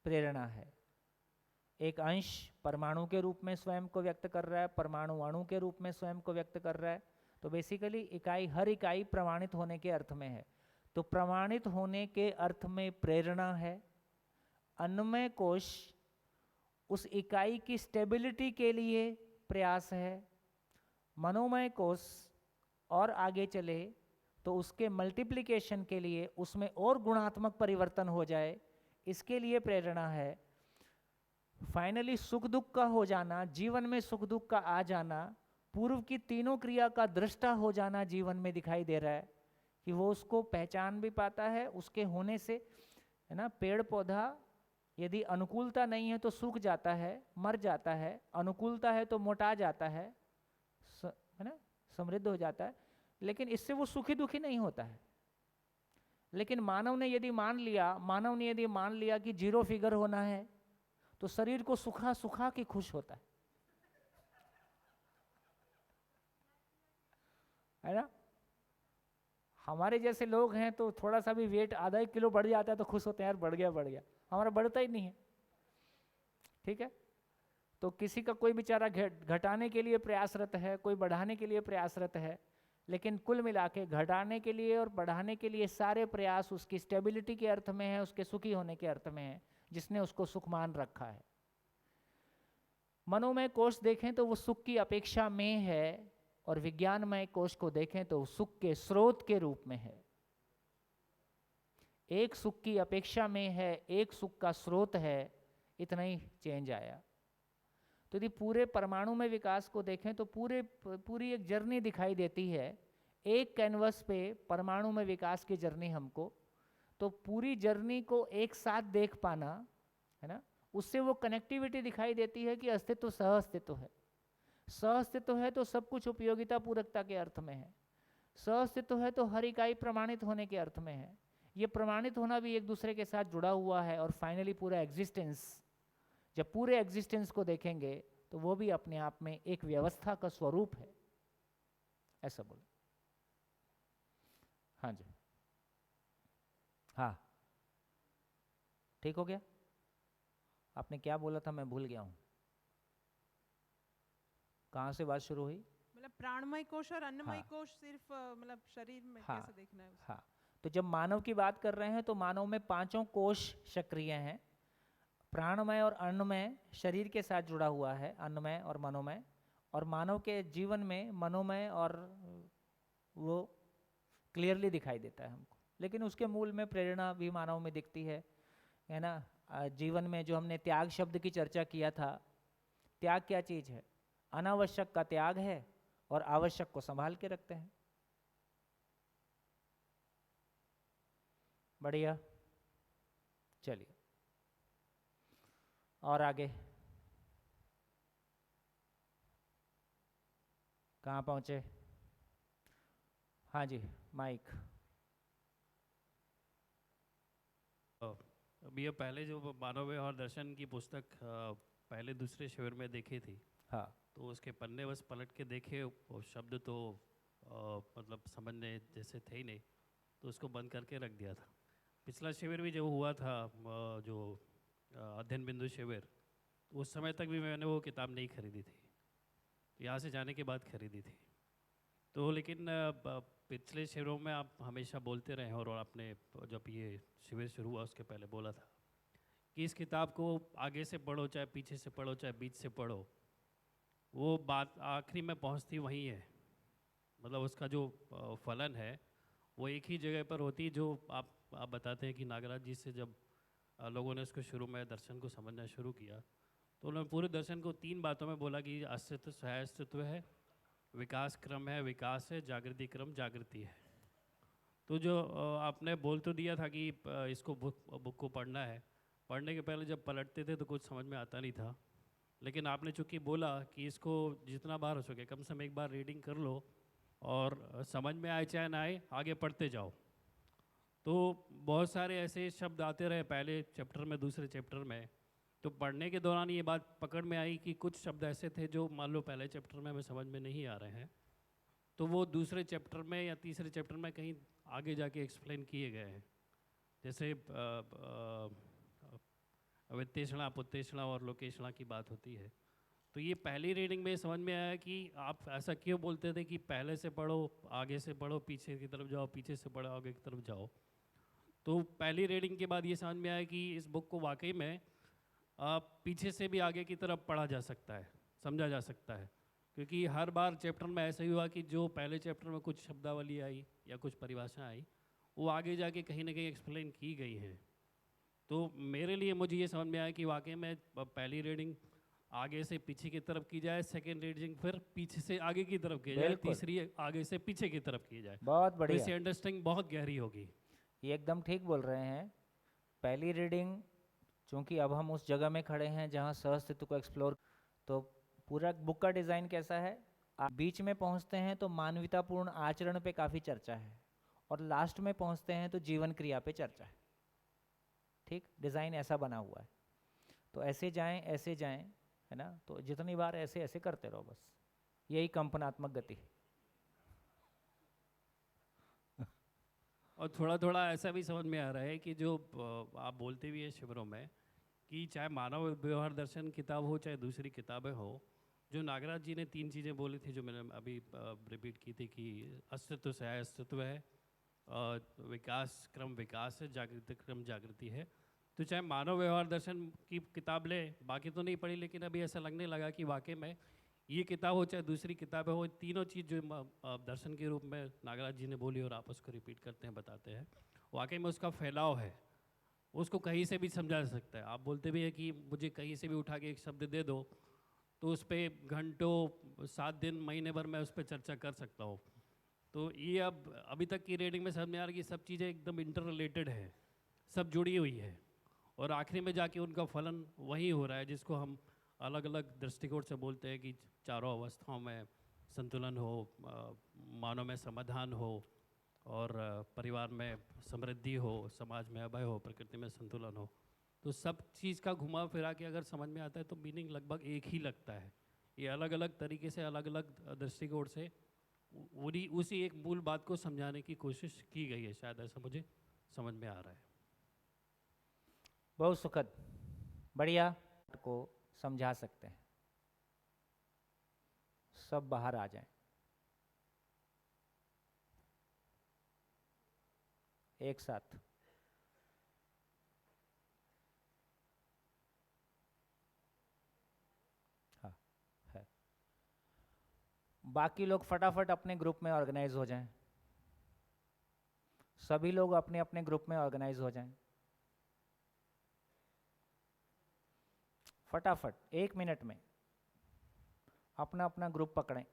प्रेरणा है। एक अंश परमाणु के रूप में स्वयं को व्यक्त कर रहा है, परमाणु अणु के रूप में स्वयं को व्यक्त कर रहा है। तो बेसिकली हर इकाई प्रमाणित होने के अर्थ में है। तो प्रमाणित होने के अर्थ में प्रेरणा है। अन्नमय कोश उस इकाई की स्टेबिलिटी के लिए प्रयास है। मनोमय कोश और आगे चले तो उसके मल्टीप्लिकेशन के लिए, उसमें और गुणात्मक परिवर्तन हो जाए, इसके लिए प्रेरणा है। फाइनली सुख दुख का हो जाना, जीवन में सुख दुख का आ जाना, पूर्व की तीनों क्रिया का दृष्टा हो जाना जीवन में दिखाई दे रहा है कि वो उसको पहचान भी पाता है। उसके होने से है ना, पेड़ पौधा यदि अनुकूलता नहीं है तो सूख जाता है, मर जाता है, अनुकूलता है तो मोटा जाता है ना, समृद्ध हो जाता है, लेकिन इससे वो सुखी दुखी नहीं होता है। लेकिन मानव ने यदि मान लिया कि जीरो फिगर होना है तो शरीर को सुखा सुखा के खुश होता है ना। हमारे जैसे लोग हैं तो थोड़ा सा भी वेट आधा 1 किलो बढ़ जाता है तो खुश होते हैं, यार बढ़ गया। हमारा बढ़ता ही नहीं है। ठीक है, तो किसी का कोई बेचारा घटाने के लिए प्रयासरत है, कोई बढ़ाने के लिए प्रयासरत है, लेकिन कुल मिला के घटाने के लिए और बढ़ाने के लिए सारे प्रयास उसकी स्टेबिलिटी के अर्थ में है, उसके सुखी होने के अर्थ में है, जिसने उसको सुख मान रखा है। मनोमय कोश देखें तो वो सुख की अपेक्षा में है, और विज्ञानमय कोश को देखें तो सुख के स्रोत के रूप में है। एक सुख की अपेक्षा में है, एक सुख का स्रोत है, इतना ही चेंज आया। तो यदि पूरे परमाणु में विकास को देखें तो पूरी एक जर्नी दिखाई देती है। एक कैनवस पे परमाणु में विकास की जर्नी हमको, तो पूरी जर्नी को एक साथ देख पाना है ना, उससे वो कनेक्टिविटी दिखाई देती है कि अस्तित्व सह अस्तित्व है। सह अस्तित्व है तो सब कुछ उपयोगिता पूरकता के अर्थ में है। सह अस्तित्व है तो हर इकाई प्रमाणित होने के अर्थ में है। ये प्रमाणित होना भी एक दूसरे के साथ जुड़ा हुआ है। और फाइनली पूरा एग्जिस्टेंस, जब पूरे एग्जिस्टेंस को देखेंगे तो वो भी अपने आप में एक व्यवस्था का स्वरूप है, ऐसा बोले। हाँ जी, हाँ ठीक हो गया। आपने क्या बोला था, मैं भूल गया हूँ। कहाँ से बात शुरू हुई? मतलब प्राणमय कोश और अन्नमय कोश सिर्फ मतलब शरीर में कैसे देखना है उसको? हाँ, तो जब मानव की बात कर रहे हैं तो मानव में 5 कोश सक्रिय हैं। प्राणमय और अन्नमय शरीर के साथ जुड़ा हुआ है, अन्नमय और मनोमय, और मानव के जीवन में मनोमय और वो क्लियरली दिखाई देता है हमको, लेकिन उसके मूल में प्रेरणा भी मानव में दिखती है ना। जीवन में जो हमने त्याग शब्द की चर्चा किया था, त्याग क्या चीज़ है? अनावश्यक का त्याग है और आवश्यक को संभाल के रखते हैं। बढ़िया, चलिए और आगे कहाँ पहुँचे? हाँ जी, माइक। अभी ये पहले जो मानव व्यवहार दर्शन की पुस्तक पहले दूसरे शिविर में देखी थी, हाँ, तो उसके पन्ने बस पलट के देखे, वो शब्द तो मतलब समझने जैसे थे ही नहीं, तो उसको बंद करके रख दिया था। पिछला शिविर भी जो हुआ था, जो अध्ययन बिंदु शिविर, तो उस समय तक भी मैंने वो किताब नहीं खरीदी थी, यहाँ से जाने के बाद खरीदी थी। तो लेकिन पिछले शिविरों में आप हमेशा बोलते रहे, और आपने जब ये शिविर शुरू हुआ उसके पहले बोला था कि इस किताब को आगे से पढ़ो, चाहे पीछे से पढ़ो, चाहे बीच से पढ़ो, वो बात आखिरी में पहुंचती वहीं है। मतलब उसका जो फलन है वो एक ही जगह पर होती, जो आप बताते हैं कि नागराज जी से जब लोगों ने उसको शुरू में दर्शन को समझना शुरू किया, तो उन्होंने पूरे दर्शन को 3 बातों में बोला कि अस्तित्व सह अस्तित्व है, विकास क्रम है, विकास है, जागृति क्रम जागृति है। तो जो आपने बोल तो दिया था कि इसको बुक को पढ़ना है, पढ़ने के पहले जब पलटते थे तो कुछ समझ में आता नहीं था, लेकिन आपने चूँकि बोला कि इसको जितना बार हो सके कम से कम एक बार रीडिंग कर लो, और समझ में आए चाहे ना आए आगे पढ़ते जाओ। तो बहुत सारे ऐसे शब्द आते रहे पहले चैप्टर में, दूसरे चैप्टर में, तो पढ़ने के दौरान ये बात पकड़ में आई कि कुछ शब्द ऐसे थे जो मान लो पहले चैप्टर में हमें समझ में नहीं आ रहे हैं, तो वो दूसरे चैप्टर में या तीसरे चैप्टर में कहीं आगे जाके एक्सप्लेन किए गए हैं। जैसे वित्तेषणा, पुत्तेषणा और लोकेषणा की बात होती है, तो ये पहली रीडिंग में समझ में आया कि आप ऐसा क्यों बोलते थे कि पहले से पढ़ो, आगे से पढ़ो, पीछे की तरफ जाओ, पीछे से पढ़ो, आगे की तरफ जाओ। तो पहली रीडिंग के बाद ये समझ में आया कि इस बुक को वाकई में पीछे से भी आगे की तरफ पढ़ा जा सकता है, समझा जा सकता है, क्योंकि हर बार चैप्टर में ऐसा ही हुआ कि जो पहले चैप्टर में कुछ शब्दावली आई या कुछ परिभाषा आई, वो आगे जाके कहीं ना कहीं एक्सप्लेन की गई हैं। तो मेरे लिए मुझे ये समझ में आया कि वाकई में पहली रीडिंग आगे से पीछे की तरफ की जाए, सेकेंड रीडिंग फिर पीछे से आगे की तरफ की जाए, तीसरी आगे से पीछे की तरफ की जाए। बहुत बढ़िया, इससे अंडरस्टैंडिंग बहुत गहरी होगी। ये एकदम ठीक बोल रहे हैं। पहली रीडिंग, चूँकि अब हम उस जगह में खड़े हैं जहाँ सहअस्तित्व को एक्सप्लोर, तो पूरा बुक का डिज़ाइन कैसा है, आप बीच में पहुँचते हैं तो मानवतापूर्ण आचरण पे काफ़ी चर्चा है, और लास्ट में पहुँचते हैं तो जीवन क्रिया पे चर्चा है। ठीक, डिज़ाइन ऐसा बना हुआ है। तो ऐसे जाएं, है ना। तो जितनी बार ऐसे ऐसे करते रहो, बस यही कंपनात्मक गति। और थोड़ा थोड़ा ऐसा भी समझ में आ रहा है कि जो आप बोलते भी हैं शिविरों में कि चाहे मानव व्यवहार दर्शन किताब हो, चाहे दूसरी किताबें हो, जो नागराज जी ने 3 चीज़ें बोली थी जो मैंने अभी रिपीट की थी कि अस्तित्व से अस्तित्व है, विकास क्रम विकास है, जागृति क्रम जागृति है। तो चाहे मानव व्यवहार दर्शन की किताब ले, बाकी तो नहीं पढ़ी, लेकिन अभी ऐसा लगने लगा कि वाकई में ये किताब हो चाहे दूसरी किताबें हो, तीनों चीज़ जो दर्शन के रूप में नागराज जी ने बोली और आप उसको रिपीट करते हैं, बताते हैं, वाकई में उसका फैलाव है, उसको कहीं से भी समझा जा सकता है। आप बोलते भी हैं कि मुझे कहीं से भी उठा के एक शब्द दे दो तो उस पर घंटों, 7 दिन, महीने भर मैं उस पर चर्चा कर सकता हूँ। तो ये अब अभी तक की रीडिंग में समझ में आ रहा है कि सब चीज़ें एकदम इंटर रिलेटेड है, सब जुड़ी हुई है, और आखिरी में जाके उनका फलन वही हो रहा है जिसको हम अलग अलग दृष्टिकोण से बोलते हैं कि चारों अवस्थाओं में संतुलन हो, मानव में समाधान हो, और परिवार में समृद्धि हो, समाज में अभय हो, प्रकृति में संतुलन हो। तो सब चीज़ का घुमा फिरा के अगर समझ में आता है तो मीनिंग लगभग एक ही लगता है। ये अलग अलग तरीके से, अलग अलग दृष्टिकोण से उसी एक मूल बात को समझाने की कोशिश की गई है, शायद ऐसा मुझे समझ में आ रहा है। बहुत सुखद, बढ़िया को समझा सकते हैं। सब बाहर आ जाएं, एक साथ। बाकी लोग फटाफट अपने ग्रुप में ऑर्गेनाइज हो जाएं, सभी लोग अपने अपने ग्रुप में ऑर्गेनाइज हो जाएं, फटाफट 1 मिनट में अपना अपना ग्रुप पकड़ें।